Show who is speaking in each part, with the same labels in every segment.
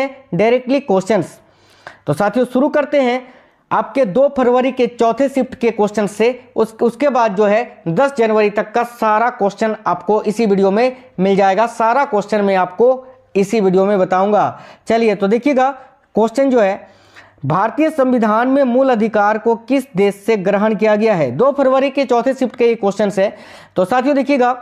Speaker 1: Directly questions. तो साथियों शुरू करते हैं आपके 2 फरवरी के चौथे शिफ्ट के क्वेश्चन से। उसके बाद जो है 10 जनवरी तक का सारा क्वेश्चन आपको इसी वीडियो में मिल जाएगा। सारा क्वेश्चन मैं आपको इसी वीडियो में बताऊंगा। चलिए तो देखिएगा, क्वेश्चन जो है, भारतीय संविधान में मूल अधिकार को किस देश से ग्रहण किया गया है। 2 फरवरी के चौथे शिफ्ट के ये क्वेश्चन है। तो साथियों देखिएगा,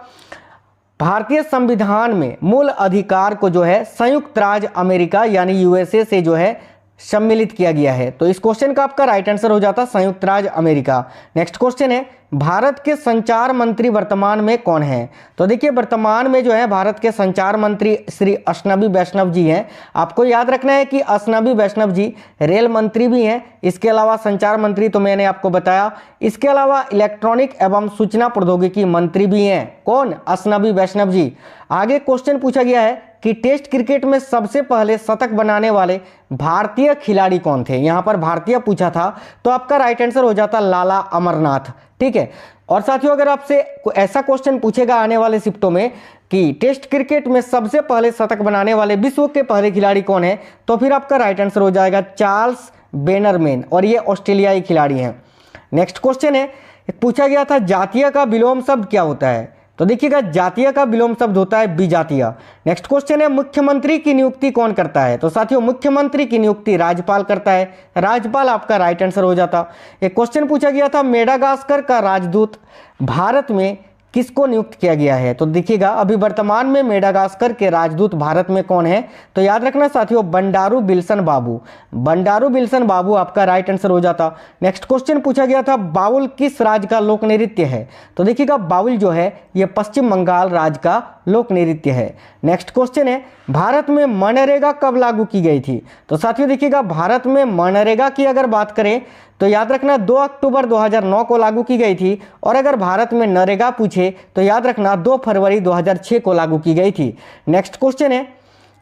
Speaker 1: भारतीय संविधान में मूल अधिकार को जो है संयुक्त राज्य अमेरिका यानी यूएसए से जो है सम्मिलित किया गया है। तो इस क्वेश्चन का आपका राइट आंसर हो जाता संयुक्त राज्य अमेरिका। नेक्स्ट क्वेश्चन है, भारत के संचार मंत्री वर्तमान में कौन है। तो देखिए, वर्तमान में जो है भारत के संचार मंत्री श्री अश्विनी वैष्णव जी हैं। आपको याद रखना है कि अश्विनी वैष्णव जी रेल मंत्री भी हैं। इसके अलावा संचार मंत्री तो मैंने आपको बताया, इसके अलावा इलेक्ट्रॉनिक एवं सूचना प्रौद्योगिकी मंत्री भी हैं। कौन? अश्विनी वैष्णव जी। आगे क्वेश्चन पूछा गया है कि टेस्ट क्रिकेट में सबसे पहले शतक बनाने वाले भारतीय खिलाड़ी कौन थे। यहां पर भारतीय पूछा था, तो आपका राइट आंसर हो जाता लाला अमरनाथ। ठीक है। और साथियों, अगर आपसे ऐसा क्वेश्चन पूछेगा आने वाले शिफ्टों में कि टेस्ट क्रिकेट में सबसे पहले शतक बनाने वाले विश्व के पहले खिलाड़ी कौन है, तो फिर आपका राइट आंसर हो जाएगा चार्ल्स बेनरमैन, और ये ऑस्ट्रेलियाई खिलाड़ी हैं। नेक्स्ट क्वेश्चन है, पूछा गया था जातीय का विलोम शब्द क्या होता है। तो देखिएगा, जातीय का विलोम शब्द होता है विजातीय। नेक्स्ट क्वेश्चन है, मुख्यमंत्री की नियुक्ति कौन करता है। तो साथियों, मुख्यमंत्री की नियुक्ति राज्यपाल करता है। राज्यपाल आपका राइट आंसर हो जाता। एक क्वेश्चन पूछा गया था, मेडागास्कर का राजदूत भारत में किसको नियुक्त किया गया है। तो देखिएगा, अभी वर्तमान में मेडागास्कर के राजदूत भारत में कौन है। तो याद रखना साथियों, बंडारू विल्सन बाबू। बंडारू विल्सन बाबू आपका राइट आंसर हो जाता। नेक्स्ट क्वेश्चन पूछा गया था, बाउल किस राज्य का लोक नृत्य है। तो देखिएगा, बाउल जो है ये पश्चिम बंगाल राज्य का लोक नृत्य है। नेक्स्ट क्वेश्चन है, भारत में मनरेगा कब लागू की गई थी। तो साथियों देखिएगा, भारत में मनरेगा की अगर बात करें तो याद रखना 2 अक्टूबर 2009 को लागू की गई थी। और अगर भारत में नरेगा पूछे तो याद रखना 2 फरवरी 2006 को लागू की गई थी। नेक्स्ट क्वेश्चन है,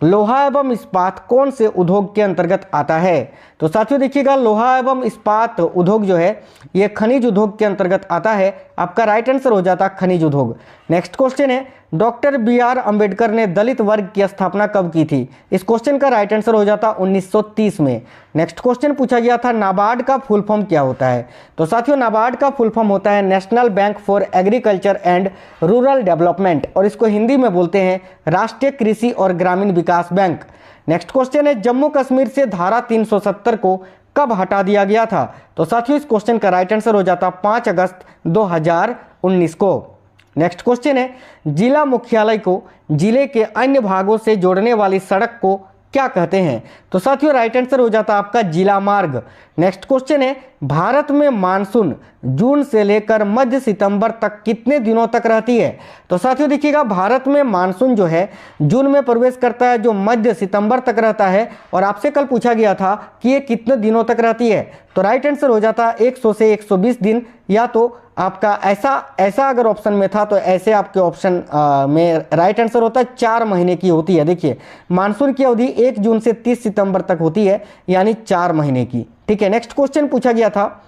Speaker 1: लोहा एवं इस्पात कौन से उद्योग के अंतर्गत आता है। तो साथियों देखिएगा, लोहा एवं इस्पात उद्योग जो है ये खनिज उद्योग के अंतर्गत आता है। आपका राइट आंसर हो जाता खनिज उद्योग। नेक्स्ट क्वेश्चन है, डॉक्टर BR अम्बेडकर ने दलित वर्ग की स्थापना कब की थी। इस क्वेश्चन का राइट आंसर हो जाता 1930 में। नेक्स्ट क्वेश्चन पूछा गया था, नाबार्ड का फुल फॉर्म क्या होता है। तो साथियों, नाबार्ड का फुल फॉर्म होता है national bank for agriculture and rural development, और इसको हिंदी में बोलते हैं राष्ट्रीय कृषि और ग्रामीण विकास बैंक। नेक्स्ट क्वेश्चन है, जम्मू कश्मीर से धारा 370 को कब हटा दिया गया था। तो साथियों, इस क्वेश्चन का राइट आंसर हो जाता 5 अगस्त 2019 को। नेक्स्ट क्वेश्चन है, जिला मुख्यालय को जिले के अन्य भागों से जोड़ने वाली सड़क को क्या कहते हैं। तो साथियों, राइट आंसर हो जाता आपका जिला मार्ग। नेक्स्ट क्वेश्चन है, भारत में मानसून जून से लेकर मध्य सितंबर तक कितने दिनों तक रहती है। तो साथियों देखिएगा, भारत में मानसून जो है जून में प्रवेश करता है, जो मध्य सितंबर तक रहता है। और आपसे कल पूछा गया था कि ये कितने दिनों तक रहती है। तो राइट आंसर हो जाता 100 से 120 दिन, या तो आपका ऐसा अगर ऑप्शन में था तो ऐसे आपके ऑप्शन में राइट आंसर होता है 4 महीने की होती है। देखिए, मानसून की अवधि 1 जून से 30 सितंबर तक होती है, यानी 4 महीने की। ठीक है। नेक्स्ट क्वेश्चन पूछा गया था,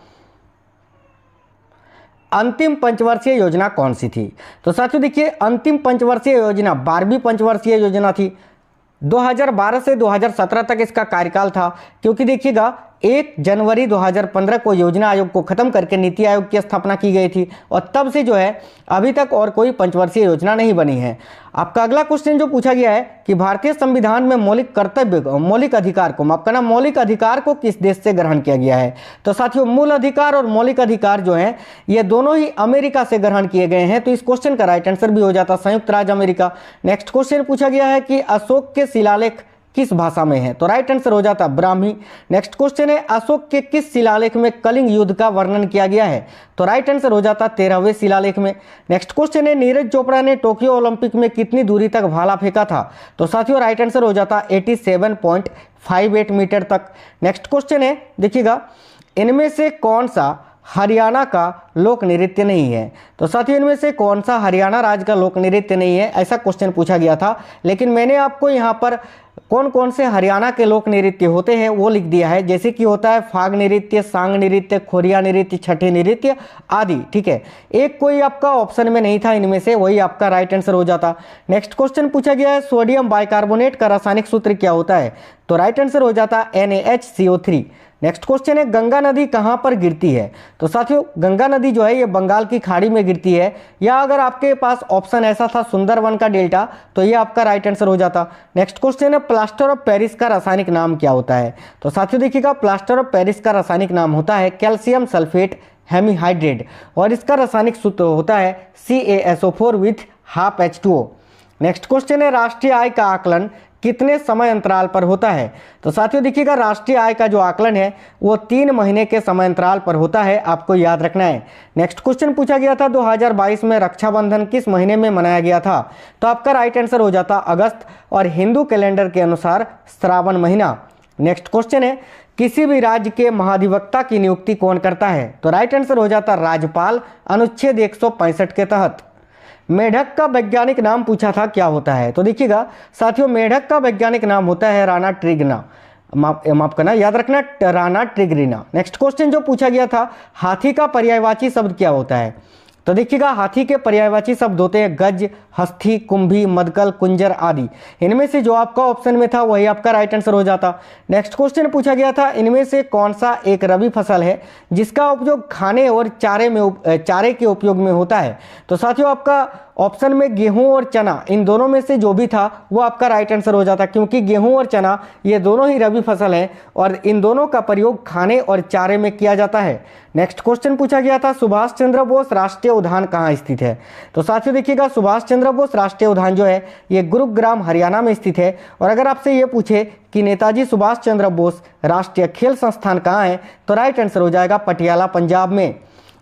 Speaker 1: अंतिम पंचवर्षीय योजना कौन सी थी। तो साथियों देखिए, अंतिम पंचवर्षीय योजना 12वीं पंचवर्षीय योजना थी। 2012 से 2017 तक इसका कार्यकाल था, क्योंकि देखिएगा 1 जनवरी 2015 को योजना आयोग को खत्म करके नीति आयोग की स्थापना की गई थी, और तब से जो है अभी तक और कोई पंचवर्षीय योजना नहीं बनी है। आपका अगला क्वेश्चन जो पूछा गया है कि भारतीय संविधान में मौलिक अधिकार को किस देश से ग्रहण किया गया है। तो साथियों, मूल अधिकार और मौलिक अधिकार जो हैं ये दोनों ही अमेरिका से ग्रहण किए गए हैं। तो इस क्वेश्चन का राइट आंसर भी हो जाता संयुक्त राज्य अमेरिका। नेक्स्ट क्वेश्चन पूछा गया है कि अशोक के शिलालेख किस भाषा में है। तो राइट आंसर हो जाता ब्राह्मी। नेक्स्ट क्वेश्चन है, अशोक के किस शिलालेख में कलिंग युद्ध का वर्णन किया गया है। तो राइट आंसर हो जाता 13वें शिलालेख में। नेक्स्ट क्वेश्चन है, नीरज चोपड़ा ने टोक्यो ओलंपिक में कितनी दूरी तक भाला फेंका था। तो साथियों, राइट आंसर हो जाता 87.58 मीटर तक। नेक्स्ट क्वेश्चन है, देखिएगा, इनमें से कौन सा हरियाणा का लोक नृत्य नहीं है। तो साथियों, इनमें से कौन सा हरियाणा राज्य का लोक नृत्य नहीं है, ऐसा क्वेश्चन पूछा गया था। लेकिन मैंने आपको यहाँ पर कौन कौन से हरियाणा के लोक नृत्य होते हैं वो लिख दिया है, जैसे कि होता है फाग नृत्य, सांग नृत्य, खोरिया नृत्य, छठे नृत्य आदि। ठीक है, एक कोई आपका ऑप्शन में नहीं था इनमें से, वही आपका राइट आंसर हो जाता। नेक्स्ट क्वेश्चन पूछा गया है सोडियम बाइकार्बोनेट का रासायनिक सूत्र क्या होता है, तो राइट आंसर हो जाता NaHCO3। नेक्स्ट क्वेश्चन है गंगा नदी कहाँ पर गिरती है, तो साथियों गंगा नदी जो है ये बंगाल की खाड़ी में गिरती है, या अगर आपके पास ऑप्शन ऐसा था सुंदरवन का डेल्टा तो ये आपका राइट आंसर हो जाता। नेक्स्ट क्वेश्चन है प्लास्टर ऑफ पेरिस का रासायनिक नाम क्या होता है, तो साथियों देखिएगा प्लास्टर ऑफ पेरिस का रासायनिक नाम होता है कैल्शियम सल्फेट हेमीहाइड्रेट, और इसका रासायनिक सूत्र होता है CaSO4 with half H2O। Next question है राष्ट्रीय आय का आकलन कितने समय अंतराल पर होता है, तो साथियों देखिएगा राष्ट्रीय आय का जो आकलन है वो 3 महीने के समय अंतराल पर होता है, आपको याद रखना है। नेक्स्ट क्वेश्चन पूछा गया था 2022 में रक्षाबंधन किस महीने में मनाया गया था, तो आपका राइट आंसर हो जाता अगस्त, और हिंदू कैलेंडर के अनुसार श्रावण महीना। नेक्स्ट क्वेश्चन है किसी भी राज्य के महाधिवक्ता की नियुक्ति कौन करता है, तो राइट आंसर हो जाता राज्यपाल, अनुच्छेद 165 के तहत। मेढक का वैज्ञानिक नाम पूछा था क्या होता है, तो देखिएगा साथियों मेढक का वैज्ञानिक नाम होता है राना ट्रिग्रिना, माफ करना, याद रखना राना ट्रिग्रिना। नेक्स्ट क्वेश्चन जो पूछा गया था हाथी का पर्यायवाची शब्द क्या होता है, तो देखिएगा हाथी के पर्यायवाची शब्द होते हैं गज, हस्ती, कुंभी, मदकल, कुंजर आदि। इनमें से जो आपका ऑप्शन में था वही आपका राइट आंसर हो जाता। नेक्स्ट क्वेश्चन पूछा गया था इनमें से कौन सा एक रबी फसल है जिसका उपयोग खाने और चारे के उपयोग में होता है, तो साथियों आपका ऑप्शन में गेहूं और चना, इन दोनों में से जो भी था वो आपका राइट आंसर हो जाता, क्योंकि गेहूं और चना ये दोनों ही रबी फसल हैं और इन दोनों का प्रयोग खाने और चारे में किया जाता है। नेक्स्ट क्वेश्चन पूछा गया था सुभाष चंद्र बोस राष्ट्रीय उद्यान कहाँ स्थित है, तो साथियों देखिएगा सुभाष चंद्र बोस राष्ट्रीय उद्यान जो है ये गुरुग्राम हरियाणा में स्थित है। और अगर आपसे ये पूछे कि नेताजी सुभाष चंद्र बोस राष्ट्रीय खेल संस्थान कहाँ है, तो राइट आंसर हो जाएगा पटियाला पंजाब में।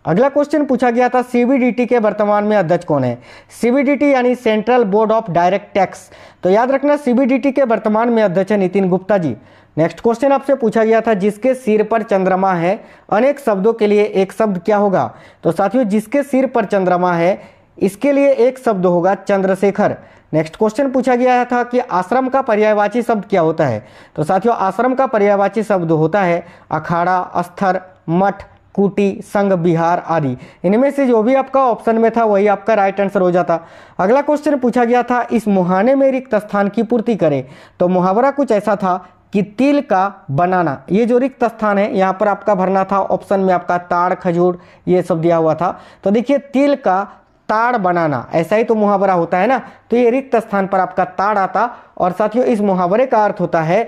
Speaker 1: अगला क्वेश्चन पूछा गया था CBDT के वर्तमान में अध्यक्ष कौन है, CBDT यानी central board of direct tax, तो याद रखना CBDT के वर्तमान में अध्यक्ष है नितिन गुप्ता जी। नेक्स्ट क्वेश्चन आपसे पूछा गया था जिसके सिर पर चंद्रमा है अनेक शब्दों के लिए एक शब्द क्या होगा, तो साथियों जिसके सिर पर चंद्रमा है इसके लिए एक शब्द होगा चंद्रशेखर। नेक्स्ट क्वेश्चन पूछा गया था कि आश्रम का पर्यायवाची शब्द क्या होता है, तो साथियों आश्रम का पर्यायवाची शब्द होता है अखाड़ा, स्तर, मठ, कुटी, संघ, बिहार आदि। इनमें से जो भी आपका ऑप्शन में था वही आपका राइट आंसर हो जाता। अगला क्वेश्चन पूछा गया था इस मुहाने में रिक्त स्थान की पूर्ति करे, तो मुहावरा कुछ ऐसा था कि तिल का बनाना, ये जो रिक्त स्थान है यहाँ पर आपका भरना था। ऑप्शन में आपका ताड़, खजूर ये सब दिया हुआ था, तो देखिए तिल का ताड़ बनाना, ऐसा ही तो मुहावरा होता है ना, तो ये रिक्त स्थान पर आपका ताड़ आता। और साथियों इस मुहावरे का अर्थ होता है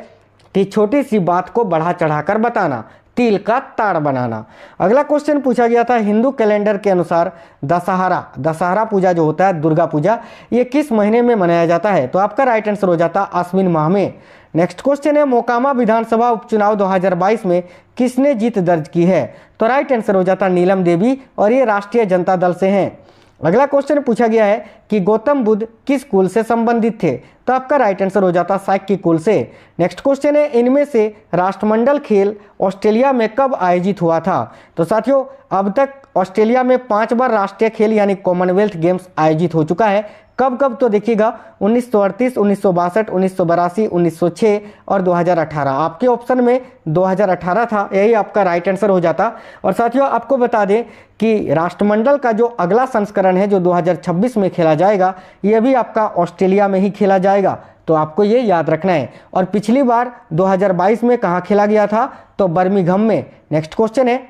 Speaker 1: कि छोटी सी बात को बढ़ा चढ़ाकर बताना, तिल का ताड़ बनाना। अगला क्वेश्चन पूछा गया था हिंदू कैलेंडर के अनुसार दशहरा पूजा जो होता है दुर्गा पूजा, ये किस महीने में मनाया जाता है, तो आपका राइट आंसर हो जाता आश्विन माह में। नेक्स्ट क्वेश्चन है मोकामा विधानसभा उपचुनाव 2022 में किसने जीत दर्ज की है, तो राइट आंसर हो जाता नीलम देवी, और ये राष्ट्रीय जनता दल से हैं। अगला क्वेश्चन पूछा गया है कि गौतम बुद्ध किस कुल से संबंधित थे, तो आपका राइट आंसर हो जाता शाक्य कुल से। नेक्स्ट क्वेश्चन है इनमें से राष्ट्रमंडल खेल ऑस्ट्रेलिया में कब आयोजित हुआ था, तो साथियों अब तक ऑस्ट्रेलिया में 5 बार राष्ट्रीय खेल यानी कॉमनवेल्थ गेम्स आयोजित हो चुका है। कब कब, तो देखिएगा 1938, 1962, 1982, 1906 और 2018। आपके ऑप्शन में 2018 था, यही आपका राइट आंसर हो जाता। और साथियों आपको बता दें कि राष्ट्रमंडल का जो अगला संस्करण है जो 2026 में खेला जाएगा, यह भी आपका ऑस्ट्रेलिया में ही खेला जाएगा, तो आपको ये याद रखना है। और पिछली बार 2022 में कहाँ खेला गया था, तो बर्मिंघम में। नेक्स्ट क्वेश्चन है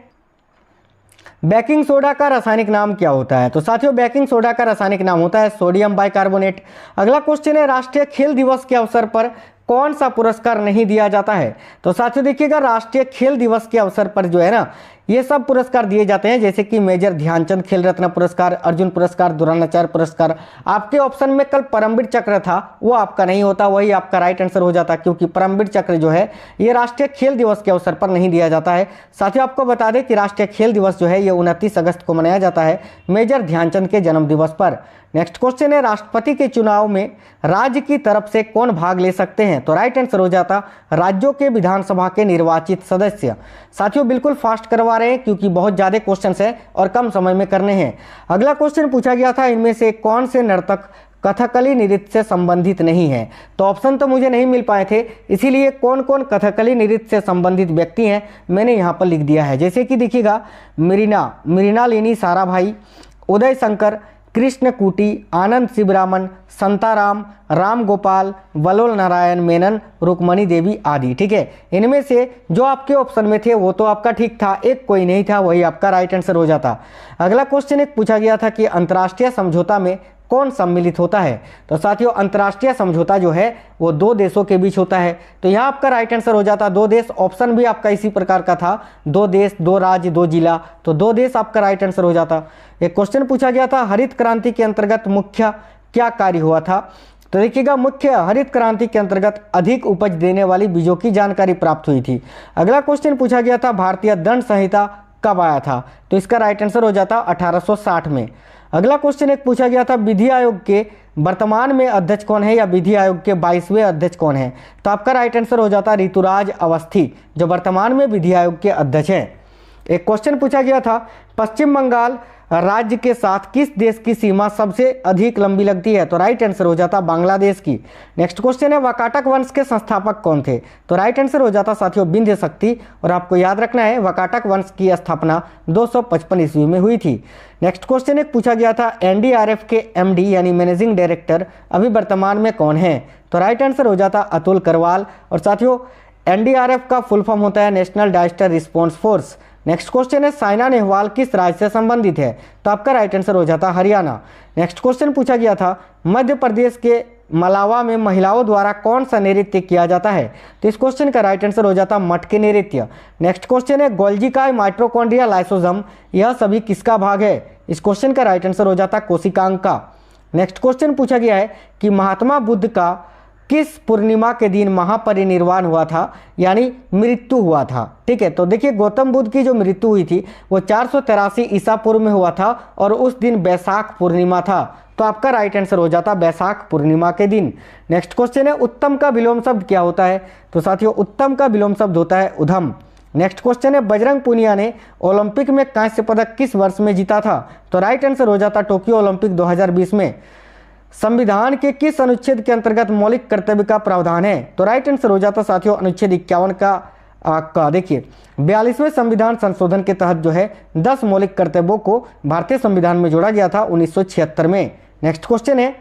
Speaker 1: बेकिंग सोडा का रासायनिक नाम क्या होता है, तो साथियों बेकिंग सोडा का रासायनिक नाम होता है सोडियम बाइकार्बोनेट। अगला क्वेश्चन है राष्ट्रीय खेल दिवस के अवसर पर कौन सा पुरस्कार नहीं दिया जाता है, तो साथियों देखिएगा राष्ट्रीय खेल दिवस के अवसर पर जो है ना ये सब पुरस्कार दिए जाते हैं, जैसे कि मेजर ध्यानचंद खेल रत्न पुरस्कार, अर्जुन पुरस्कार, द्रोणाचार्य पुरस्कार। आपके ऑप्शन में कल परमवीर चक्र था, वो आपका नहीं होता, वही आपका राइट आंसर हो जाता, क्योंकि परमवीर चक्र जो है ये राष्ट्रीय खेल दिवस के अवसर पर नहीं दिया जाता है। साथियों आपको बता दें कि राष्ट्रीय खेल दिवस जो है ये 29 अगस्त को मनाया जाता है, मेजर ध्यानचंद के जन्म दिवस पर। नेक्स्ट क्वेश्चन है राष्ट्रपति के चुनाव में राज्य की तरफ से कौन भाग ले सकते हैं, तो राइट आंसर हो जाता राज्यों के विधानसभा के निर्वाचित सदस्य। साथियों बिल्कुल फास्ट करवा रहे हैं क्योंकि बहुत ज़्यादा क्वेश्चन हैं और कम समय में करने हैं। अगला क्वेश्चन पूछा गया था इनमें से कौन से नर्तक कथकली नृत्य से संबंधित नहीं है। तो ऑप्शन तो मुझे नहीं मिल पाए थे, इसीलिए कौन कौन कथकली नृत्य से संबंधित व्यक्ति हैं मैंने यहाँ पर लिख दिया है। जैसे कि देखिएगा, मृणालिनी साराभाई, उदय शंकर, कृष्ण कूटी, आनंद शिवरामन, संताराम, राम गोपाल, वलोल नारायण मेनन, रुक्मणी देवी आदि। ठीक है, इनमें से जो आपके ऑप्शन में थे वो तो आपका ठीक था, एक कोई नहीं था, वही आपका राइट आंसर हो जाता। अगला क्वेश्चन एक पूछा गया था कि अंतर्राष्ट्रीय समझौता में कौन सम्मिलित होता है। तो साथियों, अंतर्राष्ट्रीय समझौता जो है वो दो देशों के बीच होता है। तो यहाँ आपका राइट आंसर हो जाता दो देश। ऑप्शन भी आपका इसी प्रकार का था, दो देश, दो राज्य, दो जिला, तो दो देश आपका राइट आंसर हो जाता। एक क्वेश्चन पूछा गया था, हरित क्रांति के अंतर्गत मुख्य क्या कार्य हुआ था। तो देखिएगा, मुख्य हरित क्रांति के अंतर्गत अधिक उपज देने वाली बीजों की जानकारी प्राप्त हुई थी। अगला क्वेश्चन पूछा गया था, भारतीय दंड संहिता कब आया था। तो इसका राइट आंसर हो जाता 1860 में। अगला क्वेश्चन एक पूछा गया था, विधि आयोग के वर्तमान में अध्यक्ष कौन है, या विधि आयोग के 22वें अध्यक्ष कौन है। तो आपका राइट आंसर हो जाता ऋतुराज अवस्थी, जो वर्तमान में विधि आयोग के अध्यक्ष हैं। एक क्वेश्चन पूछा गया था, पश्चिम बंगाल राज्य के साथ किस देश की सीमा सबसे अधिक लंबी लगती है। तो राइट आंसर हो जाता बांग्लादेश की। नेक्स्ट क्वेश्चन है, वाकाटक वंश के संस्थापक कौन थे। तो राइट आंसर हो जाता साथियों विंध्य शक्ति। और आपको याद रखना है, वाकाटक वंश की स्थापना 255 ईस्वी में हुई थी। नेक्स्ट क्वेश्चन एक पूछा गया था, एनडीआरएफ के एमडी यानी मैनेजिंग डायरेक्टर अभी वर्तमान में कौन है। तो राइट आंसर हो जाता अतुल करवाल। और साथियों, एनडीआरएफ का फुल फॉर्म होता है national disaster response force. Next question है, साइना नेहवाल किस राज्य से संबंधित है। तो आपका राइट आंसर हो जाता हरियाणा। नेक्स्ट क्वेश्चन पूछा गया था, मध्य प्रदेश के मलावा में महिलाओं द्वारा कौन सा नृत्य किया जाता है। तो इस क्वेश्चन का राइट आंसर हो जाता मटके नृत्य। नेक्स्ट क्वेश्चन है, गोल्जिकाय, माइटोकॉन्ड्रिया, लाइसोसोम यह सभी किसका भाग है। इस क्वेश्चन का राइट आंसर हो जाता कोशिकांग का। नेक्स्ट क्वेश्चन पूछा गया है कि महात्मा बुद्ध का किस पूर्णिमा के दिन महापरिनिर्वाण हुआ था, यानी मृत्यु हुआ था। ठीक है, तो देखिए, गौतम बुद्ध की जो मृत्यु हुई थी वो 483 ईसा पूर्व में हुआ था और उस दिन बैसाख पूर्णिमा था। तो आपका राइट आंसर हो जाता बैसाख पूर्णिमा के दिन। नेक्स्ट क्वेश्चन है, उत्तम का विलोम शब्द क्या होता है। तो साथियों, उत्तम का विलोम शब्द होता है उधम। नेक्स्ट क्वेश्चन है, बजरंग पुनिया ने ओलंपिक में कांस्य पदक किस वर्ष में जीता था। तो राइट आंसर हो जाता टोक्यो ओलंपिक 2020 में। संविधान के किस अनुच्छेद के अंतर्गत मौलिक कर्तव्य का प्रावधान है। तो राइट आंसर हो जाता साथियों अनुच्छेद 51 का देखिए 42वें संविधान संशोधन के तहत जो है 10 मौलिक कर्तव्यों को भारतीय संविधान में जोड़ा गया था 1976 में। नेक्स्ट क्वेश्चन है,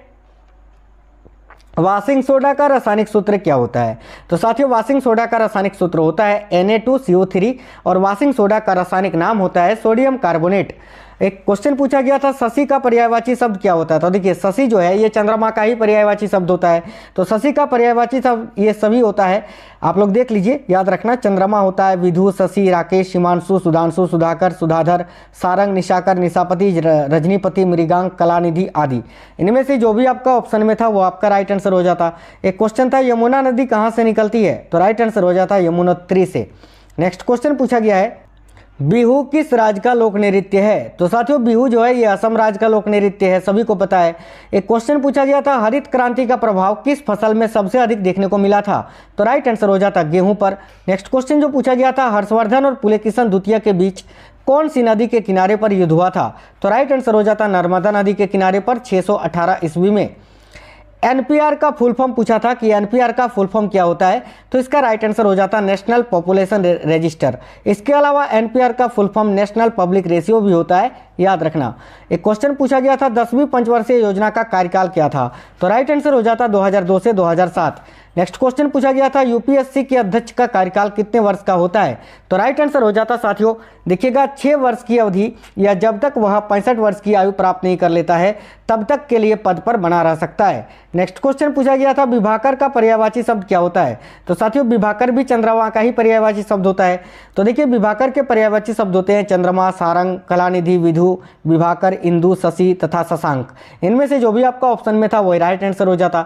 Speaker 1: वाशिंग सोडा का रासायनिक सूत्र क्या होता है। तो साथियों, वाशिंग सोडा का रासायनिक सूत्र होता है Na2CO3 और वाशिंग सोडा का रासायनिक नाम होता है सोडियम कार्बोनेट। एक क्वेश्चन पूछा गया था, शशि का पर्यायवाची शब्द क्या होता है। तो देखिए, शशि जो है ये चंद्रमा का ही पर्यायवाची शब्द होता है। तो शशि का पर्यायवाची शब्द ये सभी होता है, आप लोग देख लीजिए, याद रखना। चंद्रमा होता है विधु, शशि, राकेश, हिमांशु, सुधांशु, सुधाकर, सुधाधर, सारंग, निशाकर, निशापति, रजनीपति, मृगांक, कलानिधि आदि। इनमें से जो भी आपका ऑप्शन में था वो आपका राइट आंसर हो जाता। एक क्वेश्चन था, यमुना नदी कहाँ से निकलती है। तो राइट आंसर हो जाता यमुनोत्री से। नेक्स्ट क्वेश्चन पूछा गया है, बिहू किस राज्य का लोक नृत्य है। तो साथियों, बिहू जो है ये असम राज्य का लोक नृत्य है, सभी को पता है। एक क्वेश्चन पूछा गया था, हरित क्रांति का प्रभाव किस फसल में सबसे अधिक देखने को मिला था। तो राइट आंसर हो जाता गेहूं पर। नेक्स्ट क्वेश्चन जो पूछा गया था, हर्षवर्धन और पुलकेशिन द्वितीय के बीच कौन सी नदी के किनारे पर युद्ध हुआ था। तो राइट आंसर हो जाता नर्मदा नदी के किनारे पर 618 ईस्वी में। एनपीआर का फुल फॉर्म पूछा था कि एनपीआर का फुल फॉर्म क्या होता है। तो इसका राइट आंसर हो जाता नेशनल पॉपुलेशन रजिस्टर। इसके अलावा एनपीआर का full form national public ratio भी होता है, याद रखना। एक क्वेश्चन पूछा गया था, 10वीं पंचवर्षीय योजना का कार्यकाल क्या था। तो राइट आंसर हो जाता 2002 से 2007। नेक्स्ट क्वेश्चन पूछा गया था, यूपीएससी के अध्यक्ष का कार्यकाल कितने वर्ष का होता है। तो राइट आंसर हो जाता साथियों, देखिएगा 6 वर्ष की अवधि, या जब तक वह 65 वर्ष की आयु प्राप्त नहीं कर लेता है तब तक के लिए पद पर बना रह सकता है। नेक्स्ट क्वेश्चन पूछा गया था, विभाकर का पर्यायवाची शब्द क्या होता है। तो साथियों, विभाकर भी चंद्रमा का ही पर्यायवाची शब्द होता है। तो देखिए, विभाकर के पर्यायवाची शब्द होते हैं चंद्रमा, सारंग, कलानिधि, विधु, विभाकर, इंदु, शशि तथा शशांक। इनमें से जो भी आपका ऑप्शन में था वही राइट आंसर हो जाता।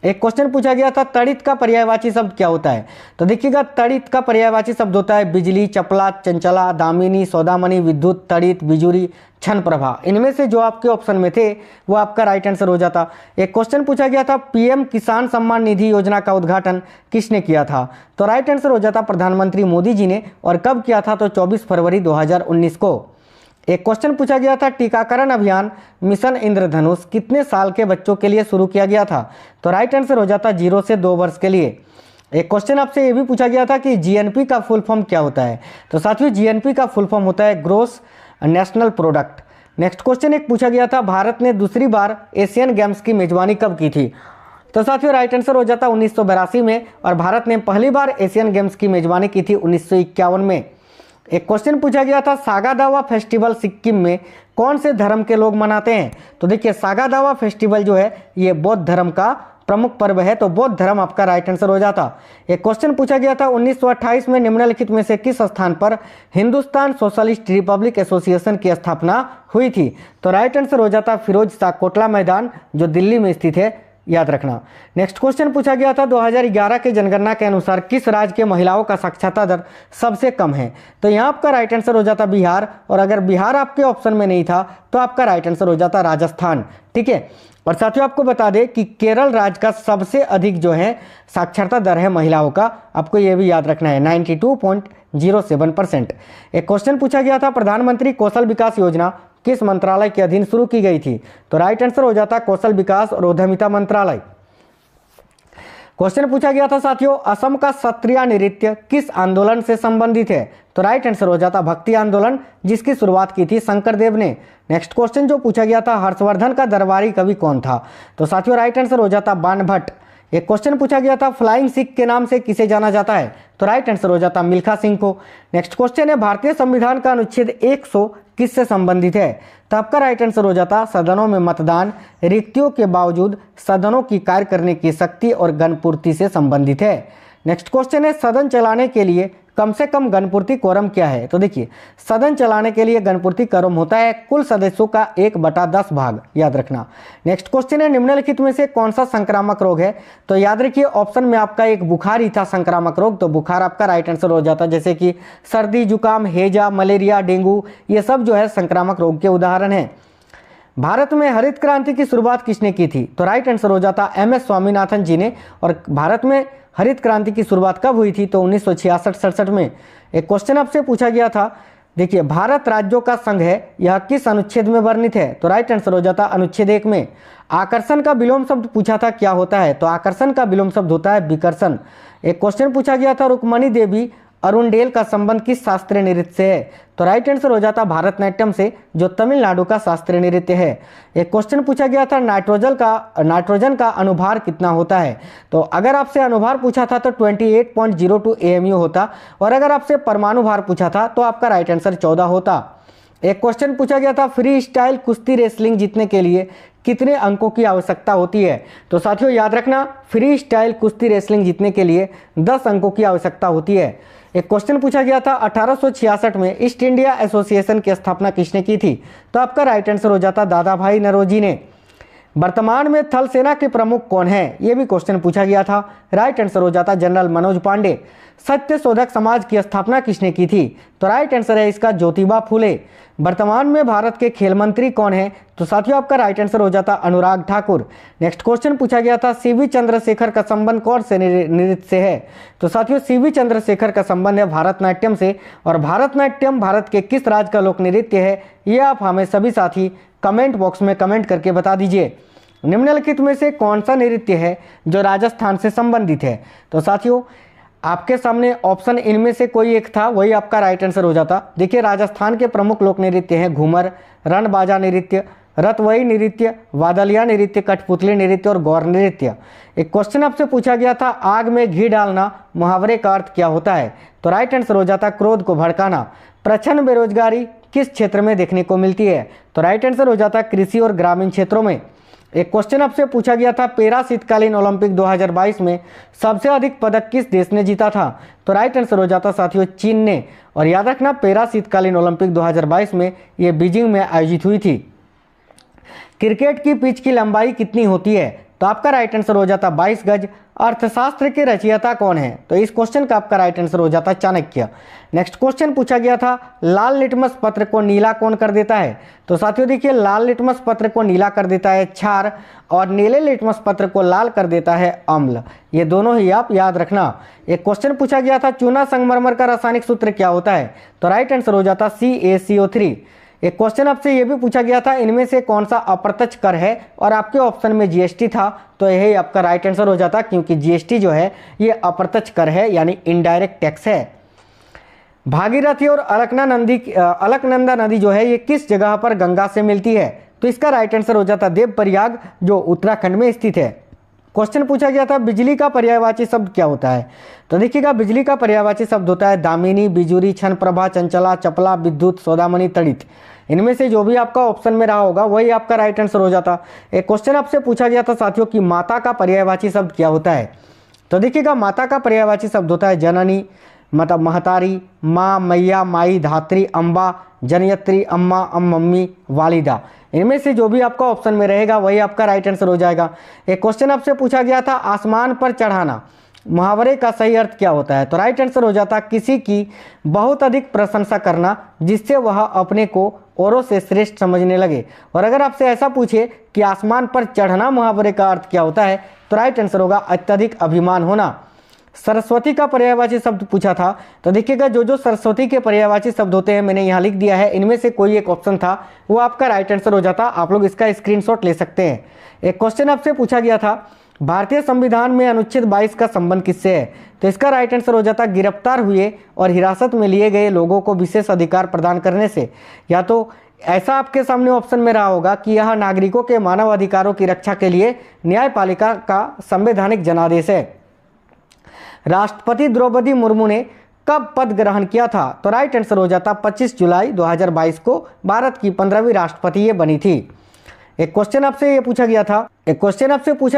Speaker 1: एक क्वेश्चन पूछा गया था, तड़ित का पर्यायवाची शब्द क्या होता है। तो देखिएगा, तड़ित का पर्यायवाची शब्द होता है बिजली, चपला, चंचला, दामिनी, सौदामणि, विद्युत, तड़ित, बिजुरी, क्षण प्रभा। इनमें से जो आपके ऑप्शन में थे वो आपका राइट आंसर हो जाता। एक क्वेश्चन पूछा गया था, पीएम किसान सम्मान निधि योजना का उद्घाटन किसने किया था। तो राइट आंसर हो जाता प्रधानमंत्री मोदी जी ने। और कब किया था। तो 24 फरवरी 2019 को। एक क्वेश्चन पूछा गया था, टीकाकरण अभियान मिशन इंद्रधनुष कितने साल के बच्चों के लिए शुरू किया गया था? तो राइट आंसर हो जाता 0 से 2 वर्ष के लिए। एक क्वेश्चन आपसे ये भी पूछा गया था कि जीएनपी का फुल फॉर्म क्या होता है? तो साथियों जीएनपी का फुल फॉर्म होता है gross national product. Next question एक पूछा गया था, भारत ने दूसरी बार एशियन गेम्स की मेजबानी कब की थी? तो साथियों राइट आंसर हो जाता 1982 में, और भारत ने पहली बार एशियन गेम्स की मेजबानी की थी 1951 में। एक क्वेश्चन पूछा गया था, सागा दावा फेस्टिवल सिक्किम में कौन से धर्म के लोग मनाते हैं? तो देखिए सागा दावा फेस्टिवल जो है ये बौद्ध धर्म का प्रमुख पर्व है, तो बौद्ध धर्म आपका राइट आंसर हो जाता। एक क्वेश्चन पूछा गया था, 1928 में निम्नलिखित में से किस स्थान पर हिंदुस्तान सोशलिस्ट रिपब्लिक एसोसिएशन की स्थापना हुई थी? तो राइट आंसर हो जाता फिरोज शाह कोटला मैदान, जो दिल्ली में स्थित है, याद रखना। नेक्स्ट क्वेश्चन पूछा गया था, 2011 के जनगणना के अनुसार किस राज्य के महिलाओं का साक्षरता दर सबसे कम है? तो यहाँ आपका राइट आंसर हो जाता बिहार, और अगर बिहार आपके ऑप्शन में नहीं था तो आपका राइट आंसर हो जाता राजस्थान। ठीक है, और साथियों आपको बता दें कि केरल राज्य का सबसे अधिक जो है साक्षरता दर है महिलाओं का, आपको ये भी याद रखना है 92.07%। एक क्वेश्चन पूछा गया था, प्रधानमंत्री कौशल विकास योजना किस मंत्रालय के अधीन शुरू की गई थी? तो राइट आंसर हो जाता कौशल विकास और उद्यमिता मंत्रालय। क्वेश्चन पूछा गया था साथियों, असम का सत्रिया नृत्य किस आंदोलन से संबंधित है? तो राइट आंसर हो जाता भक्ति आंदोलन, जिसकी शुरुआत की थी शंकरदेव ने। नेक्स्ट क्वेश्चन जो पूछा गया था, हर्षवर्धन का दरबारी कवि कौन था? तो साथियों राइट आंसर हो जाता बाणभट्ट। एक क्वेश्चन पूछा गया था, फ्लाइंग सिख के नाम से किसे जाना जाता है? तो राइट आंसर हो जाता मिल्खा सिंह को। नेक्स्ट क्वेश्चन है, भारतीय संविधान का अनुच्छेद 100 किससे संबंधित है? तो आपका राइट आंसर हो जाता सदनों में मतदान, रिक्तियों के बावजूद सदनों की कार्य करने की शक्ति और गणपूर्ति से संबंधित है। नेक्स्ट क्वेश्चन है, सदन चलाने के लिए कम से कम गणपूर्ति कोरम क्या है? तो देखिए सदन चलाने के लिए गणपूर्ति कोरम होता है कुल सदस्यों का 1/10 भाग, याद रखना। नेक्स्ट क्वेश्चन है, निम्नलिखित में से कौन सा संक्रामक रोग है? तो याद रखिए ऑप्शन में आपका एक बुखार ही था संक्रामक रोग, तो बुखार आपका राइट आंसर हो जाता। जैसे कि सर्दी, जुकाम, हैजा, मलेरिया, डेंगू, ये सब जो है संक्रामक रोग के उदाहरण हैं। भारत में हरित क्रांति की शुरुआत किसने की थी? तो राइट आंसर हो जाता MS स्वामीनाथन जी ने। और भारत में हरित क्रांति की शुरुआत कब हुई थी? तो 1966-67 में। एक क्वेश्चन आपसे पूछा गया था, देखिए भारत राज्यों का संघ है, यह किस अनुच्छेद में वर्णित है? तो राइट आंसर हो जाता अनुच्छेद 1 में। आकर्षण का विलोम शब्द पूछा था, क्या होता है? तो आकर्षण का विलोम शब्द होता है विकर्षण। एक क्वेश्चन पूछा गया था, रुक्मणी देवी अरुणडेल का संबंध किस शास्त्रीय नृत्य से है? तो राइट आंसर हो जाता भारतनाट्यम से, जो तमिलनाडु का शास्त्रीय नृत्य है। एक क्वेश्चन पूछा गया था, नाइट्रोजन का अनुभार कितना होता है? तो अगर आपसे अनुभार पूछा था तो 28.02 AMU होता, और अगर आपसे परमाणु भार पूछा था तो आपका राइट आंसर 14 होता। एक क्वेश्चन पूछा गया था, फ्री स्टाइल कुश्ती रेसलिंग जीतने के लिए कितने अंकों की आवश्यकता होती है? तो साथियों याद रखना, फ्री स्टाइल कुश्ती रेसलिंग जीतने के लिए 10 अंकों की आवश्यकता होती है। एक क्वेश्चन पूछा गया था, 1866 में ईस्ट इंडिया एसोसिएशन की स्थापना किसने की थी? तो आपका राइट आंसर हो जाता दादा भाई नौरोजी ने। वर्तमान में थल सेना के प्रमुख कौन है? ये भी क्वेश्चन पूछा गया था, राइट आंसर हो जाता जनरल मनोज पांडे। सत्य शोधक समाज की स्थापना किसने की थी? तो राइट आंसर है इसका ज्योतिबा फूले। वर्तमान में भारत के खेल मंत्री कौन है? तो साथियों आपका राइट आंसर हो जाता अनुराग ठाकुर। नेक्स्ट क्वेश्चन पूछा गया था, CV चंद्रशेखर का संबंध कौन से नृत्य से है? तो साथियों CV चंद्रशेखर का संबंध है भारतनाट्यम से। और भारतनाट्यम भारत के किस राज्य का लोक नृत्य है? ये आप हमें सभी साथी कमेंट बॉक्स में कमेंट करके बता दीजिए। निम्नलिखित में से कौन सा नृत्य है जो राजस्थान से संबंधित है? तो साथियों आपके सामने ऑप्शन इनमें से कोई एक था, वही आपका राइट आंसर हो जाता। देखिए राजस्थान के प्रमुख लोक नृत्य हैं घूमर, रणबाजा नृत्य, रतवई नृत्य, वादलिया नृत्य, कठपुतली नृत्य और गौर नृत्य। एक क्वेश्चन आपसे पूछा गया था, आग में घी डालना मुहावरे का अर्थ क्या होता है? तो राइट आंसर हो जाता क्रोध को भड़काना। प्रचंड बेरोजगारी किस क्षेत्र में देखने को मिलती है? तो राइट आंसर हो जाता कृषि और ग्रामीण क्षेत्रों में। एक क्वेश्चन आपसे पूछा गया था, पैरा शीतकालीन ओलंपिक 2022 में सबसे अधिक पदक किस देश ने जीता था? तो राइट आंसर हो जाता साथियों चीन ने। और याद रखना पैरा शीतकालीन ओलंपिक 2022 में ये बीजिंग में आयोजित हुई थी। क्रिकेट की पिच की लंबाई कितनी होती है? तो आपका राइट आंसर हो जाता 22 गज। अर्थशास्त्र के रचयिता कौन है? तो इस क्वेश्चन का आपका राइट आंसर हो जाता चाणक्य। नेक्स्ट क्वेश्चन पूछा गया था, लाल लिटमस पत्र को नीला कौन कर देता है? तो साथियों देखिए लाल लिटमस पत्र को नीला कर देता है क्षार, और नीले लिटमस पत्र को लाल कर देता है अम्ल। ये दोनों ही आप याद रखना। एक क्वेश्चन पूछा गया था, चूना संगमरमर का रासायनिक सूत्र क्या होता है? तो राइट आंसर हो जाता CaCO3। एक क्वेश्चन आपसे ये भी पूछा गया था, इनमें से कौन सा अप्रत्यक्ष कर है, और आपके ऑप्शन में जीएसटी था, तो यही आपका राइट आंसर हो जाता, क्योंकि जीएसटी जो है ये अप्रत्यक्ष कर है, यानी इनडायरेक्ट टैक्स है। भागीरथी और अलकनंदा नदी जो है ये किस जगह पर गंगा से मिलती है, तो इसका राइट आंसर हो जाता देवप्रयाग, जो उत्तराखंड में स्थित है। क्वेश्चन पूछा गया था बिजली का पर्यायवाची शब्द क्या होता है, तो देखिएगा बिजली का पर्यायवाची शब्द होता है दामिनी, बिजुरी, क्षण प्रभा, चंचला, चपला, विद्युत, सौदामणि, तड़ित। इनमें से जो भी आपका ऑप्शन में रहा होगा वही आपका राइट आंसर हो जाता। एक क्वेश्चन आपसे पूछा गया था साथियों कि माता का पर्यायवाची शब्द क्या होता है, तो देखिएगा माता का पर्यायवाची शब्द होता है जननी, मतलब महतारी, माँ, मैया, माई, धात्री, अम्बा, जनयत्री, अम्मा, मम्मी, वालिदा। इनमें से जो भी आपका ऑप्शन में रहेगा वही आपका राइट आंसर हो जाएगा। एक क्वेश्चन आपसे पूछा गया था आसमान पर चढ़ाना मुहावरे का सही अर्थ क्या होता है, तो राइट आंसर हो जाता किसी की बहुत अधिक प्रशंसा करना जिससे वह अपने को औरों से श्रेष्ठ समझने लगे। और अगर आपसे ऐसा पूछे कि आसमान पर चढ़ना मुहावरे का अर्थ क्या होता है, तो राइट आंसर होगा अत्यधिक अभिमान होना। सरस्वती का पर्यायवाची शब्द पूछा था, तो देखिएगा जो सरस्वती के पर्यायवाची शब्द होते हैं मैंने यहाँ लिख दिया है, इनमें से कोई एक ऑप्शन था वो आपका राइट आंसर हो जाता। आप लोग इसका स्क्रीनशॉट ले सकते हैं। एक क्वेश्चन आपसे पूछा गया था भारतीय संविधान में अनुच्छेद 22 का संबंध किससे है, तो इसका राइट आंसर हो जाता गिरफ्तार हुए और हिरासत में लिए गए लोगों को विशेष अधिकार प्रदान करने से। या तो ऐसा आपके सामने ऑप्शन में रहा होगा कि यह नागरिकों के मानव अधिकारों की रक्षा के लिए न्यायपालिका का संवैधानिक जनादेश है। राष्ट्रपति द्रौपदी मुर्मू ने कब पद ग्रहण किया था, तो राइट आंसर हो जाता 25 जुलाई 2022 को भारत की 15वीं राष्ट्रपति ये बनी थी। एक क्वेश्चन आपसे ये पूछा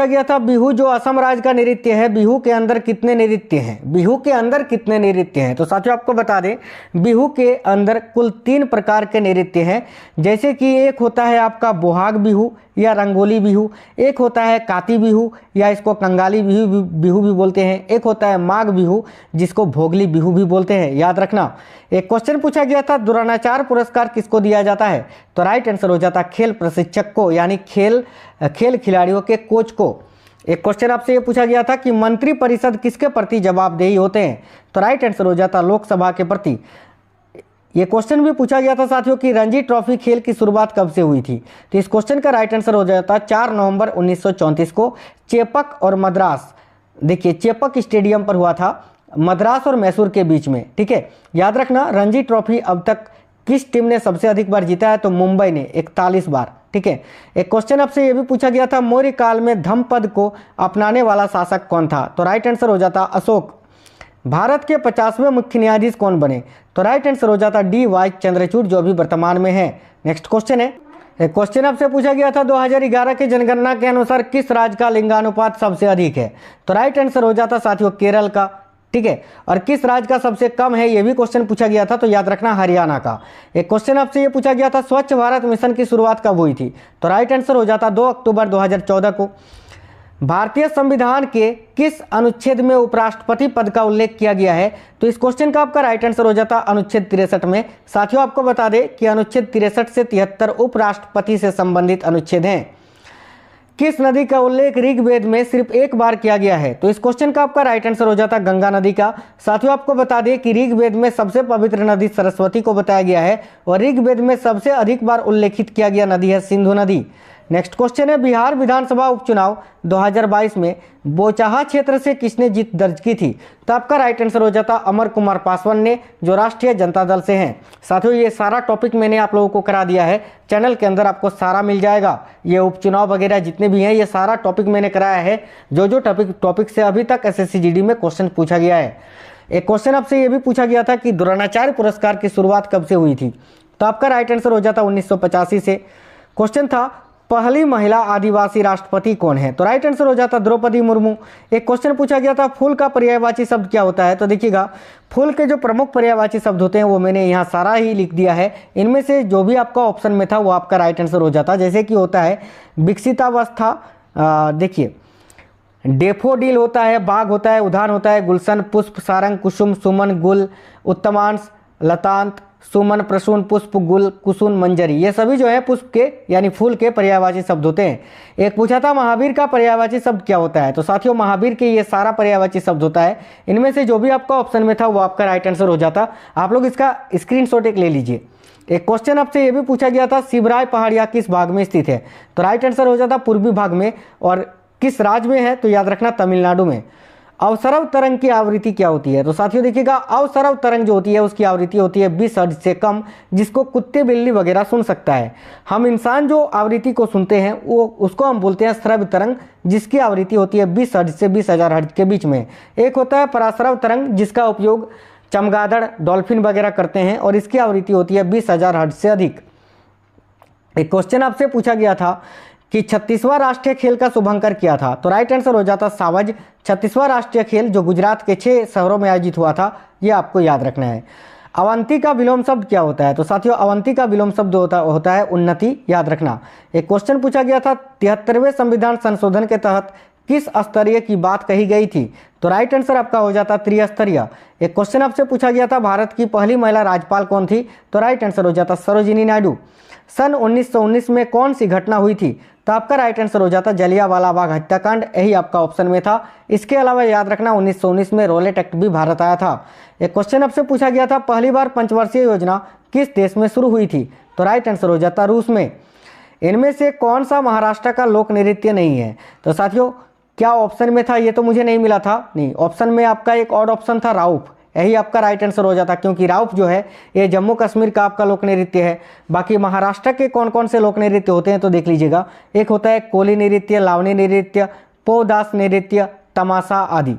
Speaker 1: गया था, बिहू जो असम राज्य का नृत्य है, बिहू के अंदर कितने नृत्य हैं, तो साथियों आपको बता दें बिहू के अंदर कुल 3 प्रकार के नृत्य हैं। जैसे कि एक होता है आपका बोहाग बिहू या रंगोली बिहू, एक होता है काती बिहू या इसको कंगाली बिहू भी बोलते हैं, एक होता है माघ बिहू जिसको भोगली बिहू भी बोलते हैं, याद रखना। एक क्वेश्चन पूछा गया था द्रोणाचार्य पुरस्कार किसको दिया जाता है, तो राइट आंसर हो जाता खेल प्रशिक्षक को, यानी खेल खिलाड़ियों के कोच को। एक क्वेश्चन आपसे ये पूछा गया था कि मंत्री परिषद किसके प्रति जवाबदेही होते हैं, तो राइट आंसर हो जाता लोकसभा के प्रति। ये क्वेश्चन भी पूछा गया था साथियों कि रणजी ट्रॉफी खेल की शुरुआत कब से हुई थी, तो इस क्वेश्चन का राइट आंसर हो जाता 4 नवंबर 1934 को चेपक और मद्रास, देखिए चेपक स्टेडियम पर हुआ था, मद्रास और मैसूर के बीच में। ठीक है, याद रखना रणजी ट्रॉफी अब तक किस टीम ने सबसे अधिक बार जीता है, तो मुंबई ने 41 बार। ठीक है, एक क्वेश्चन आपसे ये भी पूछा गया था मौर्य काल में धम्मपद को अपनाने वाला शासक कौन था, तो राइट आंसर हो जाता अशोक। भारत के 50वें मुख्य न्यायाधीश कौन बने, तो राइट आंसर हो जाता डी.वाई. चंद्रचूड़, जो अभी वर्तमान में है। नेक्स्ट क्वेश्चन है, एक क्वेश्चन आपसे पूछा गया था 2011 के जनगणना के अनुसार किस राज्य का लिंगानुपात सबसे अधिक है, तो राइट आंसर हो जाता साथियों केरल का। ठीक है, और किस राज्य का सबसे कम है, यह भी क्वेश्चन पूछा गया था, तो याद रखना हरियाणा का। एक क्वेश्चन आपसे ये पूछा गया था स्वच्छ भारत मिशन की शुरुआत कब हुई थी, तो राइट आंसर हो जाता 2 अक्टूबर 2014 को। भारतीय संविधान के किस अनुच्छेद में उपराष्ट्रपति पद का उल्लेख किया गया है, तो इस क्वेश्चन का आपका राइट आंसर हो जाता अनुच्छेद 63 में। साथियों आपको बता दें कि अनुच्छेद 63 से 73 उपराष्ट्रपति से संबंधित अनुच्छेद हैं। किस नदी का उल्लेख ऋग्वेद में सिर्फ एक बार किया गया है, तो इस क्वेश्चन का आपका राइट आंसर हो जाता गंगा नदी का। साथियों आपको बता दें कि ऋग्वेद में सबसे पवित्र नदी सरस्वती को बताया गया है, और ऋग्वेद में सबसे अधिक बार उल्लेखित किया गया नदी है सिंधु नदी। नेक्स्ट क्वेश्चन है बिहार विधानसभा उपचुनाव 2022 में बोचाहा क्षेत्र से किसने जीत दर्ज की थी, तो आपका राइट आंसर हो जाता अमर कुमार पासवान ने, जो राष्ट्रीय जनता दल से हैं। साथियों ये सारा टॉपिक मैंने आप लोगों को करा दिया है, चैनल के अंदर आपको सारा मिल जाएगा। ये उपचुनाव वगैरह जितने भी हैं ये सारा टॉपिक मैंने कराया है, जो टॉपिक से अभी तक SSC GD में क्वेश्चन पूछा गया है। एक क्वेश्चन आपसे ये भी पूछा गया था कि द्रोणाचार्य पुरस्कार की शुरुआत कब से हुई थी, तो आपका राइट आंसर हो जाता 1985 से। क्वेश्चन था पहली महिला आदिवासी राष्ट्रपति कौन है, तो राइट आंसर हो जाता द्रौपदी मुर्मू। एक क्वेश्चन पूछा गया था फूल का पर्यायवाची शब्द क्या होता है, तो देखिएगा फूल के जो प्रमुख पर्यायवाची शब्द होते हैं वो मैंने यहाँ सारा ही लिख दिया है। इनमें से जो भी आपका ऑप्शन में था वो आपका राइट आंसर हो जाता। जैसे कि होता है विकसितावस्था, देखिए डेफोडिल होता है, बाग होता है, उद्यान होता है, गुलशन, पुष्प, सारंग, कुसुम, सुमन, गुल, उत्तमांश, लतांत, सुमन, प्रसून, पुष्प, गुल, कुसुम, मंजरी, ये सभी जो है पुष्प के यानी फूल के पर्यायवाची शब्द होते हैं। एक पूछा था महावीर का पर्यायवाची शब्द क्या होता है, तो साथियों महावीर के ये सारा पर्यायवाची शब्द होता है। इनमें से जो भी आपका ऑप्शन में था वो आपका राइट आंसर हो जाता। आप लोग इसका स्क्रीनशॉट एक ले लीजिए। एक क्वेश्चन आपसे ये भी पूछा गया था शिवराय पहाड़ियाँ किस भाग में स्थित है, तो राइट आंसर हो जाता पूर्वी भाग में। और किस राज्य में है, तो याद रखना तमिलनाडु में। अवसरव तरंग की आवृत्ति क्या होती है, तो साथियों देखिएगा अवसरव तरंग जो होती है उसकी आवृत्ति होती है 20 हर्ट्ज से कम, जिसको कुत्ते बिल्ली वगैरह सुन सकता है। हम इंसान जो आवृत्ति को सुनते हैं वो उसको हम बोलते हैं श्रव्य तरंग, जिसकी आवृत्ति होती है 20 हर्ट्ज से 20,000 हर्ट्ज के बीच में। एक होता है पराश्रव तरंग, जिसका उपयोग चमगादड़, डॉल्फिन वगैरह करते हैं और इसकी आवृत्ति होती है 20,000 हर्ट्ज से अधिक। एक क्वेश्चन आपसे पूछा गया था कि 36वां राष्ट्रीय खेल का शुभंकर किया था, तो राइट आंसर हो जाता सावज। 36वां राष्ट्रीय खेल जो गुजरात के 6 शहरों में आयोजित हुआ था, ये आपको याद रखना है। अवंती का विलोम शब्द क्या होता है, तो साथियों अवंती का विलोम शब्द होता है उन्नति, याद रखना। एक क्वेश्चन पूछा गया था 73वें संविधान संशोधन के तहत किस स्तरीय की बात कही गई थी, तो राइट आंसर आपका हो जाता त्रिस्तरीय। एक क्वेश्चन आपसे पूछा गया था भारत की पहली महिला राज्यपाल कौन थी, तो राइट आंसर हो जाता सरोजिनी नायडू। सन 1919 में कौन सी घटना हुई थी, तो आपका राइट आंसर हो जाता जलियांवाला बाग हत्याकांड, यही आपका ऑप्शन में था। इसके अलावा याद रखना 1919 में रोलेट एक्ट भी भारत आया था। एक क्वेश्चन आपसे पूछा गया था पहली बार पंचवर्षीय योजना किस देश में शुरू हुई थी, तो राइट आंसर हो जाता रूस में। इनमें से कौन सा महाराष्ट्र का लोक नृत्य नहीं है, तो साथियों क्या ऑप्शन में था, ये तो मुझे नहीं मिला था। नहीं, ऑप्शन में आपका एक और ऑप्शन था राउफ, यही आपका राइट आंसर हो जाता, क्योंकि राउफ जो है ये जम्मू कश्मीर का आपका लोक नृत्य है। बाकी महाराष्ट्र के कौन कौन से लोक नृत्य होते हैं तो देख लीजिएगा। एक होता है कोली नृत्य, लावनी नृत्य, पोदास नृत्य, तमाशा आदि।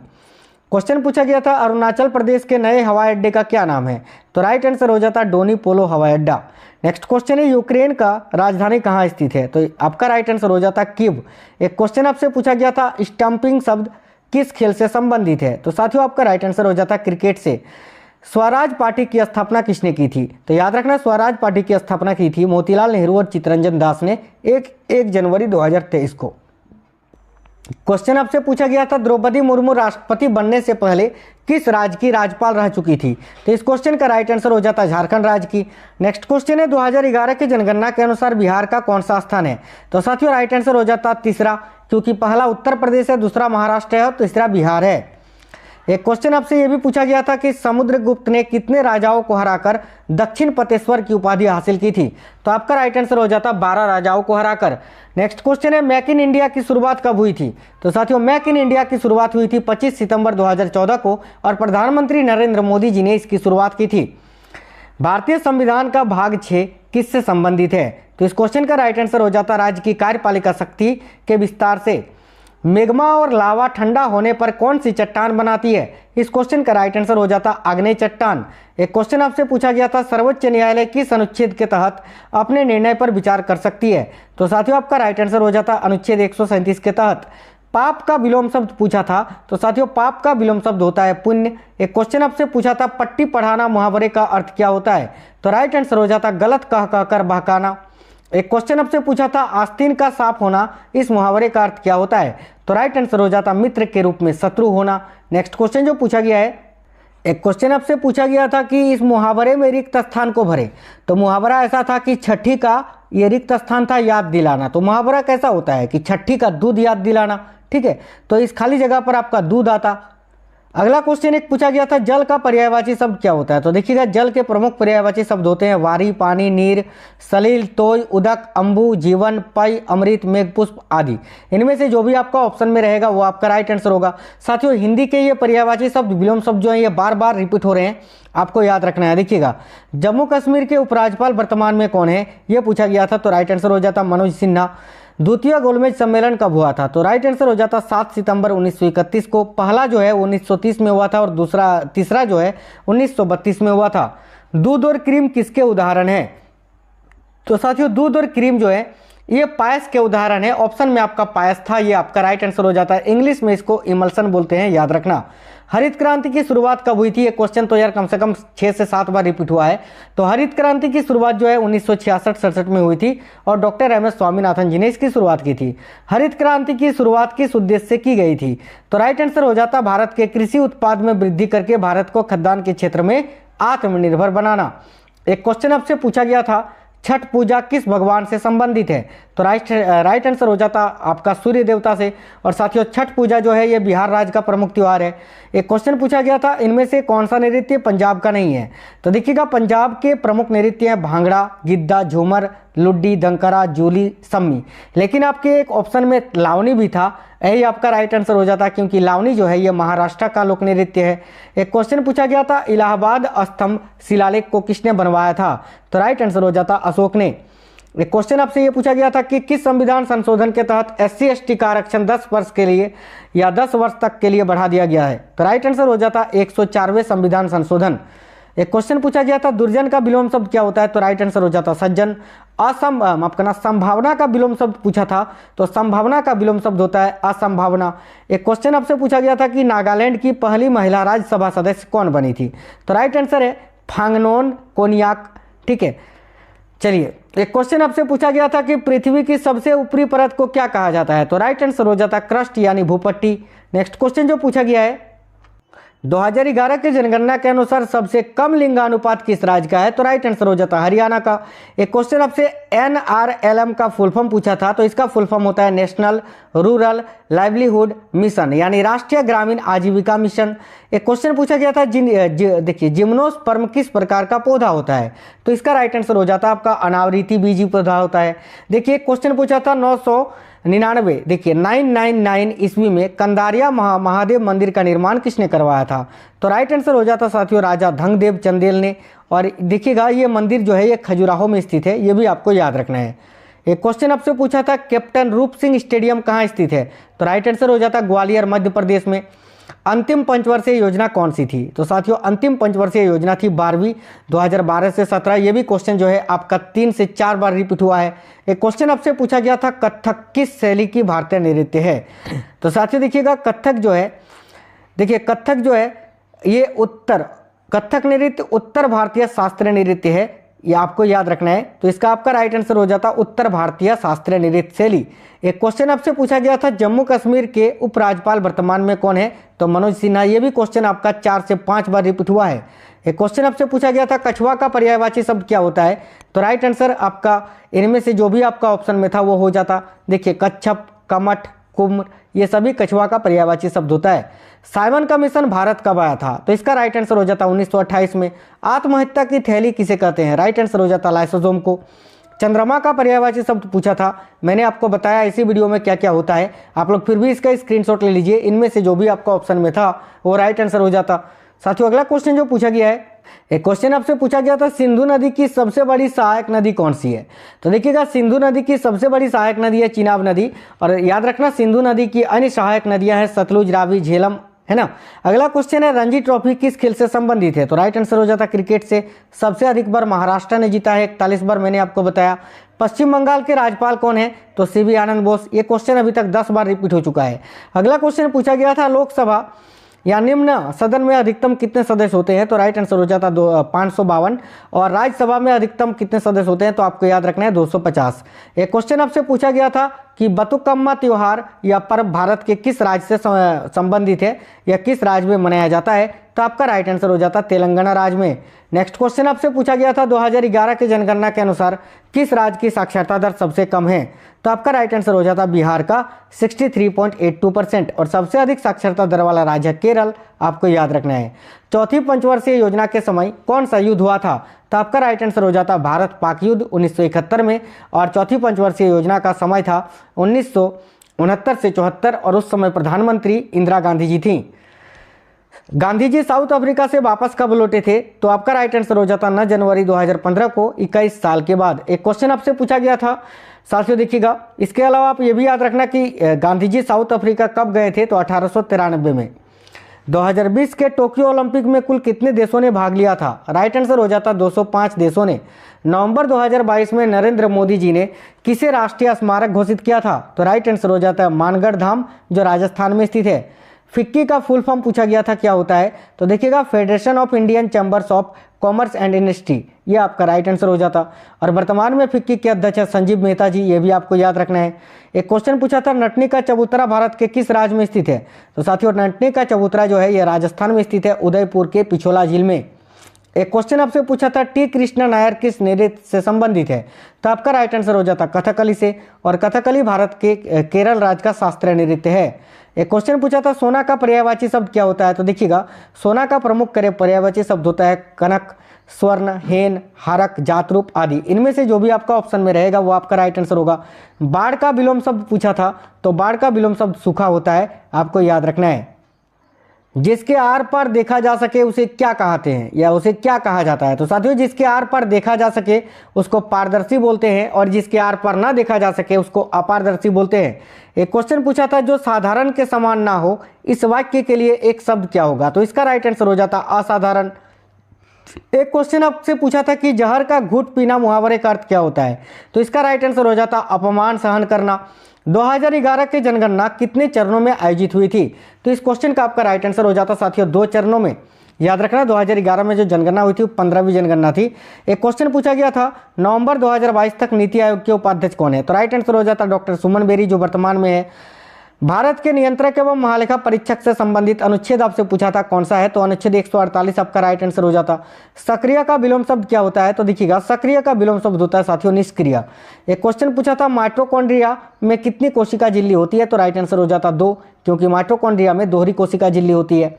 Speaker 1: क्वेश्चन पूछा गया था अरुणाचल प्रदेश के नए हवाई अड्डे का क्या नाम है, तो राइट आंसर हो जाता डोनी पोलो हवाई अड्डा। नेक्स्ट क्वेश्चन है यूक्रेन का राजधानी कहाँ स्थित है, तो आपका राइट आंसर हो जाता कीव। एक क्वेश्चन आपसे पूछा गया था स्टंपिंग शब्द किस खेल से संबंधित है, तो साथियों आपका राइट आंसर हो जाता क्रिकेट से। स्वराज पार्टी की स्थापना किसने की थी, तो याद रखना स्वराज पार्टी की स्थापना की थी मोतीलाल नेहरू और चित्तरंजन दास ने 1 जनवरी 2023 को। क्वेश्चन आपसे पूछा गया था द्रौपदी मुर्मू राष्ट्रपति बनने से पहले किस राज्य की राज्यपाल रह चुकी थी, तो इस क्वेश्चन का राइट आंसर हो जाता झारखंड राज्य की। नेक्स्ट क्वेश्चन है 2011 की जनगणना के अनुसार बिहार का कौन सा स्थान है, तो साथियों राइट आंसर हो जाता तीसरा, क्योंकि पहला उत्तर प्रदेश है, दूसरा महाराष्ट्र है और तीसरा बिहार है। एक क्वेश्चन आपसे यह भी पूछा गया था कि समुद्रगुप्त ने कितने राजाओं को हराकर दक्षिण पतेश्वर की उपाधि हासिल की थी, तो आपका राइट आंसर हो जाता 12 राजाओं को हराकर। नेक्स्ट क्वेश्चन है मेक इन इंडिया की शुरुआत कब हुई थी, तो साथियों मेक इन इंडिया की शुरुआत हुई थी 25 सितंबर 2014 को और प्रधानमंत्री नरेंद्र मोदी जी ने इसकी शुरुआत की थी। भारतीय संविधान का भाग 6 किससे संबंधित है, तो इस क्वेश्चन का राइट आंसर हो जाता राज्य की कार्यपालिका शक्ति के विस्तार से। मेग्मा और लावा ठंडा होने पर कौन सी चट्टान बनाती है, इस क्वेश्चन का राइट आंसर हो जाता आग्नेय चट्टान। एक क्वेश्चन आपसे पूछा गया था सर्वोच्च न्यायालय किस अनुच्छेद के तहत अपने निर्णय पर विचार कर सकती है, तो साथियों आपका राइट आंसर हो जाता अनुच्छेद 137 के तहत। पाप का विलोम शब्द पूछा था, तो साथियों पाप का विलोम शब्द होता है पुण्य। एक क्वेश्चन आपसे पूछा था पट्टी पढ़ाना मुहावरे का अर्थ क्या होता है, तो राइट आंसर हो जाता गलत कह कहकर बहकाना। एक क्वेश्चन आपसे पूछा था आस्तीन का साफ होना, इस मुहावरे का अर्थ क्या होता है, तो राइट आंसर हो जाता मित्र के रूप में शत्रु होना। नेक्स्ट क्वेश्चन जो पूछा गया है, एक क्वेश्चन आपसे पूछा गया था कि इस मुहावरे में रिक्त स्थान को भरे, तो मुहावरा ऐसा था कि छठी का ये रिक्त स्थान था याद दिलाना। तो मुहावरा कैसा होता है कि छठी का दूध याद दिलाना, ठीक है, तो इस खाली जगह पर आपका दूध आता। अगला क्वेश्चन एक पूछा गया था जल का पर्यायवाची शब्द क्या होता है, तो देखिएगा जल के प्रमुख पर्यायवाची शब्द होते हैं वारी, पानी, नीर, सलील, तोय, उदक, अंबु, जीवन, पय, अमृत, मेघपुष्प आदि। इनमें से जो भी आपका ऑप्शन में रहेगा वो आपका राइट आंसर होगा। साथियों हिंदी के ये पर्यायवाची शब्द विलोम शब्द जो है ये बार बार रिपीट हो रहे हैं, आपको याद रखना है। देखिएगा जम्मू कश्मीर के उपराज्यपाल वर्तमान में कौन है, ये पूछा गया था, तो राइट आंसर हो जाता मनोज सिन्हा। द्वितीय गोलमेज सम्मेलन कब हुआ था, तो राइट आंसर हो जाता 7 सितंबर 1931 को। पहला जो है 1930 में हुआ था और तीसरा जो है 1932 में हुआ था। दूध और क्रीम किसके उदाहरण है, तो साथियों दूध और क्रीम जो है ये पायस के उदाहरण है। ऑप्शन में आपका पायस था, ये आपका राइट आंसर हो जाता है। इंग्लिश में इसको इमल्सन बोलते हैं, याद रखना। हरित क्रांति की शुरुआत कब हुई थी, ये क्वेश्चन तो यार कम से कम 6 से 7 बार रिपीट हुआ है। तो हरित क्रांति की शुरुआत जो है 1966-67 में हुई थी और डॉक्टर एम एस स्वामीनाथन जी ने इसकी शुरुआत की थी। हरित क्रांति की शुरुआत किस उद्देश्य से की गई थी, तो राइट आंसर हो जाता भारत के कृषि उत्पाद में वृद्धि करके भारत को खाद्यान्न के क्षेत्र में आत्मनिर्भर बनाना। एक क्वेश्चन आपसे पूछा गया था छठ पूजा किस भगवान से संबंधित है, तो राइट आंसर हो जाता आपका सूर्य देवता से। और साथियों छठ पूजा जो है ये बिहार राज्य का प्रमुख त्यौहार है। एक क्वेश्चन पूछा गया था इनमें से कौन सा नृत्य पंजाब का नहीं है, तो देखिएगा पंजाब के प्रमुख नृत्य हैं भांगड़ा, गिद्धा, झूमर, लुड्डी, दंकरा, जूली, सम्मी। लेकिन आपके एक ऑप्शन में लावनी भी था, यही आपका राइट आंसर हो जाता क्योंकि लावनी जो है ये महाराष्ट्र का लोक नृत्य है। एक क्वेश्चन पूछा गया था इलाहाबाद स्तंभ शिलालेख को किसने बनवाया था, तो राइट आंसर हो जाता अशोक ने। एक क्वेश्चन आपसे ये पूछा गया था कि किस संविधान संशोधन के तहत SC/ST का आरक्षण 10 वर्ष के लिए या 10 वर्ष तक के लिए बढ़ा दिया गया है, तो राइट आंसर हो जाता 104वें संविधान संशोधन। एक क्वेश्चन पूछा गया था दुर्जन का विलोम शब्द क्या होता है, तो राइट आंसर हो जाता सज्जन। आपका संभावना का विलोम शब्द पूछा था, तो संभावना का विलोम शब्द होता है असंभावना। एक क्वेश्चन आपसे पूछा गया था कि नागालैंड की पहली महिला राज्यसभा सदस्य कौन बनी थी, तो राइट आंसर है फांगनोन कोनियाक। ठीक है, चलिए एक क्वेश्चन आपसे पूछा गया था कि पृथ्वी की सबसे ऊपरी परत को क्या कहा जाता है, तो राइट आंसर हो जाता क्रस्ट यानी भूपट्टी। नेक्स्ट क्वेश्चन जो पूछा गया है 2011 के जनगणना के अनुसार सबसे कम लिंगानुपात किस राज्य का है, तो राइट आंसर हो जाता हरियाणा का। एक क्वेश्चन आपसे NRLM का फुल फॉर्म पूछा था, तो इसका फुल फॉर्म होता है नेशनल रूरल लाइवलीहुड मिशन यानी राष्ट्रीय ग्रामीण आजीविका मिशन। एक क्वेश्चन पूछा गया था देखिए जिम्नोस्पर्म किस प्रकार का पौधा होता है, तो इसका राइट आंसर हो जाता आपका अनावृति बीजी पौधा होता है। देखिए क्वेश्चन पूछा था 999 देखिए 999 ईस्वी में कंदारिया महादेव मंदिर का निर्माण किसने करवाया था, तो राइट आंसर हो जाता साथियों राजा धंगदेव चंदेल ने। और देखिएगा ये मंदिर जो है ये खजुराहो में स्थित है, ये भी आपको याद रखना है। एक क्वेश्चन आपसे पूछा था कैप्टन रूप सिंह स्टेडियम कहाँ स्थित है, तो राइट आंसर हो जाता ग्वालियर मध्य प्रदेश में। अंतिम पंचवर्षीय योजना कौन सी थी, तो साथियों अंतिम पंचवर्षीय योजना थी 12वीं 2012 से 17। ये भी क्वेश्चन जो है आपका 3 से 4 बार रिपीट हुआ है। एक क्वेश्चन आपसे पूछा गया था कथक किस शैली की भारतीय नृत्य है, तो साथियों देखिएगा कथक जो है देखिए कथक जो है ये कथक नृत्य उत्तर भारतीय शास्त्रीय नृत्य है, ये आपको याद रखना है। तो इसका आपका राइट आंसर हो जाता उत्तर भारतीय शास्त्रीय नृत्य शैली। एक क्वेश्चन आपसे पूछा गया था जम्मू कश्मीर के उपराज्यपाल वर्तमान में कौन है, तो मनोज सिन्हा। ये भी क्वेश्चन आपका 4 से 5 बार रिपीट हुआ है। एक क्वेश्चन आपसे पूछा गया था कछुआ का पर्यायवाची शब्द क्या होता है, तो राइट आंसर आपका इनमें से जो भी आपका ऑप्शन में था वो हो जाता। देखिए कच्छप, कमठ, कुम्र ये सभी कछुआ का पर्यायवाची शब्द होता है। साइमन का मिशन भारत कब आया था, तो इसका राइट आंसर हो जाता 1928 में। आत्महत्या की थैली किसे कहते हैं, राइट आंसर हो जाता लाइसोसोम को। चंद्रमा का पर्यायवाची शब्द पूछा था, मैंने आपको बताया इसी वीडियो में क्या क्या होता है, आप लोग फिर भी इसका स्क्रीनशॉट ले लीजिए, इनमें से जो भी आपका ऑप्शन में था वो राइट आंसर हो जाता। साथियों अगला क्वेश्चन जो पूछा गया है, एक क्वेश्चन आपसे पूछा गया था सिंधु नदी की सबसे बड़ी सहायक नदी कौन सी है, तो देखिएगा सिंधु नदी की सबसे बड़ी सहायक नदी है चिनाब नदी। और याद रखना सिंधु नदी की अन्य सहायक नदियां हैं सतलुज, रावी, झेलम, है ना। अगला क्वेश्चन है रणजी ट्रॉफी किस खेल से संबंधित है, तो राइट आंसर हो जाता क्रिकेट से। सबसे अधिक बार महाराष्ट्र ने जीता है 41 बार, मैंने आपको बताया। पश्चिम बंगाल के राज्यपाल कौन है, तो CV आनंद बोस। ये क्वेश्चन अभी तक 10 बार रिपीट हो चुका है। अगला क्वेश्चन पूछा गया था लोकसभा या निम्न सदन में अधिकतम कितने सदस्य होते हैं, तो राइट आंसर हो जाता 552। और राज्यसभा में अधिकतम कितने सदस्य होते हैं, तो आपको याद रखना है 250। एक क्वेश्चन आपसे पूछा गया था कि बतुकम्मा त्योहार या पर्व भारत के किस राज्य से संबंधित है या किस राज्य में मनाया जाता है, तो आपका राइट आंसर हो जाता तेलंगाना राज्य में। नेक्स्ट क्वेश्चन आपसे पूछा गया था 2011 के जनगणना के अनुसार किस राज्य की साक्षरता दर सबसे कम है, तो आपका राइट आंसर हो जाता बिहार का 63.82%। और सबसे अधिक साक्षरता दर वाला राज्य केरल, आपको याद रखना है। चौथी पंचवर्षीय योजना के समय कौन सा युद्ध हुआ था, तो आपका राइट आंसर हो जाता भारत पाक युद्ध 1971 में। और चौथी पंचवर्षीय योजना का समय था 1969 से 74 और उस समय प्रधानमंत्री इंदिरा गांधी जी थी। गांधी जी साउथ अफ्रीका से वापस कब लौटे थे, तो आपका राइट आंसर हो जाता 9 जनवरी 2015 को, 21 साल के बाद। एक क्वेश्चन आपसे पूछा गया था साथियों देखिएगा, इसके अलावा आप ये भी याद रखना कि गांधी जी साउथ अफ्रीका कब गए थे, तो 1893 में। 2020 के टोक्यो ओलंपिक में कुल कितने देशों ने भाग लिया था, राइट आंसर हो जाता 205 देशों ने। नवंबर 2022 में नरेंद्र मोदी जी ने किसे राष्ट्रीय स्मारक घोषित किया था, तो राइट आंसर हो जाता है मानगढ़ धाम जो राजस्थान में स्थित है। फिक्की का फुल फॉर्म पूछा गया था क्या होता है, तो देखिएगा federation of Indian chambers of commerce and industry, ये आपका राइट आंसर हो जाता। और वर्तमान में फिक्की के अध्यक्ष है संजीव मेहता जी, ये भी आपको याद रखना है। एक क्वेश्चन पूछा था नटनी का चबूतरा भारत के किस राज्य में स्थित है, तो साथियों नटनी का चबूतरा जो है ये राजस्थान में स्थित है, उदयपुर के पिछोला झील में। एक क्वेश्चन आपसे पूछा था टी कृष्णा नायर किस नृत्य से संबंधित है, तो आपका राइट आंसर हो जाता कथकली से, और कथकली भारत के केरल राज्य का शास्त्रीय नृत्य है। एक क्वेश्चन पूछा था सोना का पर्यायवाची शब्द क्या होता है, तो देखिएगा सोना का प्रमुख पर्यायवाची शब्द होता है कनक, स्वर्ण, हेन, हारक, जातरूप आदि। इनमें से जो भी आपका ऑप्शन में रहेगा वो आपका राइट आंसर होगा। बाढ़ का विलोम शब्द पूछा था, तो बाढ़ का विलोम शब्द सूखा होता है, आपको याद रखना है। जिसके आर पार देखा जा सके उसे क्या कहते हैं या उसे क्या कहा जाता है, तो साथियों जिसके आर पार देखा जा सके उसको पारदर्शी बोलते हैं, और जिसके आर पार ना देखा जा सके उसको अपारदर्शी बोलते हैं। एक क्वेश्चन पूछा था जो साधारण के समान ना हो इस वाक्य के लिए एक शब्द क्या होगा, तो इसका राइट आंसर हो जाता असाधारण। एक क्वेश्चन आपसे पूछा था कि जहर का घूंट पीना मुहावरे का अर्थ क्या होता है, तो इसका राइट आंसर हो जाता अपमान सहन करना। 2011 की जनगणना कितने चरणों में आयोजित हुई थी, तो इस क्वेश्चन का आपका राइट आंसर हो जाता साथियों 2 चरणों में। याद रखना 2011 में जो जनगणना हुई थी वो 15वीं जनगणना थी। एक क्वेश्चन पूछा गया था नवंबर 2022 तक नीति आयोग के उपाध्यक्ष कौन है, तो राइट आंसर हो जाता डॉक्टर सुमन बेरी जो वर्तमान में है। भारत के नियंत्रक एवं महालेखा परीक्षक से संबंधित अनुच्छेद आपसे पूछा था कौन सा है, तो अनुच्छेद 148 आपका राइट आंसर हो जाता। सक्रिय का विलोम शब्द क्या होता है, तो देखिएगा सक्रिय का विलोम शब्द होता है साथियों निष्क्रिय। एक क्वेश्चन पूछा था माइटोकॉन्ड्रिया में कितनी कोशिका झिल्ली होती है, तो राइट आंसर हो जाता 2, क्योंकि माइटोकॉन्ड्रिया में दोहरी कोशिका झिल्ली होती है।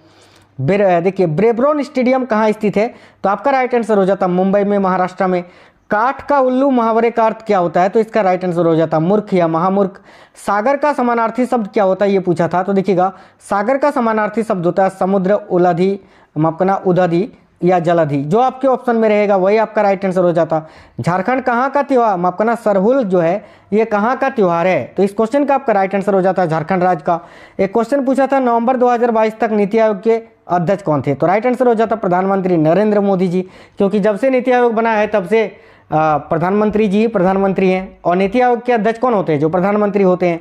Speaker 1: देखिए ब्रेबोर्न स्टेडियम कहाँ स्थित है, तो आपका राइट आंसर हो जाता मुंबई में महाराष्ट्र में। काठ का उल्लू मुहावरे का अर्थ क्या होता है, तो इसका राइट आंसर हो जाता मूर्ख या महामूर्ख। सागर का समानार्थी शब्द क्या होता है ये पूछा था, तो देखिएगा सागर का समानार्थी शब्द होता है समुद्र, उलधि, माफ करना उदधि या जलधि। जो आपके ऑप्शन में रहेगा वही आपका राइट आंसर हो जाता। झारखंड कहाँ का त्योहार, माफ करना सरहुल जो है ये कहाँ का त्योहार है, तो इस क्वेश्चन का आपका राइट आंसर हो जाता है झारखंड राज्य का। एक क्वेश्चन पूछा था नवंबर 2022 तक नीति आयोग के अध्यक्ष कौन थे, तो राइट आंसर हो जाता प्रधानमंत्री नरेंद्र मोदी जी, क्योंकि जब से नीति आयोग बना है तब से प्रधानमंत्री जी प्रधानमंत्री हैं, और नीति आयोग के अध्यक्ष कौन होते हैं, जो प्रधानमंत्री होते हैं।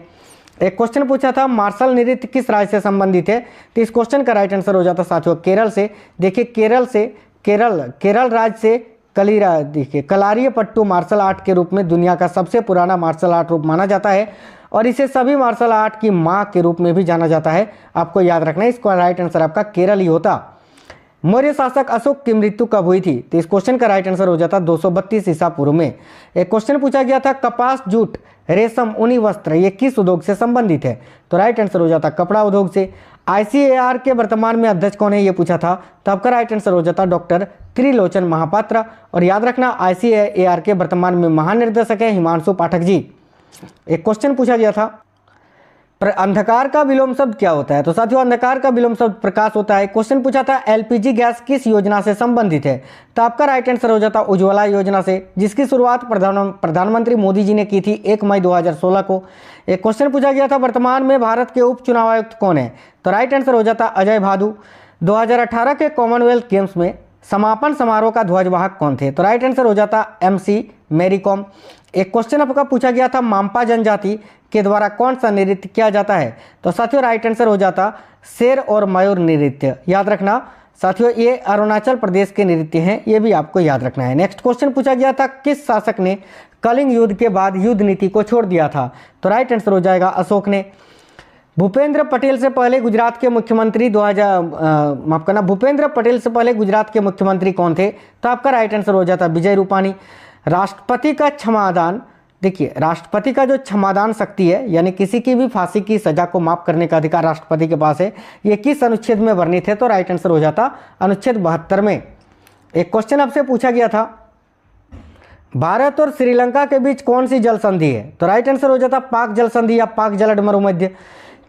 Speaker 1: एक क्वेश्चन पूछा था मार्शल नृत्य किस राज्य से संबंधित है, तो इस क्वेश्चन का राइट आंसर हो जाता साथियों केरल से। देखिए केरल राज्य से देखिए कलारियपट्टू मार्शल आर्ट के रूप में दुनिया का सबसे पुराना मार्शल आर्ट रूप माना जाता है, और इसे सभी मार्शल आर्ट की माँ के रूप में भी जाना जाता है। आपको याद रखना है इसका राइट आंसर आपका केरल ही होता। मौर्य शासक अशोक की मृत्यु कब हुई थी, तो इस क्वेश्चन का राइट आंसर हो जाता 232 ईसा पूर्व में। एक क्वेश्चन पूछा गया था कपास, जूट, रेशम, ऊनी वस्त्र ये किस उद्योग से संबंधित है, तो राइट आंसर हो जाता कपड़ा उद्योग से। ICAR के वर्तमान में अध्यक्ष कौन है ये पूछा था, तो आपका राइट आंसर हो जाता डॉक्टर त्रिलोचन महापात्रा, और याद रखना ICAR के वर्तमान में महानिर्देशक है हिमांशु पाठक जी। एक क्वेश्चन पूछा गया था अंधकार का विलोम शब्द क्या होता है, तो साथियों अंधकार का विलोम शब्द प्रकाश होता है। क्वेश्चन पूछा था LPG गैस किस योजना से संबंधित है, तो आपका राइट आंसर हो जाता उज्ज्वला योजना से, जिसकी शुरुआत प्रधानमंत्री मोदी जी ने की थी 1 मई 2016 को। एक क्वेश्चन पूछा गया था वर्तमान में भारत के उप चुनाव आयुक्त कौन है, तो राइट आंसर हो जाता अजय भादु। 2018 के कॉमनवेल्थ गेम्स में समापन समारोह का ध्वजवाहक कौन थे, तो राइट आंसर हो जाता MC मैरी कॉम। एक क्वेश्चन आपका पूछा गया था माम्पा जनजाति के द्वारा कौन सा नृत्य किया जाता है, तो साथियों राइट आंसर हो जाता शेर और मयूर नृत्य। याद रखना साथियों ये अरुणाचल प्रदेश के नृत्य हैं, ये भी आपको याद रखना है। नेक्स्ट क्वेश्चन पूछा गया था किस शासक ने कलिंग युद्ध के बाद युद्ध नीति को छोड़ दिया था, तो राइट आंसर हो जाएगा अशोक ने। भूपेंद्र पटेल से पहले गुजरात के मुख्यमंत्री भूपेंद्र पटेल से पहले गुजरात के मुख्यमंत्री कौन थे, तो आपका राइट आंसर हो जाता विजय रूपाणी। राष्ट्रपति का क्षमादान, देखिए राष्ट्रपति का जो क्षमादान शक्ति है यानी किसी की भी फांसी की सजा को माफ करने का अधिकार राष्ट्रपति के पास है, ये किस अनुच्छेद में वर्णित है, तो राइट आंसर हो जाता अनुच्छेद 72 में। एक क्वेश्चन आपसे पूछा गया था भारत और श्रीलंका के बीच कौन सी जल संधि है, तो राइट आंसर हो जाता पाक जल संधि या पाक जलद मरुमध्य।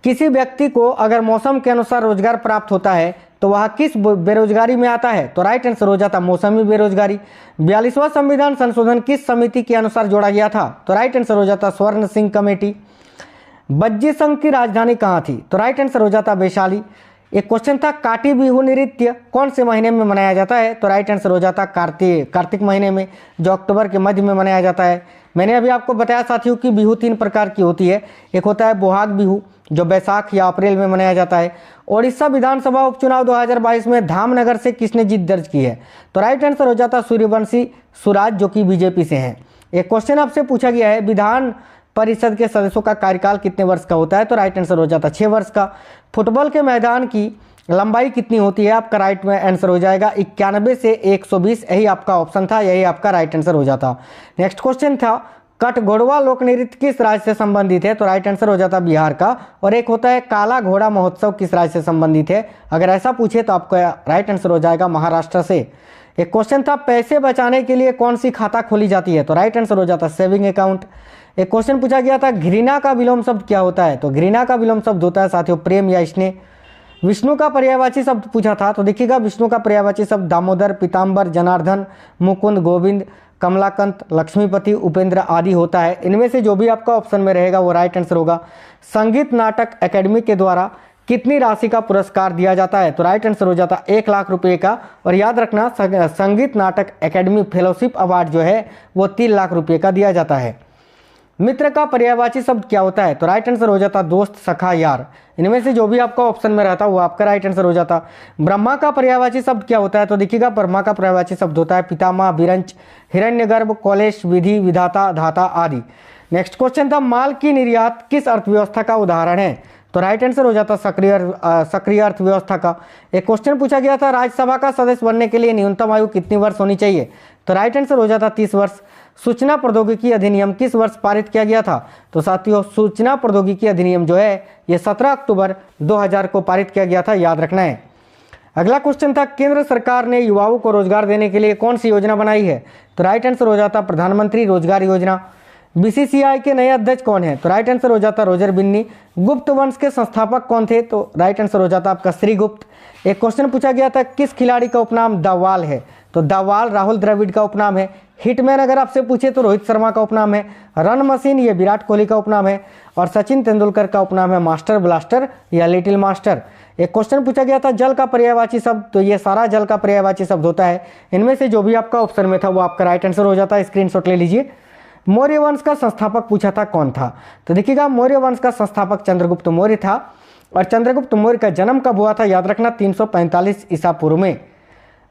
Speaker 1: किसी व्यक्ति को अगर मौसम के अनुसार रोजगार प्राप्त होता है तो वह किस बेरोजगारी में आता है, तो राइट आंसर हो जाता मौसमी बेरोजगारी। 42वां संविधान संशोधन किस समिति के अनुसार जोड़ा गया था, तो राइट आंसर हो जाता स्वर्ण सिंह कमेटी। बज्जी संघ की राजधानी कहाँ थी, तो राइट आंसर हो जाता वैशाली। एक क्वेश्चन था काटी बिहू नृत्य कौन से महीने में मनाया जाता है, तो राइट आंसर हो जाता कार्तिक महीने में, जो अक्टूबर के मध्य में मनाया जाता है। मैंने अभी आपको बताया साथियों कि बिहू 3 प्रकार की होती है, एक होता है बोहाग बिहू जो बैसाख या अप्रैल में मनाया जाता है। ओडिशा विधानसभा उपचुनाव 2022 में धामनगर से किसने जीत दर्ज की है, तो राइट आंसर हो जाता सूर्यवंशी सुराज जो कि बीजेपी से हैं। एक क्वेश्चन आपसे पूछा गया है विधान परिषद के सदस्यों का कार्यकाल कितने वर्ष का होता है, तो राइट आंसर हो जाता 6 वर्ष का। फुटबॉल के मैदान की लंबाई कितनी होती है, आपका राइट में आंसर हो जाएगा 91 से 120, यही आपका ऑप्शन था, यही आपका राइट आंसर हो जाता। नेक्स्ट क्वेश्चन था कटघोड़वा लोक नृत्य किस राज्य से संबंधित है, तो राइट आंसर हो जाता बिहार का। और एक होता है काला घोड़ा महोत्सव किस राज्य से संबंधित है, अगर ऐसा पूछे तो आपका राइट आंसर हो जाएगा महाराष्ट्र से। एक क्वेश्चन था पैसे बचाने के लिए कौन सी खाता खोली जाती है, तो राइट आंसर हो जाता सेविंग अकाउंट। एक क्वेश्चन पूछा गया था घृणा का विलोम शब्द क्या होता है, तो घृणा का विलोम शब्द होता है साथियों प्रेम या स्नेह। विष्णु का पर्यायवाची शब्द पूछा था, तो देखिएगा विष्णु का पर्यायवाची शब्द दामोदर, पीताम्बर, जनार्दन, मुकुंद, गोविंद, कमलाकांत, लक्ष्मीपति, उपेंद्र आदि होता है। इनमें से जो भी आपका ऑप्शन में रहेगा वो राइट आंसर होगा। संगीत नाटक अकेडमी के द्वारा कितनी राशि का पुरस्कार दिया जाता है, तो राइट आंसर हो जाता 1 लाख रुपए का। और याद रखना संगीत नाटक अकेडमी फेलोशिप अवार्ड जो है वो 3 लाख रुपए का दिया जाता है। मित्र का पर्यायवाची शब्द क्या होता है, तो राइट आंसर हो जाता दोस्त, सखा, यार। इनमें से जो भी आपका ऑप्शन में रहता वो आपका राइट आंसर हो जाता। ब्रह्मा का पर्यायवाची शब्द क्या होता है, तो देखिएगा ब्रह्मा का पर्यायवाची शब्द होता है पितामह, विरंच, हिरण्यगर्भ, कौलेश, विधि, विधाता, धाता आदि। नेक्स्ट क्वेश्चन था माल की निर्यात किस अर्थव्यवस्था का उदाहरण है, तो राइट आंसर हो जाता सक्रिय अर्थव्यवस्था का। एक क्वेश्चन पूछा गया था राज्यसभा का सदस्य बनने के लिए न्यूनतम आयु कितनी वर्ष होनी चाहिए, तो राइट आंसर हो जाता 30 वर्ष। सूचना प्रौद्योगिकी अधिनियम किस वर्ष पारित किया गया था, तो साथियों सूचना प्रौद्योगिकी अधिनियम जो है ये 17 अक्टूबर 2000 को पारित किया गया था, याद रखना है। अगला क्वेश्चन था केंद्र सरकार ने युवाओं को रोजगार देने के लिए कौन सी योजना बनाई है, तो राइट आंसर हो जाता प्रधानमंत्री रोजगार योजना। बीसीसीआई के नए अध्यक्ष कौन है, तो राइट आंसर हो जाता रोजर बिन्नी। गुप्त वंश के संस्थापक कौन थे, तो राइट आंसर हो जाता आपका श्रीगुप्त। एक क्वेश्चन पूछा गया था किस खिलाड़ी का उपनाम द वाल है, तो द वाल राहुल द्रविड़ का उपनाम है। हिटमैन अगर आपसे पूछे तो रोहित शर्मा का उपनाम है। रन मशीन ये विराट कोहली का उपनाम है। और सचिन तेंदुलकर का उपनाम है मास्टर ब्लास्टर या लिटिल मास्टर। एक क्वेश्चन पूछा गया था जल का पर्यायवाची शब्द, तो ये सारा जल का पर्यायवाची शब्द होता है। इनमें से जो भी आपका ऑप्शन में था वो आपका राइट आंसर हो जाता है, स्क्रीनशॉट ले लीजिए। मौर्य वंश का संस्थापक पूछा था कौन था, तो देखिएगा मौर्य वंश का संस्थापक चंद्रगुप्त मौर्य था। और चंद्रगुप्त मौर्य का जन्म कब हुआ था, याद रखना 345 ईसा पूर्व में।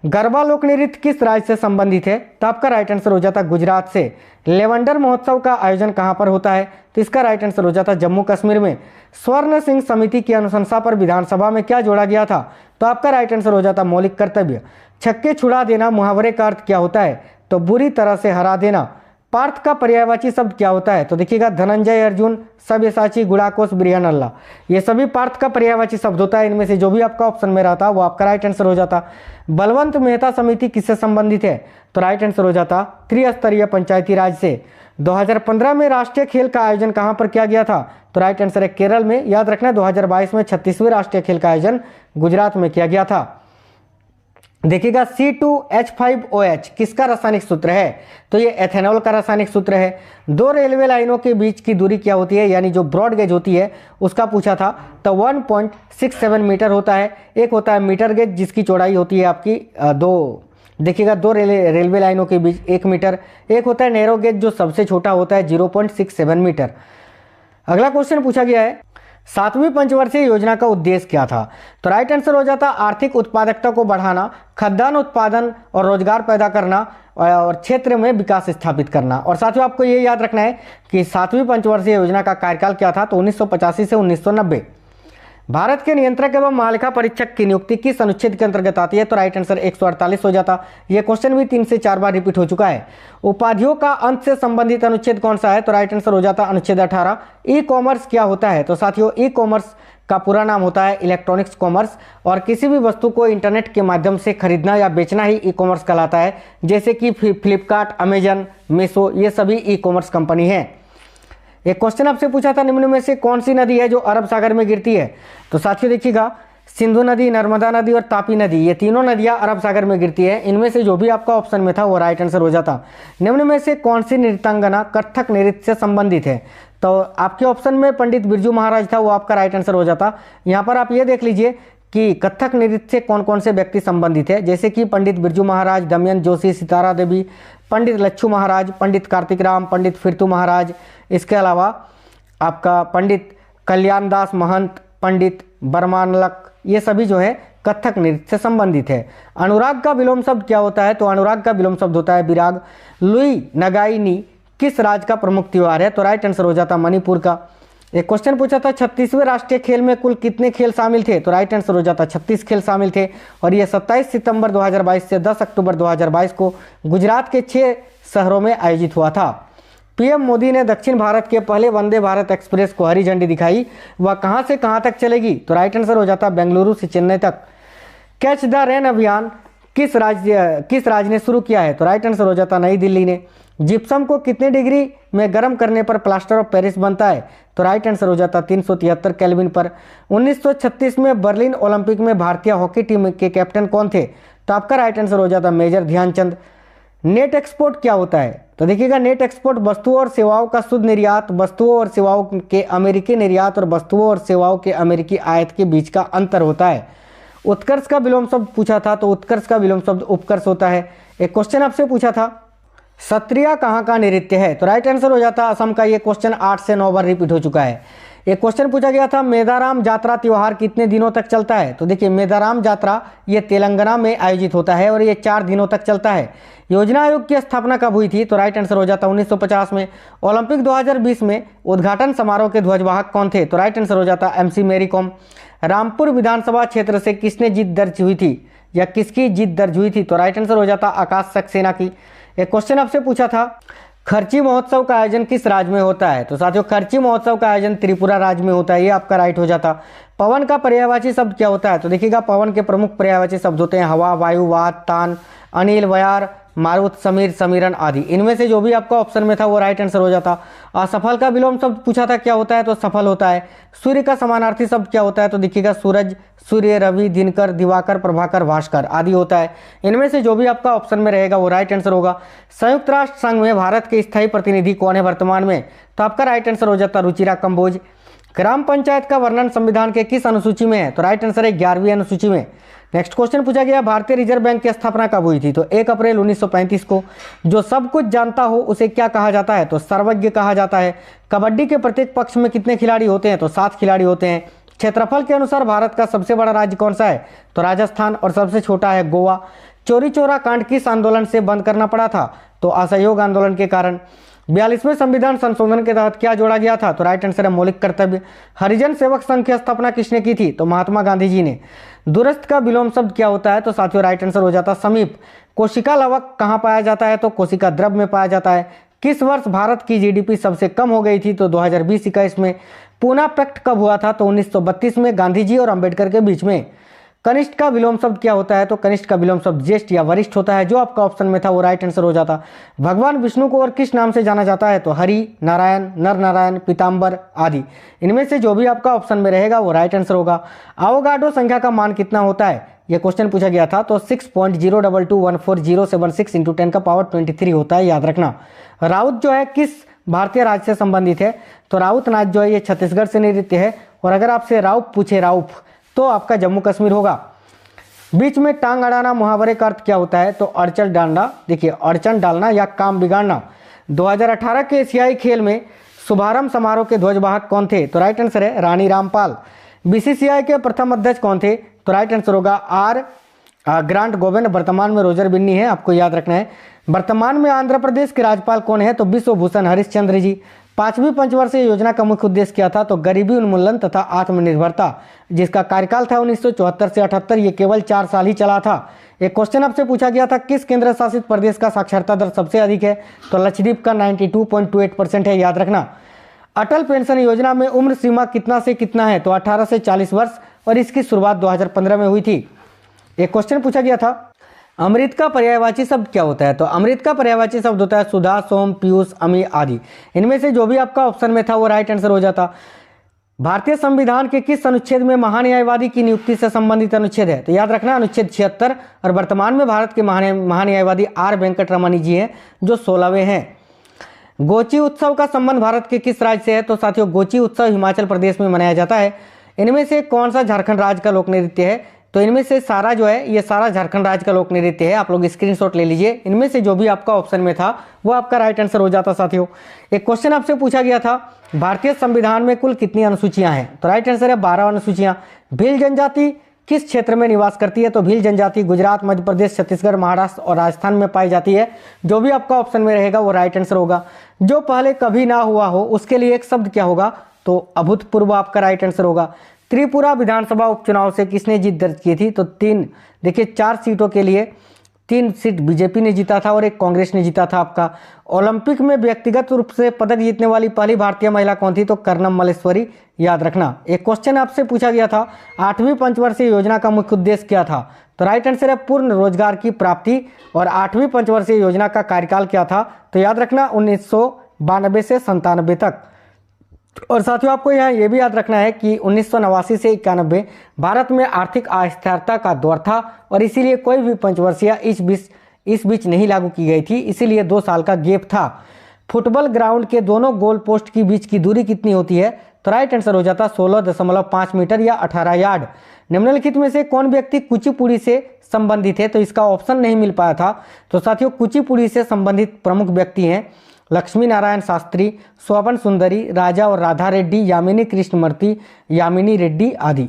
Speaker 1: गरबा लोक नृत्य किस राज्य से संबंधित है, तो आपका राइट आंसर हो जाता गुजरात से। लेवेंडर महोत्सव का आयोजन कहां पर होता है, तो इसका राइट आंसर हो जाता जम्मू कश्मीर में। स्वर्ण सिंह समिति की अनुशंसा पर विधानसभा में क्या जोड़ा गया था, तो आपका राइट आंसर हो जाता मौलिक कर्तव्य। छक्के छुड़ा देना मुहावरे का अर्थ क्या होता है, तो बुरी तरह से हरा देना। पार्थ का पर्यायवाची शब्द क्या होता है, तो देखिएगा धनंजय, अर्जुन, सब्यसाची, गुड़ाकोश, बृहन्नल्ला, ये सभी पार्थ का पर्यायवाची शब्द होता है। इनमें से जो भी आपका ऑप्शन में रहता वो आपका राइट आंसर हो जाता। बलवंत मेहता समिति किससे संबंधित है, तो राइट आंसर हो जाता त्रिस्तरीय पंचायती राज से। 2015 में राष्ट्रीय खेल का आयोजन कहां पर किया गया था, तो राइट आंसर है केरल में। याद रखना 2022 में 36वें राष्ट्रीय खेल का आयोजन गुजरात में किया गया था। देखिएगा C2H5OH किसका रासायनिक सूत्र है, तो ये एथेनॉल का रासायनिक सूत्र है। दो रेलवे लाइनों के बीच की दूरी क्या होती है, यानी जो ब्रॉड गेज होती है उसका पूछा था, तो 1.67 मीटर होता है। एक होता है मीटर गेज जिसकी चौड़ाई होती है आपकी देखिएगा दो रेलवे लाइनों के बीच 1 मीटर। एक होता है नैरो गेज जो सबसे छोटा होता है 0.67 मीटर। अगला क्वेश्चन पूछा गया है 7वीं पंचवर्षीय योजना का उद्देश्य क्या था, तो राइट आंसर हो जाता आर्थिक उत्पादकता को बढ़ाना, खाद्यान्न उत्पादन और रोजगार पैदा करना और क्षेत्र में विकास स्थापित करना। और साथियों आपको ये याद रखना है कि 7वीं पंचवर्षीय योजना का कार्यकाल क्या था, तो 1985 से 1990। भारत के नियंत्रक एवं महालेखा परीक्षक की नियुक्ति किस अनुच्छेद के अंतर्गत आती है, तो राइट आंसर 148 हो जाता। यह क्वेश्चन भी 3 से 4 बार रिपीट हो चुका है। उपाधियों का अंत से संबंधित अनुच्छेद कौन सा है, तो राइट आंसर हो जाता अनुच्छेद 18। ई कॉमर्स क्या होता है, तो साथियों ई कॉमर्स का पूरा नाम होता है इलेक्ट्रॉनिक्स कॉमर्स। और किसी भी वस्तु को इंटरनेट के माध्यम से खरीदना या बेचना ही ई कॉमर्स कहलाता है, जैसे कि फ्लिपकार्ट, अमेजन, मीशो, ये सभी ई कॉमर्स कंपनी है। एक क्वेश्चन आपसे पूछा था निम्न में से कौन सी नदी है जो अरब सागर में गिरती है, तो साथियों देखिएगा सिंधु नदी, नर्मदा नदी और तापी नदी, ये तीनों नदियां अरब सागर में गिरती है। इनमें से जो भी आपका ऑप्शन में था वो राइट आंसर हो जाता। निम्न में से कौन सी नृत्यांगना कथक नृत्य से संबंधित है, तो आपके ऑप्शन में पंडित बिरजू महाराज था, वो आपका राइट आंसर हो जाता। यहाँ पर आप ये देख लीजिए कि कथक नृत्य से कौन कौन से व्यक्ति संबंधित है, जैसे कि पंडित बिरजू महाराज, दमयंत जोशी, सितारा देवी, पंडित लच्छू महाराज, पंडित कार्तिक राम, पंडित फिरतू महाराज, इसके अलावा आपका पंडित कल्याण दास महंत, पंडित बर्मानलक, ये सभी जो है कथक नृत्य से संबंधित है। अनुराग का विलोम शब्द क्या होता है, तो अनुराग का विलोम शब्द होता है विराग। लुई नगाई नी किस राज्य का प्रमुख त्योहार है, तो राइट आंसर हो जाता मणिपुर का। एक क्वेश्चन पूछा था 36वें राष्ट्रीय खेल में कुल कितने खेल शामिल थे, तो राइट आंसर हो जाता 36 खेल शामिल थे और ये 27 सितंबर 2022 से 10 अक्टूबर 2022 को गुजरात के 6 शहरों में आयोजित हुआ था। पीएम मोदी ने दक्षिण भारत के पहले वंदे भारत एक्सप्रेस को हरी झंडी दिखाई, वह कहां से कहां तक चलेगी, तो राइट आंसर हो जाता बेंगलुरु से चेन्नई तक। कैच द रेन अभियान किस राज्य ने शुरू किया है, तो राइट आंसर हो जाता नई दिल्ली ने। जिप्सम को कितने डिग्री में गर्म करने पर प्लास्टर ऑफ पेरिस बनता है, तो राइट आंसर हो जाता 373 केल्विन पर। 1936 में बर्लिन ओलंपिक में भारतीय हॉकी टीम के कैप्टन कौन थे, तो आपका राइट आंसर हो जाता मेजर ध्यानचंद। नेट एक्सपोर्ट क्या होता है, तो देखिएगा नेट एक्सपोर्ट वस्तुओं और सेवाओं का शुद्ध निर्यात, वस्तुओं और सेवाओं के अमेरिकी निर्यात और वस्तुओं और सेवाओं के अमेरिकी आयात के बीच का अंतर होता है। उत्कर्ष का विलोम शब्द पूछा था, तो उत्कर्ष का विलोम शब्द उपकर्ष होता है। एक क्वेश्चन आपसे पूछा था सत्रिया कहाँ का नृत्य है, तो राइट आंसर हो जाता असम का। ये क्वेश्चन 8 से 9 बार रिपीट हो चुका है। एक क्वेश्चन पूछा गया था मेदाराम जात्रा त्योहार कितने दिनों तक चलता है, तो देखिए मेदाराम जात्रा ये तेलंगाना में आयोजित होता है और ये 4 दिनों तक चलता है। योजना आयोग की स्थापना कब हुई थी, तो राइट आंसर हो जाता 1950 में। ओलंपिक 2020 में उद्घाटन समारोह के ध्वजवाहक कौन थे, तो राइट आंसर हो जाता MC मैरी कॉम। रामपुर विधानसभा क्षेत्र से किसने जीत दर्ज हुई थी या किसकी जीत दर्ज हुई थी, तो राइट आंसर हो जाता आकाश सक्सेना की। एक क्वेश्चन आपसे पूछा था खर्ची महोत्सव का आयोजन किस राज्य में होता है, तो साथियों खर्ची महोत्सव का आयोजन त्रिपुरा राज्य में होता है, ये आपका राइट हो जाता। पवन का पर्यायवाची शब्द क्या होता है, तो देखिएगा पवन के प्रमुख पर्यायवाची शब्द होते हैं हवा, वायु, वात, तान, अनिल, वयार, मारुत, समीर, समीरन आदि। इनमें से जो भी आपका ऑप्शन में था वो राइट आंसर हो जाता। असफल का विलोम शब्द पूछा था क्या होता है, तो सफल होता है। सूर्य का समानार्थी शब्द क्या होता है, तो देखिएगा सूरज, सूर्य, रवि, दिनकर, दिवाकर, प्रभाकर, भास्कर आदि होता है। इनमें से जो भी आपका ऑप्शन में रहेगा वो राइट आंसर होगा। संयुक्त राष्ट्र संघ में भारत के स्थायी प्रतिनिधि कौन है वर्तमान में, तो आपका राइट आंसर हो जाता रुचिरा कंबोज। ग्राम पंचायत का वर्णन संविधान के किस अनुसूची में है, तो राइट आंसर है 11वीं अनुसूची में। नेक्स्ट क्वेश्चन पूछा गया भारतीय रिजर्व बैंक की स्थापना कब हुई थी, तो 1 अप्रैल 1935 को। जो सब कुछ जानता हो उसे क्या कहा जाता है, तो सर्वज्ञ कहा जाता है। कबड्डी के प्रत्येक पक्ष में कितने खिलाड़ी होते हैं, तो 7 खिलाड़ी होते हैं। क्षेत्रफल के अनुसार भारत का सबसे बड़ा राज्य कौन सा है, तो राजस्थान, और सबसे छोटा है गोवा। चोरी चोरा कांड किस आंदोलन से बंद करना पड़ा था, तो असहयोग आंदोलन के कारण। 42वें संविधान संशोधन के तहत क्या जोड़ा गया था, तो राइट आंसर है मौलिक कर्तव्य। हरिजन सेवक संघ की स्थापना किसने की थी, तो महात्मा गांधी जी ने। दूरस्थ का विलोम शब्द क्या होता है, तो साथियों राइट आंसर हो जाता समीप। कोशिका लवक कहाँ पाया जाता है, तो कोशिका द्रव में पाया जाता है। किस वर्ष भारत की GDP सबसे कम हो गई थी, तो 2020-21 में। पूना पैक्ट कब हुआ था, तो 1932 में गांधी जी और अंबेडकर के बीच में। कनिष्ठ का विलोम शब्द क्या होता है, तो कनिष्ठ का विलोम शब्द ज्येष्ठ या वरिष्ठ होता है। जो आपका ऑप्शन में था वो राइट आंसर हो जाता। भगवान विष्णु को और किस नाम से जाना जाता है, तो हरि, नारायण, नर नारायण, पीताम्बर आदि। इनमें से जो भी आपका ऑप्शन में रहेगा वो राइट आंसर होगा। आवोगाड्रो संख्या का मान कितना होता है, यह क्वेश्चन पूछा गया था, तो 6.02214076 × 10⁻23 होता है, याद रखना। राउत जो है किस भारतीय राज्य से संबंधित है, तो राउत नाच जो है ये छत्तीसगढ़ से नृत्य है। और अगर आपसे राउप पूछे राउफ तो आपका जम्मू कश्मीर होगा। बीच में टांग अड़ाना मुहावरे का अर्थ क्या होता है, तो अड़चन डालना। देखिए अड़चन डालना या काम बिगाड़ना। 2018 के एशियाई खेल में शुभारंभ समारोह के ध्वजवाहक कौन थे, तो राइट आंसर है रानी रामपाल। BCCI के प्रथम अध्यक्ष कौन थे, तो राइट आंसर होगा ग्रांट गोविंद। वर्तमान में रोजर बिन्नी है, आपको याद रखना है। वर्तमान में आंध्र प्रदेश के राज्यपाल कौन है, तो विश्वभूषण हरिश्चंद्र जी। 5वीं पंचवर्षीय योजना का मुख्य उद्देश्य क्या था, तो गरीबी उन्मूलन तथा आत्मनिर्भरता, जिसका कार्यकाल था 1974 से 78। ये केवल 4 साल ही चला था। एक क्वेश्चन आपसे पूछा गया था किस केंद्र शासित प्रदेश का साक्षरता दर सबसे अधिक है, तो लक्षद्वीप का 92.28% है, याद रखना। अटल पेंशन योजना में उम्र सीमा कितना से कितना है, तो 18 से 40 वर्ष, और इसकी शुरुआत 2015 में हुई थी। एक क्वेश्चन पूछा गया था अमृत का पर्यायवाची शब्द क्या होता है, तो अमृत का पर्यायवाची शब्द होता है सुधा, सोम, पीयूष, अमी आदि। इनमें से जो भी आपका ऑप्शन में था वो राइट आंसर हो जाता। भारतीय संविधान के किस अनुच्छेद में महान्यायवादी की नियुक्ति से संबंधित अनुच्छेद है, तो याद रखना अनुच्छेद 76। और वर्तमान में भारत के महान्यायवादी R वेंकटरमणी जी हैं, जो 16वें हैं। गोची उत्सव का संबंध भारत के किस राज्य से है, तो साथियों गोची उत्सव हिमाचल प्रदेश में मनाया जाता है। इनमें से कौन सा झारखंड राज्य का लोक नृत्य है, तो इनमें से सारा जो है ये सारा झारखंड राज्य का लोक नृत्य है। आप लोग स्क्रीनशॉट ले लीजिए। इनमें से जो भी आपका ऑप्शन में था वो आपका राइट आंसर हो जाता। साथियों एक क्वेश्चन आपसे पूछा गया था भारतीय संविधान में कुल कितनी अनुसूचियां हैं, तो राइट आंसर है 12 अनुसूचियां। भील जनजाति किस क्षेत्र में निवास करती है, तो भील जनजाति गुजरात, मध्य प्रदेश, छत्तीसगढ़, महाराष्ट्र और राजस्थान में पाई जाती है। जो भी आपका ऑप्शन में रहेगा वो राइट आंसर होगा। जो पहले कभी ना हुआ हो उसके लिए एक शब्द क्या होगा, तो अभूतपूर्व आपका राइट आंसर होगा। त्रिपुरा विधानसभा उपचुनाव से किसने जीत दर्ज की थी? तो 3, देखिए 4 सीटों के लिए 3 सीट बीजेपी ने जीता था और 1 कांग्रेस ने जीता था आपका। ओलंपिक में व्यक्तिगत रूप से पदक जीतने वाली पहली भारतीय महिला कौन थी? तो कर्णम मल्लेश्वरी, याद रखना। एक क्वेश्चन आपसे पूछा गया था, 8वीं पंचवर्षीय योजना का मुख्य उद्देश्य क्या था? तो राइट आंसर है पूर्ण रोजगार की प्राप्ति। और 8वीं पंचवर्षीय योजना का कार्यकाल क्या था? तो याद रखना 1992 से 97 तक। और साथियों आपको यहाँ ये भी याद रखना है कि 1989 से 91 भारत में आर्थिक अस्थिरता का दौर था और इसीलिए कोई भी पंचवर्षीय इस बीच नहीं लागू की गई थी, इसीलिए 2 साल का गैप था। फुटबॉल ग्राउंड के दोनों गोल पोस्ट की बीच की दूरी कितनी होती है? तो राइट आंसर हो जाता 16.5 मीटर या 18 यार्ड। निम्नलिखित में से कौन व्यक्ति कुचिपुड़ी से संबंधित है? तो इसका ऑप्शन नहीं मिल पाया था। तो साथियों कुचिपुड़ी से संबंधित प्रमुख व्यक्ति हैं लक्ष्मी नारायण शास्त्री, शोभन सुंदरी, राजा और राधा रेड्डी, यामिनी कृष्णमूर्ति, यामिनी रेड्डी आदि।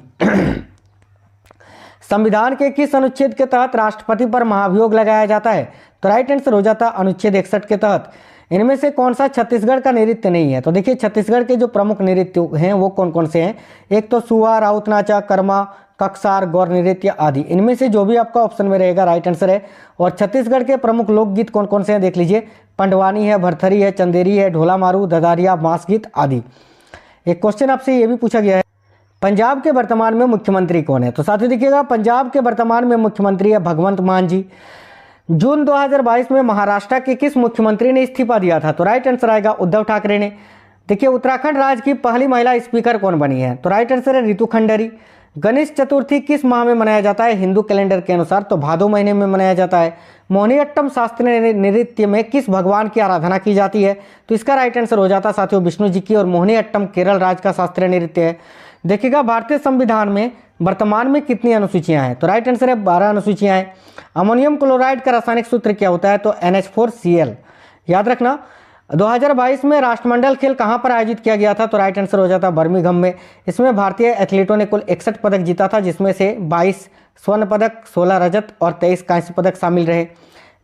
Speaker 1: संविधान के किस अनुच्छेद के तहत राष्ट्रपति पर महाभियोग लगाया जाता है? तो राइट आंसर हो जाता अनुच्छेद 61 के तहत। इनमें से कौन सा छत्तीसगढ़ का नृत्य नहीं है? तो देखिए छत्तीसगढ़ के जो प्रमुख नृत्य हैं वो कौन कौन से हैं? एक तो सुआ, राउत नाचा, कर्मा, कक्सार, गौर नृत्य आदि। इनमें से जो भी आपका ऑप्शन में रहेगा राइट आंसर है। और छत्तीसगढ़ के प्रमुख लोकगीत कौन कौन से हैं देख लीजिए, पंडवानी है, भरथरी है, चंदेरी है, ढोला मारू, ददारिया, बांस गीत आदि। एक क्वेश्चन आपसे ये भी पूछा गया है, पंजाब के वर्तमान में मुख्यमंत्री कौन है? तो साथियों देखिएगा पंजाब के वर्तमान में मुख्यमंत्री है भगवंत मान जी। जून 2022 में महाराष्ट्र के किस मुख्यमंत्री ने इस्तीफा दिया था? तो राइट आंसर आएगा उद्धव ठाकरे ने। देखिए उत्तराखंड राज्य की पहली महिला स्पीकर कौन बनी है? तो राइट आंसर है रितु खंडरी। गणेश चतुर्थी किस माह में मनाया जाता है हिंदू कैलेंडर के अनुसार? तो भादो महीने में मनाया जाता है। मोहिनीअट्टम शास्त्रीय नृत्य में किस भगवान की आराधना की जाती है? तो इसका राइट आंसर हो जाता साथियों विष्णु जी की। और मोहिनीअट्टम केरल राज्य का शास्त्रीय नृत्य है। देखिएगा भारतीय संविधान में वर्तमान में कितनी अनुसूचियां हैं? तो राइट आंसर है 12 अनुसूचियां हैं। अमोनियम क्लोराइड का रासायनिक सूत्र क्या होता है? तो NH4Cl, याद रखना। 2022 में राष्ट्रमंडल खेल कहां पर आयोजित किया गया था? तो राइट आंसर हो जाता बर्मिंघम में। इसमें भारतीय एथलीटों ने कुल 61 पदक जीता था, जिसमें से 22 स्वर्ण पदक, 16 रजत और 23 कांस्य पदक शामिल रहे।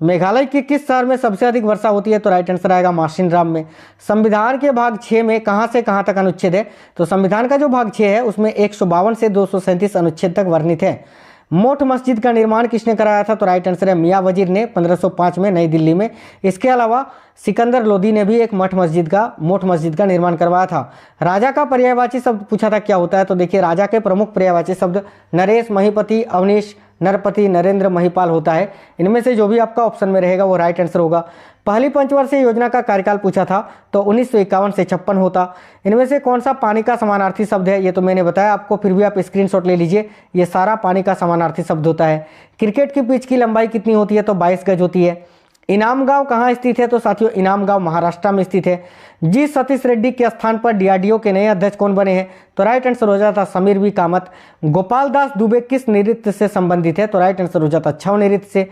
Speaker 1: मेघालय के किस शहर में सबसे अधिक वर्षा होती है? तो राइट आंसर आएगा मार्शिनराम में। संविधान के भाग 6 में कहां से कहां तक अनुच्छेद है? तो संविधान का जो भाग 6 है उसमें 152 से 237 अनुच्छेद तक वर्णित है। मोठ मस्जिद का निर्माण किसने कराया था? तो राइट आंसर है मियां वजीर ने 1505 में नई दिल्ली में। इसके अलावा सिकंदर लोदी ने भी एक मोठ मस्जिद का निर्माण करवाया था। राजा का पर्यायवाची शब्द पूछा था क्या होता है? तो देखिए राजा के प्रमुख पर्यायवाची शब्द नरेश, महिपति, अवनीश, नरपति, नरेंद्र, महिपाल होता है। इनमें से जो भी आपका ऑप्शन में रहेगा वो राइट आंसर होगा। पहली पंचवर्षीय योजना का कार्यकाल पूछा था तो 1951 से 56 होता। इनमें से कौन सा पानी का समानार्थी शब्द है? ये तो मैंने बताया आपको, फिर भी आप स्क्रीनशॉट ले लीजिए। ये सारा पानी का समानार्थी शब्द होता है। क्रिकेट की पिच की लंबाई कितनी होती है? तो 22 गज होती है। इनाम गांव कहाँ स्थित है? तो साथियों इनाम गांव महाराष्ट्र में स्थित है। जी सतीश रेड्डी के स्थान पर DRDO के नए अध्यक्ष कौन बने हैं? तो राइट आंसर हो जाता समीर वी कामत। गोपाल दास दुबे किस नृत्य से संबंधित है? तो राइट आंसर हो जाता छऊ नृत्य से।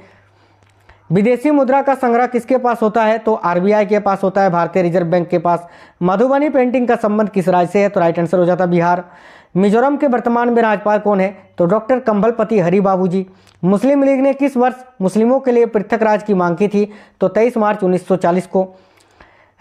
Speaker 1: विदेशी मुद्रा का संग्रह किसके पास होता है? तो RBI के पास होता है, भारतीय रिजर्व बैंक के पास। मधुबनी पेंटिंग का संबंध किस राज्य से है? तो राइट आंसर हो जाता बिहार। मिजोरम के वर्तमान में राज्यपाल कौन है? तो डॉक्टर कंभलपति हरिबाबू जी। मुस्लिम लीग ने किस वर्ष मुस्लिमों के लिए पृथक राज्य की मांग की थी? तो 23 मार्च 1940 को।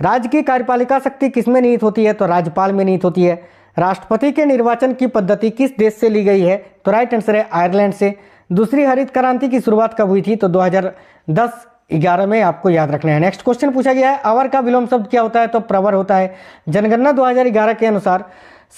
Speaker 1: राज्य की कार्यपालिका शक्ति किसमें निहित होती है? तो राज्यपाल में निहित होती है। राष्ट्रपति के निर्वाचन की पद्धति किस देश से ली गई है? तो राइट आंसर है आयरलैंड से। दूसरी हरित क्रांति की शुरुआत कब हुई थी? तो 2010-11 में, आपको याद रखना है। नेक्स्ट क्वेश्चन पूछा गया है, आवर का विलोम शब्द क्या होता है? तो प्रवर होता है। जनगणना 2011 के अनुसार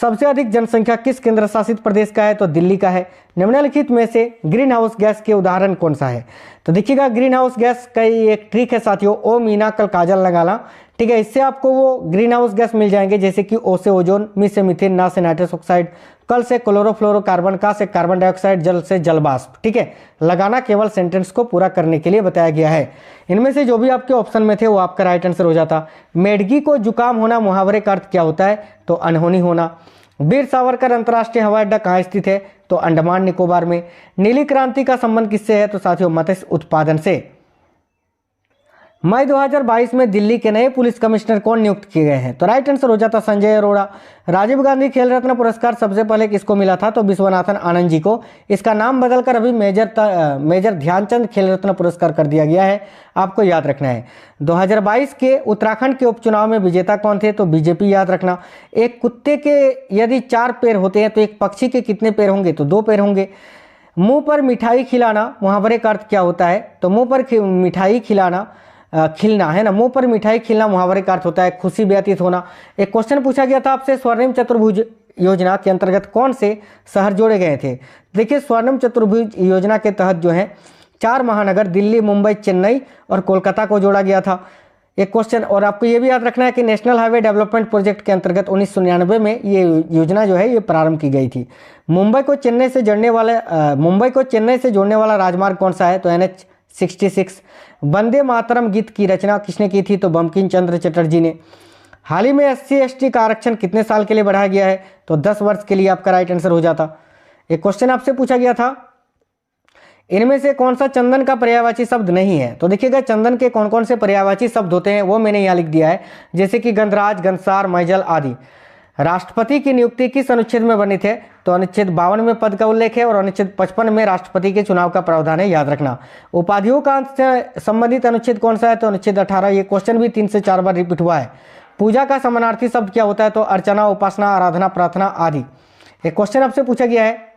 Speaker 1: सबसे अधिक जनसंख्या किस केंद्र शासित प्रदेश का है? तो दिल्ली का है। निम्नलिखित में से ग्रीन हाउस गैस के उदाहरण कौन सा है? तो देखिएगा ग्रीन हाउस गैस का एक ट्रिक है साथियों, ओ मीना कल काजल लगाना, ठीक है। इससे आपको वो ग्रीन हाउस गैस मिल जाएंगे, जैसे कि ओ से ओजोन, मी से मीथेन, ना से नाइट्रस ऑक्साइड, कल से क्लोरोफ्लोरोकार्बन, का से कार्बन डाइऑक्साइड, जल से जलवाष्प, ठीक है। लगाना केवल सेंटेंस को पूरा करने के लिए बताया गया है। इनमें से जो भी आपके ऑप्शन में थे वो आपका राइट आंसर हो जाता। मेडगी को जुकाम होना मुहावरे का अर्थ क्या होता है? तो अनहोनी होना। वीर सावरकर अंतर्राष्ट्रीय हवाई अड्डा कहाँ स्थित है? तो अंडमान निकोबार में। नीली क्रांति का संबंध किससे है? तो साथियों मत्स्य उत्पादन से। मई 2022 में दिल्ली के नए पुलिस कमिश्नर कौन नियुक्त किए गए हैं? तो राइट आंसर हो जाता संजय अरोड़ा। राजीव गांधी खेल रत्न पुरस्कार सबसे पहले किसको मिला था? तो विश्वनाथन आनंद जी को। इसका नाम बदलकर अभी मेजर ध्यानचंद खेल रत्न पुरस्कार कर दिया गया है, आपको याद रखना है। 2022 के उत्तराखंड के उपचुनाव में विजेता कौन थे? तो बीजेपी, याद रखना। एक कुत्ते के यदि 4 पैर होते हैं तो एक पक्षी के कितने पैर होंगे? तो 2 पैर होंगे। मुंह पर मिठाई खिलाना मुहावरे का अर्थ क्या होता है? तो मुंह पर मिठाई खिलाना खिलना है ना, मुंह पर मिठाई खिलना मुहावरे का अर्थ होता है खुशी व्यतीत होना। एक क्वेश्चन पूछा गया था आपसे, स्वर्णिम चतुर्भुज योजना के अंतर्गत कौन से शहर जोड़े गए थे? देखिए, स्वर्णिम चतुर्भुज योजना के तहत जो है 4 महानगर दिल्ली, मुंबई, चेन्नई और कोलकाता को जोड़ा गया था। एक क्वेश्चन और आपको ये भी याद रखना है कि नेशनल हाईवे डेवलपमेंट प्रोजेक्ट के अंतर्गत 1999 में ये योजना जो है ये प्रारंभ की गई थी। मुंबई को चेन्नई से जोड़ने वाला राजमार्ग कौन सा है? तो NH 66। वंदे मातरम गीत की रचना किसने की थी? तो बंकिम चंद्र चटर्जी ने। हाल ही में SC/ST का आरक्षण कितने साल के लिए बढ़ाया गया है? तो 10 वर्ष के लिए आपका राइट आंसर हो जाता। एक क्वेश्चन आपसे पूछा गया था, इनमें से कौन सा चंदन का पर्यायवाची शब्द नहीं है? तो देखिएगा, चंदन के कौन कौन से पर्यायवाची शब्द होते हैं वो मैंने यहाँ लिख दिया है, जैसे कि गंधराज, गंधसार, मैजल आदि। राष्ट्रपति की नियुक्ति किस अनुच्छेद में वर्णित है? तो अनुच्छेद 52 में पद का उल्लेख है और अनुच्छेद 55 में राष्ट्रपति के चुनाव का प्रावधान है, याद रखना। उपाधियों का से संबंधित अनुच्छेद कौन सा है? तो अनुच्छेद 18। ये क्वेश्चन भी 3 से 4 बार रिपीट हुआ है। पूजा का समानार्थी शब्द क्या होता है? तो अर्चना, उपासना, आराधना, प्रार्थना आदि। एक क्वेश्चन आपसे पूछा गया है,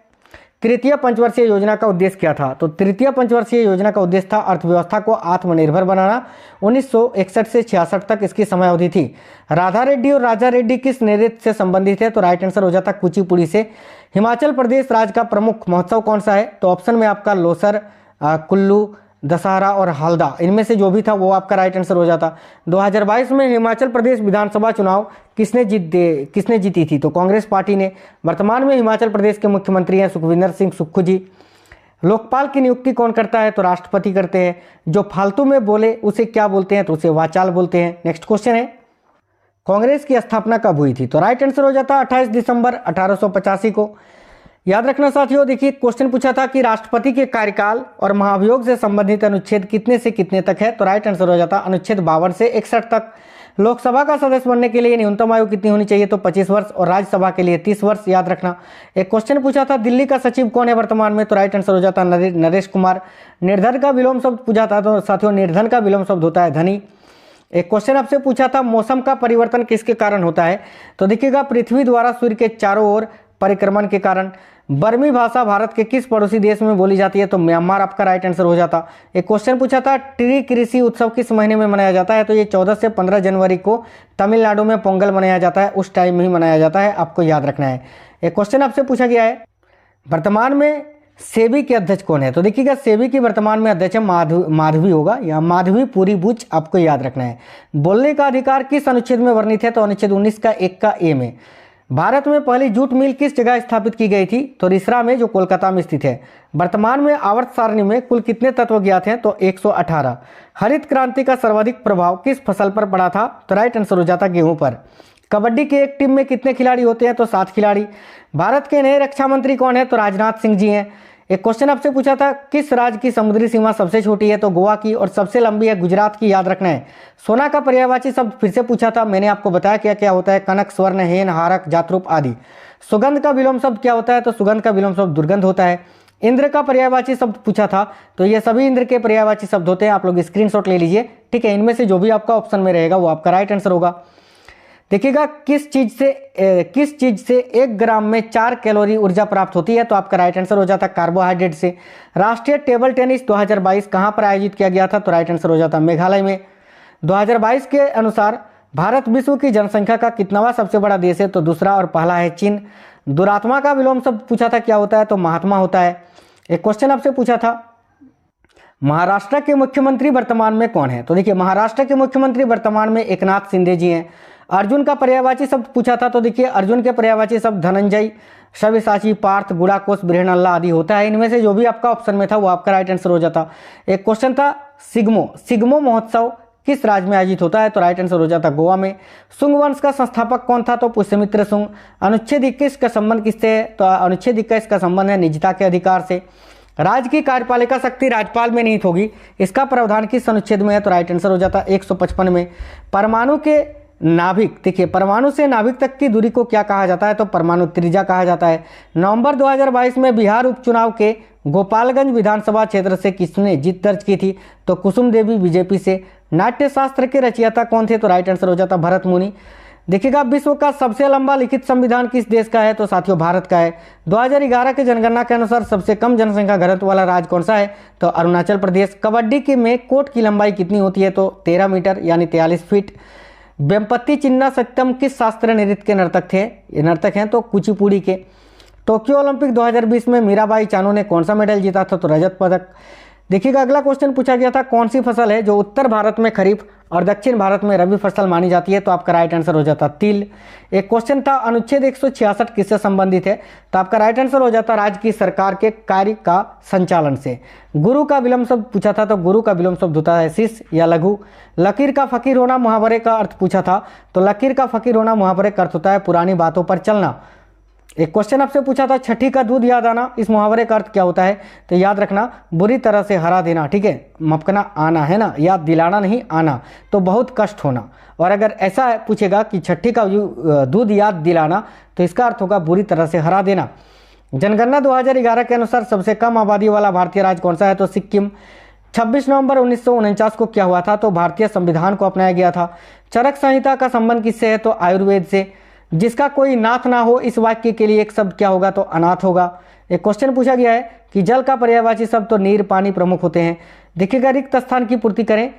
Speaker 1: तृतीय पंचवर्षीय योजना का उद्देश्य क्या था? तो तृतीय पंचवर्षीय योजना का उद्देश्य था अर्थव्यवस्था को आत्मनिर्भर बनाना। 1961 से 66 तक इसकी समयावधि थी। राधा रेड्डी और राजा रेड्डी किस नृत्य से संबंधित है? तो राइट आंसर हो जाता कुचिपुड़ी से। हिमाचल प्रदेश राज्य का प्रमुख महोत्सव कौन सा है? तो ऑप्शन में आपका लोसर, कुल्लू, दशहरा और हल्दा, इनमें से जो भी था वो आपका राइट आंसर हो जाता। 2022 में हिमाचल प्रदेश विधानसभा चुनाव किसने जीती थी? तो कांग्रेस पार्टी ने। वर्तमान में हिमाचल प्रदेश के मुख्यमंत्री हैं सुखविंदर सिंह सुक्खू जी। लोकपाल की नियुक्ति कौन करता है? तो राष्ट्रपति करते हैं। जो फालतू में बोले उसे क्या बोलते हैं? तो उसे वाचाल बोलते हैं। नेक्स्ट क्वेश्चन है, कांग्रेस की स्थापना कब हुई थी? तो राइट आंसर हो जाता 28 दिसंबर 1885 को। याद रखना साथियों, देखिए क्वेश्चन पूछा था कि राष्ट्रपति के कार्यकाल और महाभियोग से संबंधित अनुच्छेद कितने से कितने तक है? तो राइट आंसर हो जाता अनुच्छेद 52 से 61 तक। लोकसभा का सदस्य बनने के लिए न्यूनतम आयु कितनी होनी चाहिए? तो 25 वर्ष और राज्यसभा के लिए 30 वर्ष, याद रखना। एक क्वेश्चन पूछा था, दिल्ली का सचिव कौन है वर्तमान में? तो राइट आंसर हो जाता नरेश कुमार। निर्धन का विलोम शब्द पूछा था, तो साथियों निर्धन का विलोम शब्द होता है धनी। एक क्वेश्चन आपसे पूछा था, मौसम का परिवर्तन किसके कारण होता है? तो देखिएगा, पृथ्वी द्वारा सूर्य के चारों ओर परिक्रमण के कारण। बर्मी भाषा भारत के किस पड़ोसी देश में बोली जाती है? तो म्यांमार आपका राइट आंसर हो जाता। एक क्वेश्चन पूछा था, ट्री कृषि उत्सव किस महीने में मनाया जाता है? तो ये 14 से 15 जनवरी को तमिलनाडु में पोंगल मनाया जाता है, उस टाइम में ही मनाया जाता है, आपको याद रखना है। एक क्वेश्चन आपसे पूछा गया है, वर्तमान में सेबी के अध्यक्ष कौन है? तो देखिएगा, सेबी की वर्तमान में अध्यक्ष माधवी होगा या माधवी पूरी बुच, आपको याद रखना है। बोलने का अधिकार किस अनुच्छेद में वर्णित है? तो अनुच्छेद 19 का 1 का ए में। भारत में पहली जूट मिल किस जगह स्थापित की गई थी? तो रिसरा में, जो कोलकाता में स्थित है। वर्तमान में आवर्त सारणी में कुल कितने तत्व ज्ञात हैं? तो 118। हरित क्रांति का सर्वाधिक प्रभाव किस फसल पर पड़ा था? तो राइट आंसर हो जाता गेहूं पर। कबड्डी के एक टीम में कितने खिलाड़ी होते हैं? तो 7 खिलाड़ी। भारत के नए रक्षा मंत्री कौन है? तो राजनाथ सिंह जी हैं। एक क्वेश्चन आपसे पूछा था, किस राज्य की समुद्री सीमा सबसे छोटी है? तो गोवा की। और सबसे लंबी है गुजरात की, याद रखना है। सोना का पर्यायवाची शब्द फिर से पूछा था, मैंने आपको बताया क्या क्या होता है, कनक, स्वर्ण, हेन, हारक, जातरूप आदि। सुगंध का विलोम शब्द क्या होता है? तो सुगंध का विलोम शब्द दुर्गंध होता है। इंद्र का पर्यायवाची शब्द पूछा था, तो ये सभी इंद्र के पर्यायवाची शब्द होते हैं, आप लोग स्क्रीनशॉट ले लीजिए, ठीक है। इनमें से जो भी आपका ऑप्शन में रहेगा वो आपका राइट आंसर होगा। देखिएगा, किस चीज से 1 ग्राम में 4 कैलोरी ऊर्जा प्राप्त होती है? तो आपका राइट आंसर हो जाता कार्बोहाइड्रेट से। राष्ट्रीय टेबल टेनिस 2022 कहां पर आयोजित किया गया था? तो राइट आंसर हो जाता मेघालय में। 2022 के अनुसार भारत विश्व की जनसंख्या का कितनावां सबसे बड़ा देश है? तो दूसरा, और पहला है चीन। दुरात्मा का विलोम शब्द पूछा था, क्या होता है? तो महात्मा होता है। एक क्वेश्चन आपसे पूछा था, महाराष्ट्र के मुख्यमंत्री वर्तमान में कौन है? तो देखिए, महाराष्ट्र के मुख्यमंत्री वर्तमान में एकनाथ शिंदे जी हैं। अर्जुन का पर्यायवाची शब्द पूछा था, तो देखिए अर्जुन के पर्यायवाची शब्द धनंजय, सव्यसाची, पार्थ, गुड़ाकोश, बृहन्नल्ला आदि होता है। इनमें से जो भी आपका ऑप्शन में था वो आपका राइट आंसर हो जाता। एक क्वेश्चन था, सिग्मो महोत्सव किस राज्य में आयोजित होता है? तो राइट आंसर हो जाता गोवा में। शुंग वंश का संस्थापक कौन था? तो पुष्यमित्र शुंग। अनुच्छेद 21 का संबंध किससे है? तो अनुच्छेद 21 का संबंध है निजता के अधिकार से। राज्य की कार्यपालिका शक्ति राज्यपाल में निहित होगी, इसका प्रावधान किस अनुच्छेद में है? तो राइट आंसर हो जाता है 155 में। परमाणु के नाभिक, देखिए परमाणु से नाभिक तक की दूरी को क्या कहा जाता है? तो परमाणु त्रिज्या कहा जाता है। नवंबर 2022 में बिहार उपचुनाव के गोपालगंज विधानसभा क्षेत्र से किसने जीत दर्ज की थी? तो कुसुम देवी बीजेपी से। नाट्य शास्त्र के रचयिता कौन थे? तो राइट आंसर हो जाता भरत मुनि। देखिएगा विश्व का सबसे लंबा लिखित संविधान किस देश का है? तो साथियों भारत का है। 2011 के जनगणना के अनुसार सबसे कम जनसंख्या घनत्व वाला राज्य कौन सा है? तो अरुणाचल प्रदेश। कबड्डी के में कोर्ट की लंबाई कितनी होती है? तो 13 मीटर यानी 43 फीट। वेम्पत्ति चिन्ना सत्यम किस शास्त्रीय नृत्य के नर्तक थे? ये नर्तक हैं तो कुचिपुड़ी के। टोक्यो ओलंपिक 2020 में मीराबाई चानू ने कौन सा मेडल जीता था? तो रजत पदक। देखिएगा अगला क्वेश्चन पूछा गया था, कौन सी फसल है जो उत्तर भारत में खरीफ और दक्षिण भारत में रबी फसल मानी जाती है? तो आपका राइट आंसर हो जाता तिल। एक क्वेश्चन था अनुच्छेद 166 किससे संबंधित है? तो आपका राइट आंसर हो जाता राज्य की सरकार के कार्य का संचालन से। गुरु का विलोम शब्द पूछा था, तो गुरु का विलोम शब्द होता है शिष्य या लघु। लकीर का फकीर होना मुहावरे का अर्थ पूछा था, तो लकीर का फकीर होना मुहावरे का अर्थ होता है पुरानी बातों पर चलना। एक क्वेश्चन आपसे पूछा था, छठी का दूध याद आना, इस मुहावरे का अर्थ क्या होता है? तो याद रखना बुरी तरह से हरा देना, ठीक है, मपकना आना है ना, याद दिलाना नहीं आना, तो बहुत कष्ट होना। और अगर ऐसा पूछेगा कि छठी का दूध याद दिलाना, तो इसका अर्थ होगा बुरी तरह से हरा देना। जनगणना 2011 के अनुसार सबसे कम आबादी वाला भारतीय राज्य कौन सा है? तो सिक्किम। 26 नवंबर 1949 को क्या हुआ था? तो भारतीय संविधान को अपनाया गया था। चरक संहिता का संबंध किससे है? तो आयुर्वेद से। जिसका कोई नाथ ना हो, इस वाक्य के लिए एक शब्द क्या होगा? तो अनाथ होगा। एक क्वेश्चन पूछा गया है कि जल का पर्यायवाची शब्द तो नीर पानी प्रमुख होते हैं। देखिएगा रिक्त स्थान की पूर्ति करें,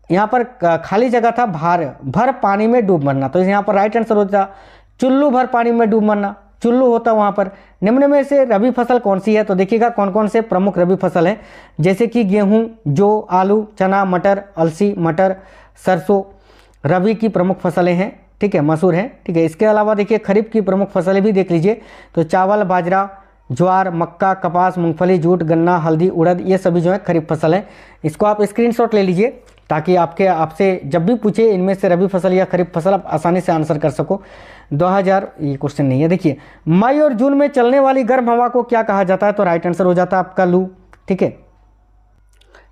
Speaker 1: यहाँ पर खाली जगह था भर पानी में डूब मरना, तो यहाँ पर राइट आंसर होता चुल्लू भर पानी में डूब मरना, चुल्लू होता वहाँ पर। निम्न में से रबी फसल कौन सी है? तो देखिएगा कौन कौन से प्रमुख रबी फसल है, जैसे कि गेहूँ, जौ, आलू, चना, मटर, अलसी, मटर, सरसों रबी की प्रमुख फसलें हैं, ठीक है, मसूर है, ठीक है। इसके अलावा देखिए खरीफ की प्रमुख फसलें भी देख लीजिए, तो चावल, बाजरा, ज्वार, मक्का, कपास, मूंगफली, जूट, गन्ना, हल्दी, उड़द, ये सभी जो है खरीफ फसल है। इसको आप स्क्रीनशॉट ले लीजिए ताकि आपसे जब भी पूछे इनमें से रबी फसल या खरीफ फसल आप आसानी से आंसर कर सको। 2000 ये क्वेश्चन नहीं है। देखिए मई और जून में चलने वाली गर्म हवा को क्या कहा जाता है? तो राइट आंसर हो जाता है आपका लू, ठीक है।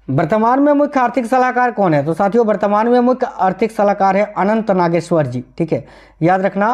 Speaker 1: वर्तमान में मुख्य आर्थिक सलाहकार कौन है? तो साथियों वर्तमान में मुख्य आर्थिक सलाहकार है अनंत नागेश्वर जी, ठीक है, याद रखना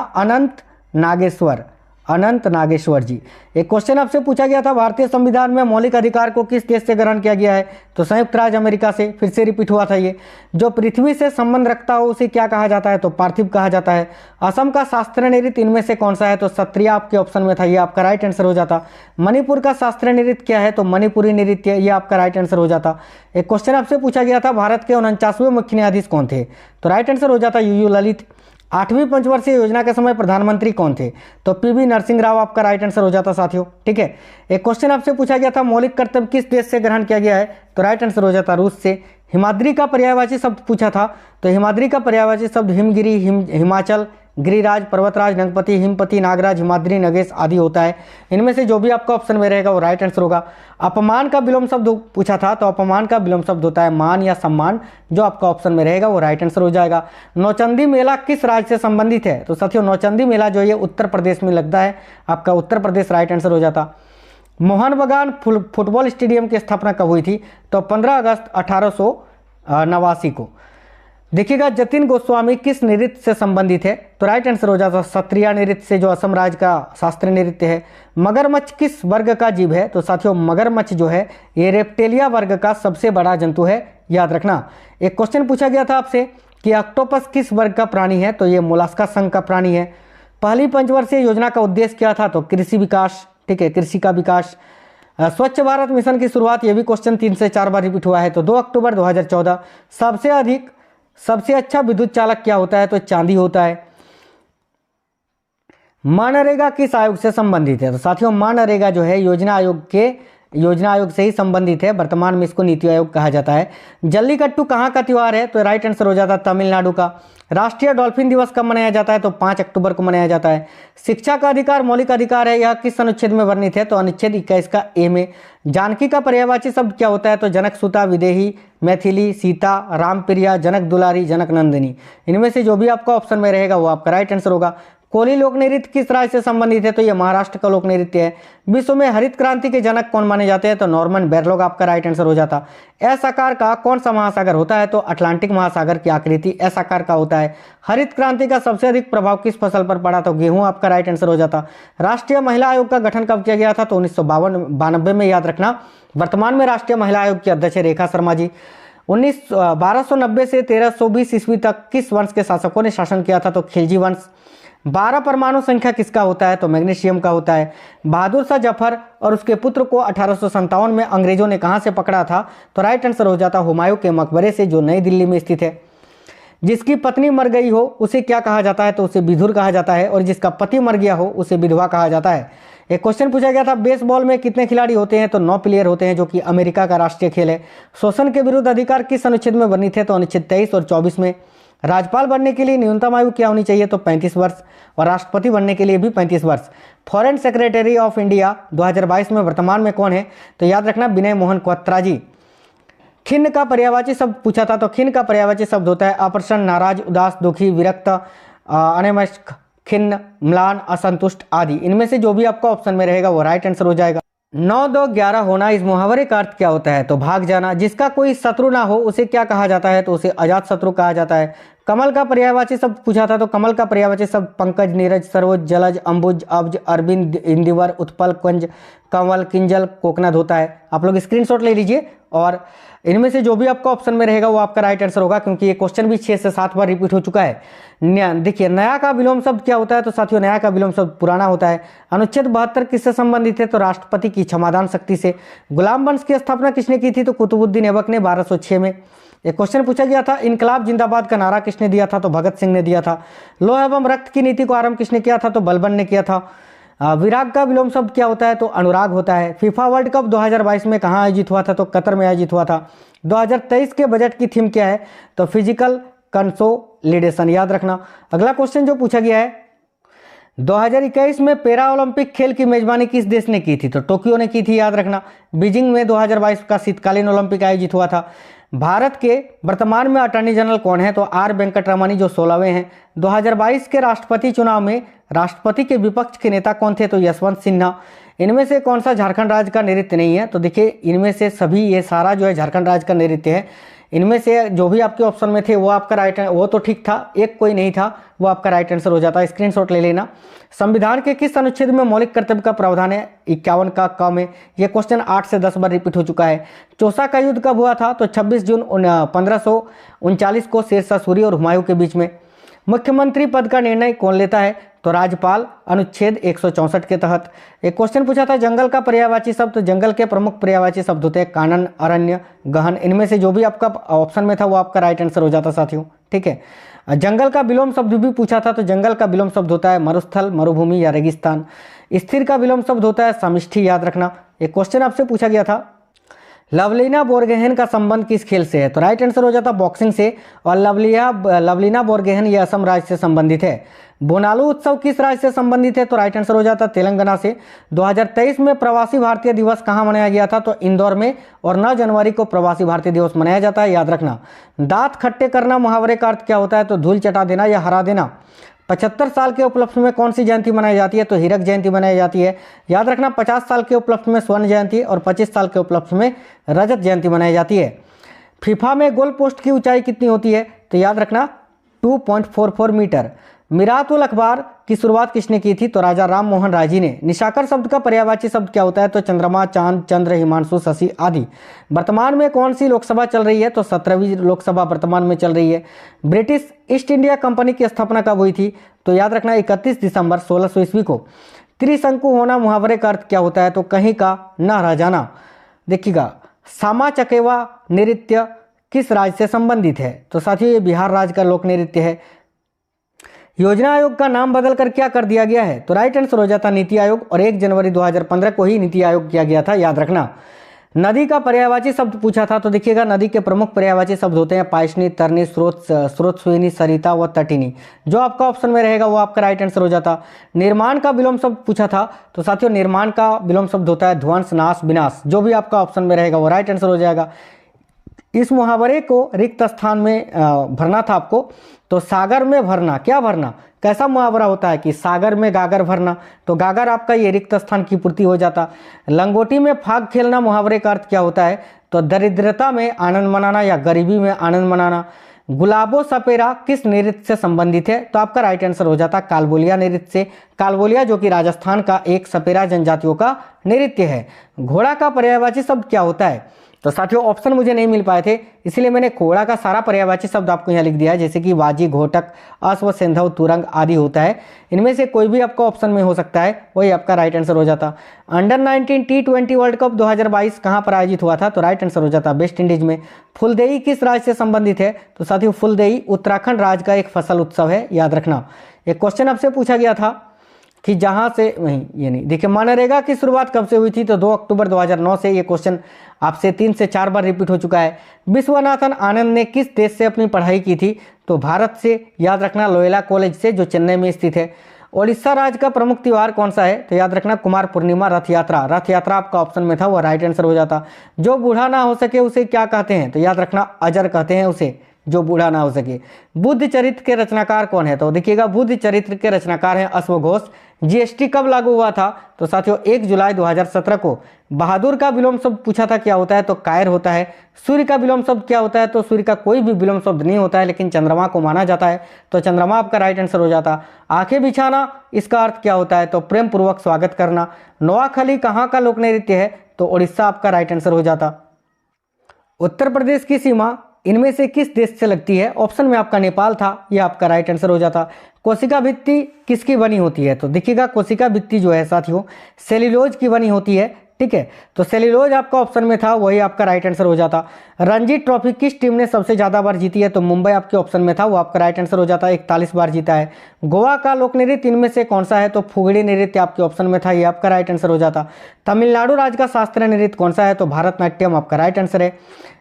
Speaker 1: अनंत नागेश्वर जी। एक क्वेश्चन आपसे पूछा गया था, भारतीय संविधान में मौलिक अधिकार को किस देश से ग्रहण किया गया है? तो संयुक्त राज्य अमेरिका से। फिर से रिपीट हुआ था ये। जो पृथ्वी से संबंध रखता हो उसे क्या कहा जाता है? तो पार्थिव कहा जाता है। असम का शास्त्रीय नृत्य इनमें से कौन सा है? तो सत्रिया आपके ऑप्शन में था, ये आपका राइट आंसर हो जाता। मणिपुर का शास्त्रीय नृत्य क्या है? तो मणिपुरी नृत्य, ये आपका राइट आंसर हो जाता। एक क्वेश्चन आपसे पूछा गया था, भारत के 49वें मुख्य न्यायाधीश कौन थे? तो राइट आंसर हो जाता यूयू ललित। 8वीं पंचवर्षीय योजना के समय प्रधानमंत्री कौन थे? तो पीवी नरसिंह राव आपका राइट आंसर हो जाता साथियों, ठीक है। एक क्वेश्चन आपसे पूछा गया था, मौलिक कर्तव्य किस देश से ग्रहण किया गया है? तो राइट आंसर हो जाता रूस से। हिमाद्री का पर्यायवाची शब्द पूछा था, तो हिमाद्री का पर्यायवाची शब्द हिमगिरी, हिमाचल, गिरिराज, पर्वतराज, नगपति, हिमपति, नागराज, हिमाद्री, नगेश आदि होता है। इनमें से जो भी आपका ऑप्शन में रहेगा वो राइट आंसर होगा। अपमान का विलोम शब्द पूछा था, तो अपमान का विलोम शब्द होता है मान या सम्मान, जो आपका ऑप्शन में रहेगा वो राइट आंसर हो जाएगा। नौचंदी मेला किस राज्य से संबंधित है? तो साथियों नौचंदी मेला जो ये उत्तर प्रदेश में लगता है, आपका उत्तर प्रदेश राइट आंसर हो जाता। मोहन बागान फुटबॉल स्टेडियम की स्थापना कब हुई थी? तो 15 अगस्त 1889 को। देखिएगा जतिन गोस्वामी किस नृत्य से संबंधित है? तो राइट आंसर हो जाता सत्रिया नृत्य से, जो असम राज्य का शास्त्रीय नृत्य है। मगरमच्छ किस वर्ग का जीव है? तो साथियों मगरमच्छ जो है ये रेप्टेलिया वर्ग का सबसे बड़ा जंतु है, याद रखना। एक क्वेश्चन पूछा गया था आपसे कि ऑक्टोपस किस वर्ग का प्राणी है? तो ये मोलास्का संघ का प्राणी है। पहली पंचवर्षीय योजना का उद्देश्य क्या था? तो कृषि विकास, ठीक है, कृषि का विकास। स्वच्छ भारत मिशन की शुरुआत, ये भी क्वेश्चन 3 से 4 बार रिपीट हुआ है, तो 2 अक्टूबर 2014। सबसे अच्छा विद्युत चालक क्या होता है? तो चांदी होता है। मनरेगा किस आयोग से संबंधित है? तो साथियों मनरेगा जो है योजना आयोग से ही संबंधित है, वर्तमान में इसको नीति आयोग कहा जाता है। जल्लीकट्टू कहाँ का त्योहार है? तो राइट आंसर हो जाता है तमिलनाडु का। राष्ट्रीय डॉल्फिन दिवस कब मनाया जाता है? तो 5 अक्टूबर को मनाया जाता है। शिक्षा का अधिकार मौलिक अधिकार है, यह किस अनुच्छेद में वर्णित है? तो अनुच्छेद 21 का ए में। जानकी का पर्यायवाची शब्द क्या होता है? तो जनक सुता, विदेही, मैथिली, सीता, रामप्रिया, जनक दुलारी, जनक नंदिनी। इनमें से जो भी आपका ऑप्शन में रहेगा वो आपका राइट आंसर होगा। कोली लोक नृत्य किस राज्य से संबंधित है? तो ये महाराष्ट्र का लोक नृत्य है। विश्व में हरित क्रांति के जनक कौन माने जाते हैं? तो नॉर्मन बोरलॉग आपका राइट आंसर हो जाता। एस आकार का कौन सा महासागर होता है? तो अटलांटिक महासागर की आकृति एस आकार का होता है। हरित क्रांति का सबसे अधिक प्रभाव किस फसल पर पड़ा? तो गेहूं आपका राइट आंसर हो जाता। राष्ट्रीय महिला आयोग का गठन कब किया गया था? तो 1992 में, याद रखना। वर्तमान में राष्ट्रीय महिला आयोग की अध्यक्ष है रेखा शर्मा जी। 1290 से 1320 ईस्वी तक किस वंश के शासकों ने शासन किया था? तो खिलजी वंश। 12 परमाणु संख्या किसका होता है? तो मैग्नीशियम का होता है। बहादुर शाह जफर और उसके पुत्र को 1857 में अंग्रेजों ने कहां से पकड़ा था? तो राइट आंसर हो जाता हुमायूं के मकबरे से, जो नई दिल्ली में स्थित है। जिसकी पत्नी मर गई हो उसे क्या कहा जाता है? तो उसे विधुर कहा जाता है। और जिसका पति मर गया हो उसे विधवा कहा जाता है। एक क्वेश्चन पूछा गया था, बेसबॉल में कितने खिलाड़ी होते हैं? तो 9 प्लेयर होते हैं, जो कि अमेरिका का राष्ट्रीय खेल है। शोषण के विरुद्ध अधिकार किस अनुच्छेद में वर्णित है? तो अनुच्छेद 23 और 24 में। राज्यपाल बनने के लिए न्यूनतम आयु क्या होनी चाहिए? तो 35 वर्ष। और राष्ट्रपति बनने के लिए भी 35 वर्ष। फॉरेन सेक्रेटरी ऑफ इंडिया 2022 में वर्तमान में कौन है? तो याद रखना, विनय मोहन क्वात्रा जी। खिन्न का पर्यायवाची शब्द पूछा था, तो खिन्न का पर्यायवाची शब्द होता है अप्रसन्न, नाराज, उदास, दुखी, विरक्त, अनमनस्क, खिन्न, म्लान, असंतुष्ट आदि। इनमें से जो भी आपका ऑप्शन में रहेगा वो राइट आंसर हो जाएगा। 9 2 11 होना, इस मुहावरे का अर्थ क्या होता है? तो भाग जाना। जिसका कोई शत्रु ना हो उसे क्या कहा जाता है? तो उसे अजात शत्रु कहा जाता है। कमल का पर्यायवाची शब्द पूछा था, तो कमल का पर्यायवाची शब्द पंकज, नीरज, सरोज, जलज, अंबुज, अब्ज, अरविंद, इंदिवर, उत्पल, कुंज, कंवल, किंजल, कोकनद होता है। आप लोग स्क्रीनशॉट ले लीजिए और इनमें से जो भी आपका ऑप्शन में रहेगा वो आपका राइट आंसर होगा, क्योंकि ये क्वेश्चन भी 6 से 7 बार रिपीट हो चुका है। देखिए, नया का विलोम शब्द क्या होता है? तो साथियों, नया का विलोम शब्द पुराना होता है। अनुच्छेद 72 किससे संबंधित है? तो राष्ट्रपति की क्षमादान शक्ति से। गुलाम वंश की स्थापना किसने की थी? तो कुतुबुद्दीन ऐबक ने 1206 में। एक क्वेश्चन पूछा गया था, इनकलाब जिंदाबाद का नारा किसने दिया था? तो भगत सिंह ने दिया था। लौह एवं रक्त की नीति को आरंभ किसने किया था? तो बलबन ने किया था। विराग का विलोम शब्द क्या होता है? तो अनुराग होता है। फीफा वर्ल्ड कप 2022 में कहाँ आयोजित हुआ था? तो कतर में आयोजित हुआ था। 2023 के बजट की थीम क्या है? तो फिजिकल कंसोलिडेशन, याद रखना। अगला क्वेश्चन जो पूछा गया है, 2021 में पैरा ओलंपिक खेल की मेजबानी किस देश ने की थी? तो टोक्यो ने की थी, याद रखना। बीजिंग में 2022 का शीतकालीन ओलंपिक आयोजित हुआ था। भारत के वर्तमान में अटॉर्नी जनरल कौन है? तो आर वेंकटरमणी, जो 16वें हैं। 2022 के राष्ट्रपति चुनाव में राष्ट्रपति के विपक्ष के नेता कौन थे? तो यशवंत सिन्हा। इनमें से कौन सा झारखंड राज्य का नृत्य नहीं है? तो देखिए, इनमें से सभी, ये सारा जो है झारखंड राज्य का नृत्य है। इनमें से जो भी आपके ऑप्शन में थे वो आपका राइट, वो तो ठीक था, एक कोई नहीं था, वो आपका राइट आंसर हो जाता है। स्क्रीनशॉट ले लेना। संविधान के किस अनुच्छेद में मौलिक कर्तव्य का प्रावधान है? 51 का क में। यह क्वेश्चन 8 से 10 बार रिपीट हो चुका है। चौसा का युद्ध कब हुआ था? तो 26 जून 1539 को शेरशाह सूरी और हुमायूं के बीच में। मुख्यमंत्री पद का निर्णय कौन लेता है? तो राज्यपाल, अनुच्छेद 164 के तहत। एक क्वेश्चन पूछा था, जंगल का पर्यायवाची शब्द। तो जंगल के प्रमुख पर्यायवाची शब्द होते हैं कानन, अरण्य, गहन। इनमें से जो भी आपका ऑप्शन में था वो आपका राइट आंसर हो जाता साथियों, ठीक है। जंगल का विलोम शब्द भी पूछा था, तो जंगल का विलोम शब्द होता है मरुस्थल, मरुभूमि या रेगिस्तान। स्थिर का विलोम शब्द होता है समिष्टि, याद रखना। एक क्वेश्चन आपसे पूछा गया था, लवलीना बोरगोहेन का संबंध किस खेल से है? तो राइट आंसर हो जाता बॉक्सिंग से। और लवलीना बोरगोहेन ये असम राज्य से संबंधित है। बोनालू उत्सव किस राज्य से संबंधित है? तो राइट आंसर हो जाता तेलंगाना से। 2023 में प्रवासी भारतीय दिवस कहाँ मनाया गया था? तो इंदौर में। और 9 जनवरी को प्रवासी भारतीय दिवस मनाया जाता है, याद रखना। दांत खट्टे करना मुहावरे का अर्थ क्या होता है? तो धूल चटा देना या हरा देना। 75 साल के उपलक्ष्य में कौन सी जयंती मनाई जाती है? तो हीरक जयंती मनाई जाती है, याद रखना। 50 साल के उपलक्ष्य में स्वर्ण जयंती और 25 साल के उपलक्ष्य में रजत जयंती मनाई जाती है। फीफा में गोल पोस्ट की ऊंचाई कितनी होती है? तो याद रखना 2.44 मीटर। मिरात उल अखबार की शुरुआत किसने की थी? तो राजा राम मोहन राय जी ने। निशाकर शब्द का पर्यायवाची शब्द क्या होता है? तो चंद्रमा, चांद, चंद्र, हिमांशु, शशि आदि। वर्तमान में कौन सी लोकसभा चल रही है? तो 17वीं लोकसभा वर्तमान में चल रही है। ब्रिटिश ईस्ट इंडिया कंपनी की स्थापना कब हुई थी? तो याद रखना 31 दिसंबर 1600 ईस्वी को। त्रिशंकु होना मुहावरे का अर्थ क्या होता है? तो कहीं का न रह जाना। देखिएगा, सामा चकेवा नृत्य किस राज्य से संबंधित है? तो साथियों, ये बिहार राज्य का लोक नृत्य है। योजना आयोग का नाम बदलकर क्या कर दिया गया है? तो राइट आंसर हो जाता नीति आयोग। और 1 जनवरी 2015 को ही नीति आयोग किया गया था, याद रखना। नदी का पर्यायवाची शब्द पूछा था, तो देखिएगा, नदी के प्रमुख पर्यायवाची शब्द होते हैं पायसनी, तरनी, स्रोतस्विनी, सरिता व तटिनी। जो आपका ऑप्शन में रहेगा वो आपका राइट आंसर हो जाता। निर्माण का विलोम शब्द पूछा था, तो साथियों निर्माण का विलोम शब्द होता है ध्वंस, नाश, विनाश। जो भी आपका ऑप्शन में रहेगा वो राइट आंसर हो जाएगा। इस मुहावरे को रिक्त स्थान में भरना था आपको, तो सागर में भरना, क्या भरना? कैसा मुहावरा होता है कि सागर में गागर भरना, तो गागर आपका ये रिक्त स्थान की पूर्ति हो जाता। लंगोटी में फाग खेलना मुहावरे का अर्थ क्या होता है, तो दरिद्रता में आनंद मनाना या गरीबी में आनंद मनाना। गुलाबो सपेरा किस नृत्य से संबंधित है, तो आपका राइट आंसर हो जाता कालबोलिया नृत्य से। कालबोलिया जो कि राजस्थान का एक सपेरा जनजातियों का नृत्य है। घोड़ा का पर्यायवाची शब्द क्या होता है, तो साथियों ऑप्शन मुझे नहीं मिल पाए थे, इसलिए मैंने घोड़ा का सारा पर्यायवाची शब्द आपको यहाँ लिख दिया है, जैसे कि वाजी, घोटक, अश्व, सिंधव, तुरंग आदि होता है। इनमें से कोई भी आपका ऑप्शन में हो सकता है, वही आपका राइट आंसर हो जाता। अंडर 19 T20 वर्ल्ड कप 2022 कहाँ पर आयोजित हुआ था, तो राइट आंसर हो जाता वेस्ट इंडीज में। फुलदेई किस राज्य से संबंधित है, तो साथियों फुलदेई उत्तराखंड राज्य का एक फसल उत्सव है, याद रखना। एक क्वेश्चन आपसे पूछा गया था कि जहां से नहीं, ये नहीं, देखिए मनरेगा की शुरुआत कब से हुई थी, तो 2 अक्टूबर 2009 से। ये क्वेश्चन आपसे 3 से 4 बार रिपीट हो चुका है। विश्वनाथन आनंद ने किस देश से अपनी पढ़ाई की थी, तो भारत से, याद रखना लोयोला कॉलेज से जो चेन्नई में स्थित है। ओडिशा राज्य का प्रमुख त्योहार कौन सा है, तो याद रखना कुमार पूर्णिमा, रथ यात्रा। रथ यात्रा आपका ऑप्शन में था, वो राइट आंसर हो जाता। जो बूढ़ा ना हो सके उसे क्या कहते हैं, तो याद रखना अजर कहते हैं उसे, जो बूढ़ा ना हो सके। बुद्ध चरित्र के रचनाकार कौन है, तो देखिएगा बुद्ध चरित्र के रचनाकार हैं अश्वघोष। जीएसटी कब लागू हुआ था, तो साथियों 1 जुलाई 2017 को। बहादुर का विलोम शब्द पूछा था क्या होता है, तो कायर होता है। सूर्य का विलोम शब्द क्या होता है, तो सूर्य का कोई भी विलोम शब्द नहीं होता है, लेकिन चंद्रमा को माना जाता है, तो चंद्रमा आपका राइट आंसर हो जाता। आंखें बिछाना इसका अर्थ क्या होता है, तो प्रेम पूर्वक स्वागत करना। नोआखली कहाँ का लोक नृत्य है, तो उड़ीसा आपका राइट आंसर हो जाता। उत्तर प्रदेश की सीमा इनमें से किस देश से लगती है, ऑप्शन में आपका नेपाल था, यह आपका राइट आंसर हो जाता। कोशिका भित्ति किसकी बनी होती है, तो देखिएगा कोशिका भित्ति जो है साथियों सेल्यूलोज की बनी होती है, ठीक है। तो सेल्यूलोज आपका ऑप्शन में था, वही आपका राइट आंसर हो जाता। रणजी ट्रॉफी किस टीम ने सबसे ज्यादा बार जीती है, तो मुंबई आपके ऑप्शन में था, वो आपका राइट आंसर हो जाता, 41 बार जीता है। गोवा का लोक नृत्य इनमें से कौन सा है, तो फुगड़ी नृत्य आपके ऑप्शन में था, ये आपका राइट आंसर हो जाता। तमिलनाडु राज्य का शास्त्रीय नृत्य कौन सा है, तो भारतनाट्यम आपका राइट आंसर है।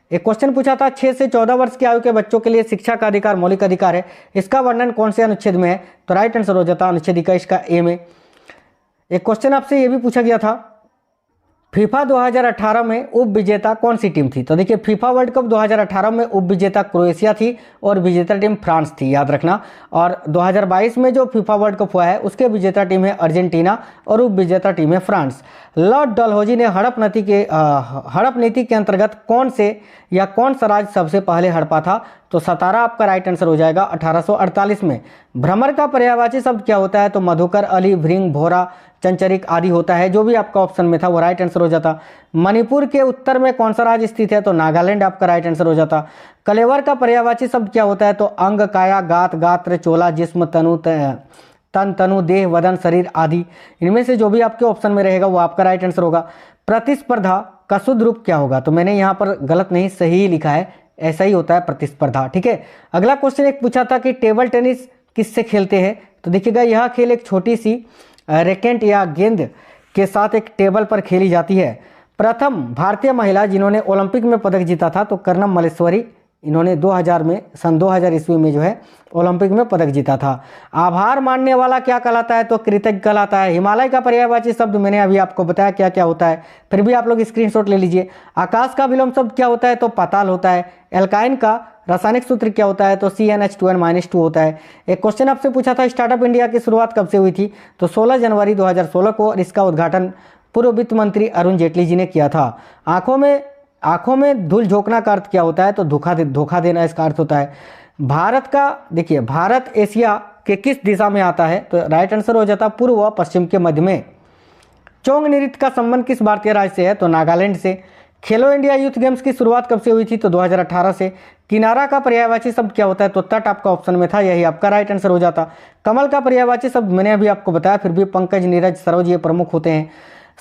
Speaker 1: एक क्वेश्चन पूछा था 6 से 14 वर्ष की आयु के बच्चों के लिए शिक्षा का अधिकार मौलिक अधिकार है, इसका वर्णन कौन से अनुच्छेद में है, तो राइट आंसर हो जाता अनुच्छेद 21 का ए में। एक क्वेश्चन आपसे ये भी पूछा गया था, फीफा 2018 में उप विजेता कौन सी टीम थी, तो देखिए फीफा वर्ल्ड कप 2018 में उप विजेता क्रोएशिया थी और विजेता टीम फ्रांस थी, याद रखना। और 2022 में जो फीफा वर्ल्ड कप हुआ है उसके विजेता टीम है अर्जेंटीना और उप विजेता टीम है फ्रांस। लॉर्ड डलहौजी ने हड़प नीति के अंतर्गत कौन से या कौन सा राज्य सबसे पहले हड़पा था, तो सतारा आपका राइट आंसर हो जाएगा 1848 में। भ्रमर का पर्यायवाची शब्द क्या होता है, तो मधुकर, अली, भृंग, भोरा, चंचरिक आदि होता है, जो भी आपका ऑप्शन में था वो राइट आंसर हो जाता। मणिपुर के उत्तर में कौन सा राज्य स्थित है, तो नागालैंड आपका राइट आंसर हो जाता। कलेवर का पर्यायवाची शब्द क्या होता है, तो अंग, काया, गात, गात्र, चोला, जिस्म, तनु, तन, तनु, देह, वदन, शरीर आदि। इनमें से जो भी आपके ऑप्शन में रहेगा वो आपका राइट आंसर होगा। प्रतिस्पर्धा का शुद्ध रूप क्या होगा, तो मैंने यहाँ पर गलत नहीं सही ही लिखा है, ऐसा ही होता है प्रतिस्पर्धा, ठीक है। अगला क्वेश्चन एक पूछा था कि टेबल टेनिस किससे खेलते हैं, तो देखिएगा यह खेल एक छोटी सी रैकेट या गेंद के साथ एक टेबल पर खेली जाती है। प्रथम भारतीय महिला जिन्होंने ओलंपिक में पदक जीता था, तो कर्णम मल्लेश्वरी, इन्होंने 2000 में सन 2000 ईस्वी में जो है ओलंपिक में पदक जीता था। आभार मानने वाला क्या कहलाता है, तो कृतज्ञ कहलाता है। हिमालय का पर्यायवाची शब्द मैंने अभी आपको बताया क्या क्या होता है, फिर भी आप लोग स्क्रीनशॉट ले लीजिए। आकाश का विलोम शब्द क्या होता है, तो पाताल होता है। एल्काइन का रासायनिक सूत्र क्या होता है, तो CnH2n-2 होता है। एक क्वेश्चन आपसे पूछा था स्टार्टअप इंडिया की शुरुआत कब से हुई थी, तो 16 जनवरी 2016 को, और इसका उद्घाटन पूर्व वित्त मंत्री अरुण जेटली जी ने किया था। आंखों में धूल झोंकना का अर्थ क्या होता है, तो धोखा देना इसका अर्थ होता है। भारत का देखिए भारत एशिया के किस दिशा में आता है, तो राइट आंसर हो जाता पूर्व व पश्चिम के मध्य में। चोंग नृत्य का संबंध किस भारतीय राज्य से है, तो नागालैंड से। खेलो इंडिया यूथ गेम्स की शुरुआत कब से हुई थी, तो 2018 से। किनारा का पर्यायवाची शब्द क्या होता है, तो तट आपका ऑप्शन में था, यही आपका राइट आंसर हो जाता। कमल का पर्यायवाची शब्द मैंने अभी आपको बताया, फिर भी पंकज, नीरज, सरोज ये प्रमुख होते हैं।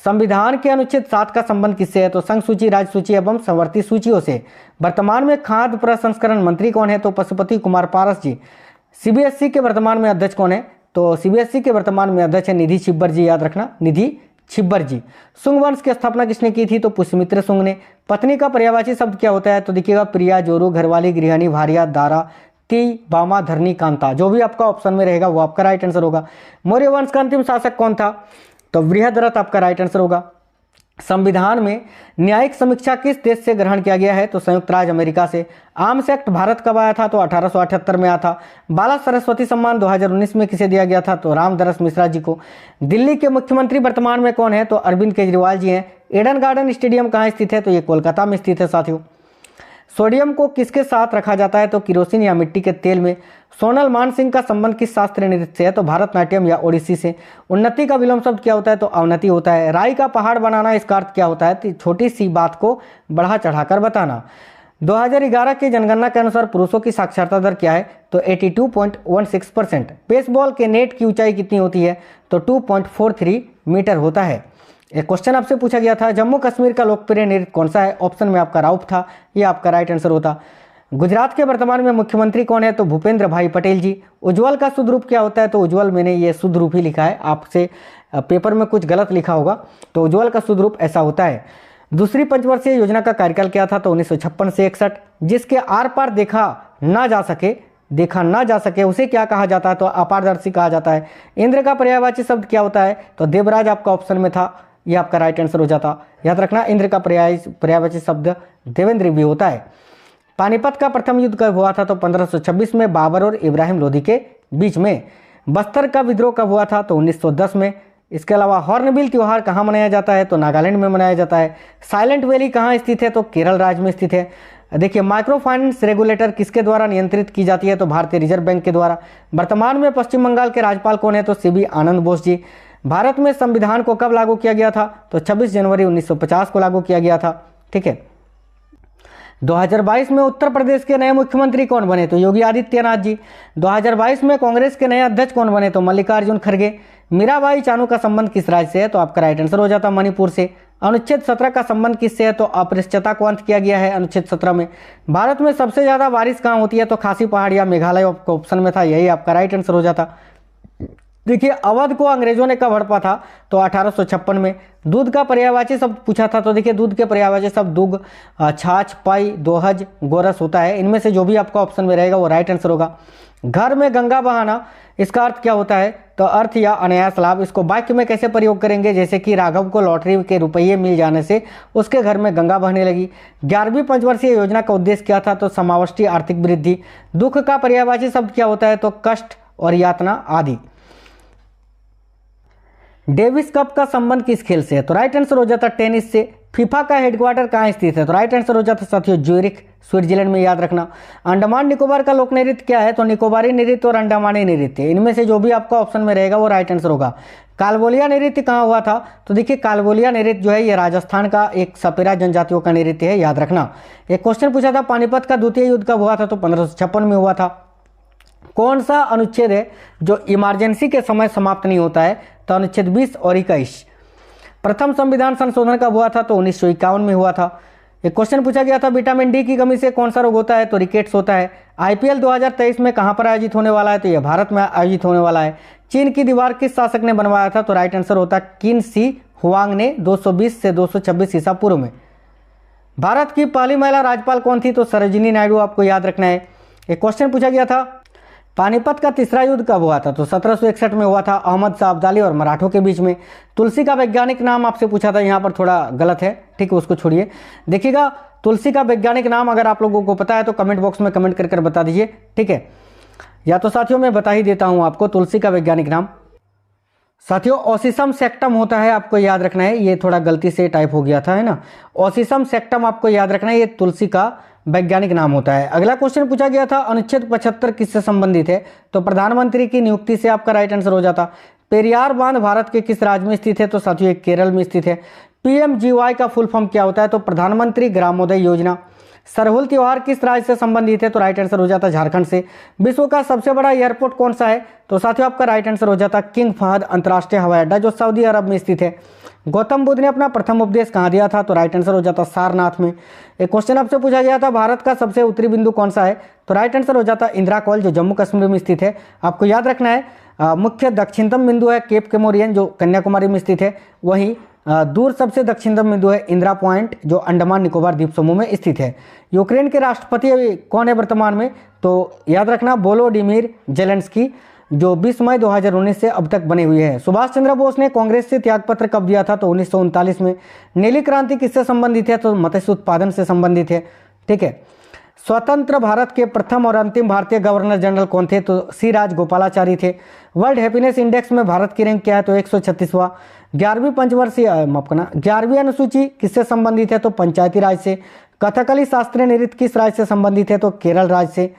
Speaker 1: संविधान के अनुच्छेद 7 का संबंध किससे है, तो संघ सूची, राज्य सूची एवं संवर्ती सूचियों से। वर्तमान में खाद्य प्रसंस्करण मंत्री कौन है, तो पशुपति कुमार पारस जी। सीबीएसई के वर्तमान में अध्यक्ष कौन है, तो सीबीएसई के वर्तमान में अध्यक्ष है निधि छिब्बर जी, याद रखना निधि छिब्बर जी। शुंग वंश की स्थापना किसने की थी, तो पुष्यमित्र शुंग ने। पत्नी का पर्यायवाची शब्द क्या होता है, तो देखिएगा प्रिया, जोरू, घरवाली, गृहिणी, भार्या, दारा, ती, बामा, धरनी, कांता। जो भी आपका ऑप्शन में रहेगा वो आपका राइट आंसर होगा। मौर्य वंश का अंतिम शासक कौन था, तो बृहद्रथ आपका राइट आंसर होगा। संविधान में न्यायिक समीक्षा किस देश से ग्रहण किया गया है? तो संयुक्त राज्य अमेरिका से। आर्म्स एक्ट भारत कब आया था? तो 1878 में आया था। बाला सरस्वती सम्मान 2019 में किसे दिया गया था? तो रामदरस मिश्रा जी को। दिल्ली के मुख्यमंत्री वर्तमान में कौन है? तो अरविंद केजरीवाल जी हैं। ईडन गार्डन स्टेडियम कहाँ स्थित है? तो ये कोलकाता में स्थित है साथियों। सोडियम को किसके साथ रखा जाता है? तो किरोसिन या मिट्टी के तेल में। सोनल मानसिंह का संबंध किस शास्त्रीय नृत्य से है? तो भरतनाट्यम या ओडिसी से। उन्नति का विलोम शब्द क्या होता है? तो अवनति होता है। राई का पहाड़ बनाना, इसका अर्थ क्या होता है? तो छोटी सी बात को बढ़ा चढ़ाकर बताना। 2011 की जनगणना के अनुसार पुरुषों की साक्षरता दर क्या है? तो 82.16%। बेसबॉल के नेट की ऊंचाई कितनी होती है? तो 2.43 मीटर होता है। एक क्वेश्चन आपसे पूछा गया था, जम्मू कश्मीर का लोकप्रिय नृत्य कौन सा है? ऑप्शन में आपका राउफ था, ये आपका राइट आंसर होता। गुजरात के वर्तमान में मुख्यमंत्री कौन है? तो भूपेंद्र भाई पटेल जी। उज्ज्वल का शुद्ध रूप क्या होता है? तो उज्ज्वल, मैंने ये शुद्ध रूप ही लिखा है, आपसे पेपर में कुछ गलत लिखा होगा। तो उज्ज्वल का शुद्ध रूप ऐसा होता है। दूसरी पंचवर्षीय योजना का कार्यकाल क्या था? तो 1956 से 61। जिसके आर पार देखा ना जा सके उसे क्या कहा जाता है? तो अपारदर्शी कहा जाता है। इंद्र का पर्यायवाची शब्द क्या होता है? तो देवराज आपका ऑप्शन में था, यह आपका राइट आंसर हो जाता। याद रखना, इंद्र का पर्यायवाची शब्द देवेंद्र भी होता है। पानीपत का प्रथम युद्ध कब हुआ था? तो 1526 में बाबर और इब्राहिम लोधी के बीच में। बस्तर का विद्रोह कब हुआ था? तो 1910 में। इसके अलावा हॉर्नबिल त्योहार कहाँ मनाया जाता है? तो नागालैंड में मनाया जाता है। साइलेंट वैली कहाँ स्थित है? तो केरल राज्य में स्थित है। देखिए, माइक्रो फाइनेंस रेगुलेटर किसके द्वारा नियंत्रित की जाती है? तो भारतीय रिजर्व बैंक के द्वारा। वर्तमान में पश्चिम बंगाल के राज्यपाल कौन है? तो सीबी आनंद बोस जी। भारत में संविधान को कब लागू किया गया था? तो 26 जनवरी 1950 को लागू किया गया था। ठीक है। 2022 में उत्तर प्रदेश के नए मुख्यमंत्री कौन बने? तो योगी आदित्यनाथ जी। 2022 में कांग्रेस के नए अध्यक्ष कौन बने? तो मल्लिकार्जुन खड़गे। मीराबाई चानू का संबंध किस राज्य से है? तो आपका राइट आंसर हो जाता मणिपुर से। अनुच्छेद 17 का संबंध किससे है? तो अपृष्ठता को अंत किया गया है अनुच्छेद 17 में। भारत में सबसे ज्यादा बारिश कहाँ होती है? तो खासी पहाड़ या मेघालय ऑप्शन में था, यही आपका राइट आंसर हो जाता। देखिए, अवध को अंग्रेजों ने कब हड़पा था? तो 1856 में। दूध का पर्यायवाची शब्द पूछा था, तो देखिए दूध के पर्यायवाची शब्द दुग्ध, छाछ, पई, दोहज, गोरस होता है। इनमें से जो भी आपका ऑप्शन में रहेगा वो राइट आंसर होगा। घर में गंगा बहाना, इसका अर्थ क्या होता है? तो अर्थ या अनायास लाभ। इसको वाक्य में कैसे प्रयोग करेंगे? जैसे कि राघव को लॉटरी के रुपये मिल जाने से उसके घर में गंगा बहने लगी। 11वीं पंचवर्षीय योजना का उद्देश्य क्या था? तो समावष्टि आर्थिक वृद्धि। दुख का पर्यायवाची शब्द क्या होता है? तो कष्ट और यातना आदि। डेविस कप का संबंध किस खेल से है? तो राइट आंसर हो जाता टेनिस से। फीफा का हेडक्वार्टर कहाँ स्थित है? तो राइट आंसर हो जाता साथियों ज्यूरिख, स्विट्जरलैंड में। याद रखना। अंडमान निकोबार का लोक नृत्य क्या है? तो निकोबारी नृत्य और अंडमानी नृत्य, इनमें से जो भी आपका ऑप्शन में रहेगा वो राइट आंसर होगा। कालबोलिया नृत्य कहाँ हुआ था? तो देखिए, कालबोलिया नृत्य जो है ये राजस्थान का एक सपेरा जनजातियों का नृत्य है, याद रखना। एक क्वेश्चन पूछा था, पानीपत का द्वितीय युद्ध कब हुआ था? तो 1556 में हुआ था। कौन सा अनुच्छेद है जो इमरजेंसी के समय समाप्त नहीं होता है? तो अनुच्छेद 20 और 21। प्रथम संविधान संशोधन कब हुआ था? तो 1951 में हुआ था। एक क्वेश्चन पूछा गया था, विटामिन डी की कमी से कौन सा रोग होता है? तो रिकेट्स होता है। आईपीएल 2023 में कहां पर आयोजित होने वाला है? तो यह भारत में आयोजित होने वाला है। चीन की दीवार किस शासक ने बनवाया था? तो राइट आंसर होता किन शी हुआंग ने 220 से 226 ईसा पूर्व में। भारत की पहली महिला राज्यपाल कौन थी? तो सरोजिनी नायडू, आपको याद रखना है। एक क्वेश्चन पूछा गया था, पानीपत का तीसरा युद्ध कब हुआ था? तो 1761 में हुआ था, अहमद शाह अब्दाली और मराठों के बीच में। तुलसी का वैज्ञानिक नाम आपसे पूछा था, यहाँ पर थोड़ा गलत है, ठीक है, उसको छोड़िए। देखिएगा, तुलसी का वैज्ञानिक नाम अगर आप लोगों को पता है तो कमेंट बॉक्स में कमेंट कर बता दीजिए, ठीक है। या तो साथियों मैं बता ही देता हूँ आपको तुलसी का वैज्ञानिक नाम। साथियों ऑसिसम सेक्टम होता है, आपको याद रखना है। ये थोड़ा गलती से टाइप हो गया था, है ना। ऑसिसम सेक्टम आपको याद रखना है, ये तुलसी का वैज्ञानिक नाम होता है। अगला क्वेश्चन पूछा गया था, अनुच्छेद 75 किससे संबंधित है? तो प्रधानमंत्री की नियुक्ति से आपका राइट आंसर हो जाता। पेरियार बांध भारत के किस राज्य में स्थित है? तो साथियों केरल में स्थित है। पीएमजीवाई का फुल फॉर्म क्या होता है? तो प्रधानमंत्री ग्रामोदय योजना। सरहुल त्योहार किस राज्य से संबंधित है? तो राइट आंसर हो जाता झारखंड से। विश्व का सबसे बड़ा एयरपोर्ट कौन सा है? तो साथियों आपका राइट आंसर हो जाता किंग फहद अंतर्राष्ट्रीय हवाई अड्डा, जो सऊदी अरब में स्थित है। गौतम बुद्ध ने अपना प्रथम उपदेश कहाँ दिया था? तो राइट आंसर हो जाता सारनाथ में। एक क्वेश्चन आपसे पूछा गया था, भारत का सबसे उत्तरी बिंदु कौन सा है? तो राइट आंसर हो जाता इंदिरा कॉल, जो जम्मू कश्मीर में स्थित है। आपको याद रखना है, मुख्य दक्षिणतम बिंदु है केप केमोरियन, जो कन्याकुमारी में स्थित है। वहीं दूर सबसे दक्षिणतम बिंदु है इंदिरा पॉइंट, जो अंडमान निकोबार द्वीप समूह में स्थित है। यूक्रेन के राष्ट्रपति कौन है वर्तमान में? तो याद रखना वोलोडिमिर जेलेंस्की। जो 20 मई 2019 से अब तक बनी हुई है। सुभाष चंद्र बोस ने कांग्रेस से त्यागपत्र कब दिया था? तो 1939 में। नीली क्रांति किससे संबंधित है? तो मत्स्य उत्पादन से संबंधित है। ठीक है। स्वतंत्र भारत के प्रथम और अंतिम भारतीय गवर्नर जनरल कौन थे? तो सी राजगोपालाचारी थे। वर्ल्ड हैप्पीनेस इंडेक्स में भारत की रैंक क्या है? तो 136वां। 11वीं पंचवर्षीय माफ करना 11वीं अनुसूची किससे संबंधित है? तो पंचायती राज से। कथकली शास्त्रीय नृत्य किस राज्य से संबंधित है? तो केरल राज्य से।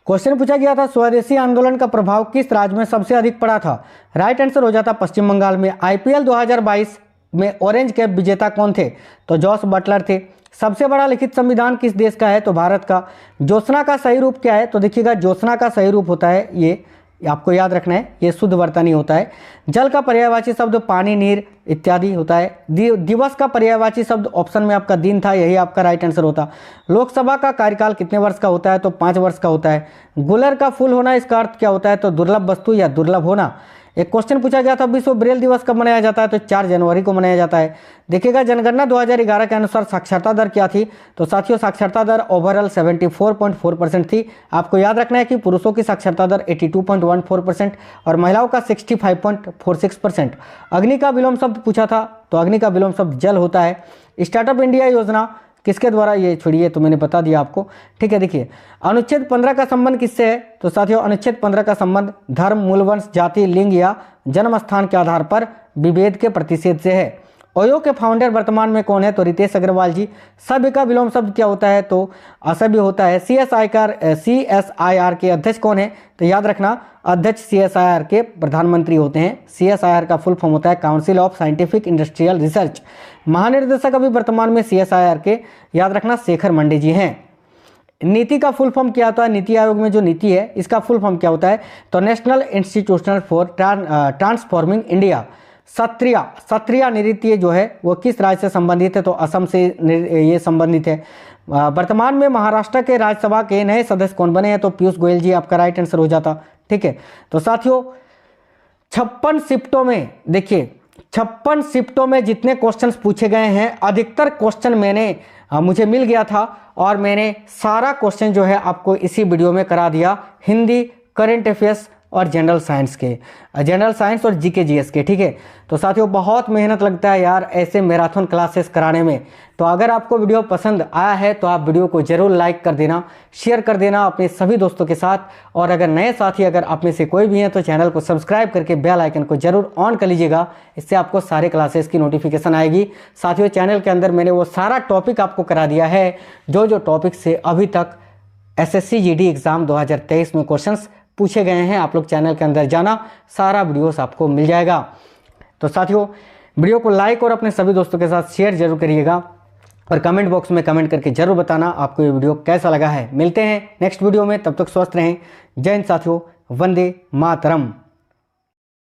Speaker 1: क्वेश्चन पूछा गया था स्वदेशी आंदोलन का प्रभाव किस राज्य में सबसे अधिक पड़ा था? राइट आंसर हो जाता पश्चिम बंगाल में। आईपीएल 2022 में ऑरेंज कैप विजेता कौन थे? तो जॉस बटलर थे। सबसे बड़ा लिखित संविधान किस देश का है? तो भारत का। ज्योत्सना का सही रूप क्या है? तो देखिएगा ज्योत्सना का सही रूप होता है ये आपको याद रखना है, ये शुद्ध वर्तनी होता है। जल का पर्यायवाची शब्द पानी, नीर इत्यादि होता है। दिवस का पर्यायवाची शब्द ऑप्शन में आपका दिन था, यही आपका राइट आंसर होता। लोकसभा का कार्यकाल कितने वर्ष का होता है? तो 5 वर्ष का होता है। गुलर का फूल होना इसका अर्थ क्या होता है? तो दुर्लभ वस्तु या दुर्लभ होना। एक क्वेश्चन पूछा गया था विश्व ब्रेल दिवस कब मनाया जाता है? तो 4 जनवरी को मनाया जाता है। देखिएगा जनगणना 2011 के अनुसार साक्षरता दर क्या थी? तो साथियों साक्षरता दर ओवरऑल 74.4% थी। आपको याद रखना है कि पुरुषों की साक्षरता दर 82.14% और महिलाओं का 65.46%। अग्नि का विलोम शब्द पूछा था, तो अग्नि का विलोम शब्द जल होता है। स्टार्टअप इंडिया योजना किसके द्वारा? ये छोड़िए तो मैंने बता दिया आपको। ठीक है। देखिए अनुच्छेद 15 का संबंध किससे है? तो साथियों अनुच्छेद 15 का संबंध धर्म, मूलवंश, जाति, लिंग या जन्म स्थान के आधार पर विभेद के प्रतिषेध से है। ओयो के फाउंडर वर्तमान में कौन है? तो रितेश अग्रवाल जी। सभ्य का विलोम शब्द क्या होता है? तो असभ्य होता है। CSIR के अध्यक्ष कौन है? तो याद रखना अध्यक्ष CSIR के प्रधानमंत्री होते हैं। CSIR का फुल फॉर्म होता है council of scientific industrial research. महानिर्देशक अभी वर्तमान में CSIR के याद रखना शेखर मंडे जी हैं। नीति का फुल फॉर्म क्या होता है? नीति आयोग में जो नीति है इसका फुल फॉर्म क्या होता है? तो national institutional for transforming India. Sattriya नृत्य जो है वो किस राज्य से संबंधित है? तो असम से ये संबंधित है। वर्तमान में महाराष्ट्र के राज्यसभा के नए सदस्य कौन बने हैं? तो पीयूष गोयल जी आपका राइट आंसर हो जाता। ठीक है। तो साथियों 56 शिफ्टों में देखिए 56 शिफ्टों में जितने क्वेश्चंस पूछे गए हैं अधिकतर क्वेश्चन मुझे मिल गया था और मैंने सारा क्वेश्चन जो है आपको इसी वीडियो में करा दिया। हिंदी, करंट अफेयर्स और जनरल साइंस और जीके जीएस के। ठीक है। तो साथियों बहुत मेहनत लगता है यार ऐसे मैराथन क्लासेस कराने में। तो अगर आपको वीडियो पसंद आया है तो आप वीडियो को जरूर लाइक कर देना, शेयर कर देना अपने सभी दोस्तों के साथ। और अगर नए साथी अगर आप में से कोई भी हैं तो चैनल को सब्सक्राइब करके बेल आइकन को जरूर ऑन कर लीजिएगा, इससे आपको सारे क्लासेस की नोटिफिकेशन आएगी। साथियों चैनल के अंदर मैंने वो सारा टॉपिक आपको करा दिया है जो टॉपिक से अभी तक SSC GD एग्जाम 2023 में क्वेश्चंस पूछे गए हैं। आप लोग चैनल के अंदर जाना, सारा वीडियोस आपको मिल जाएगा। तो साथियों वीडियो को लाइक और अपने सभी दोस्तों के साथ शेयर जरूर करिएगा और कमेंट बॉक्स में कमेंट करके जरूर बताना आपको ये वीडियो कैसा लगा है। मिलते हैं नेक्स्ट वीडियो में, तब तक स्वस्थ रहें। जय हिंद साथियों, वंदे मातरम।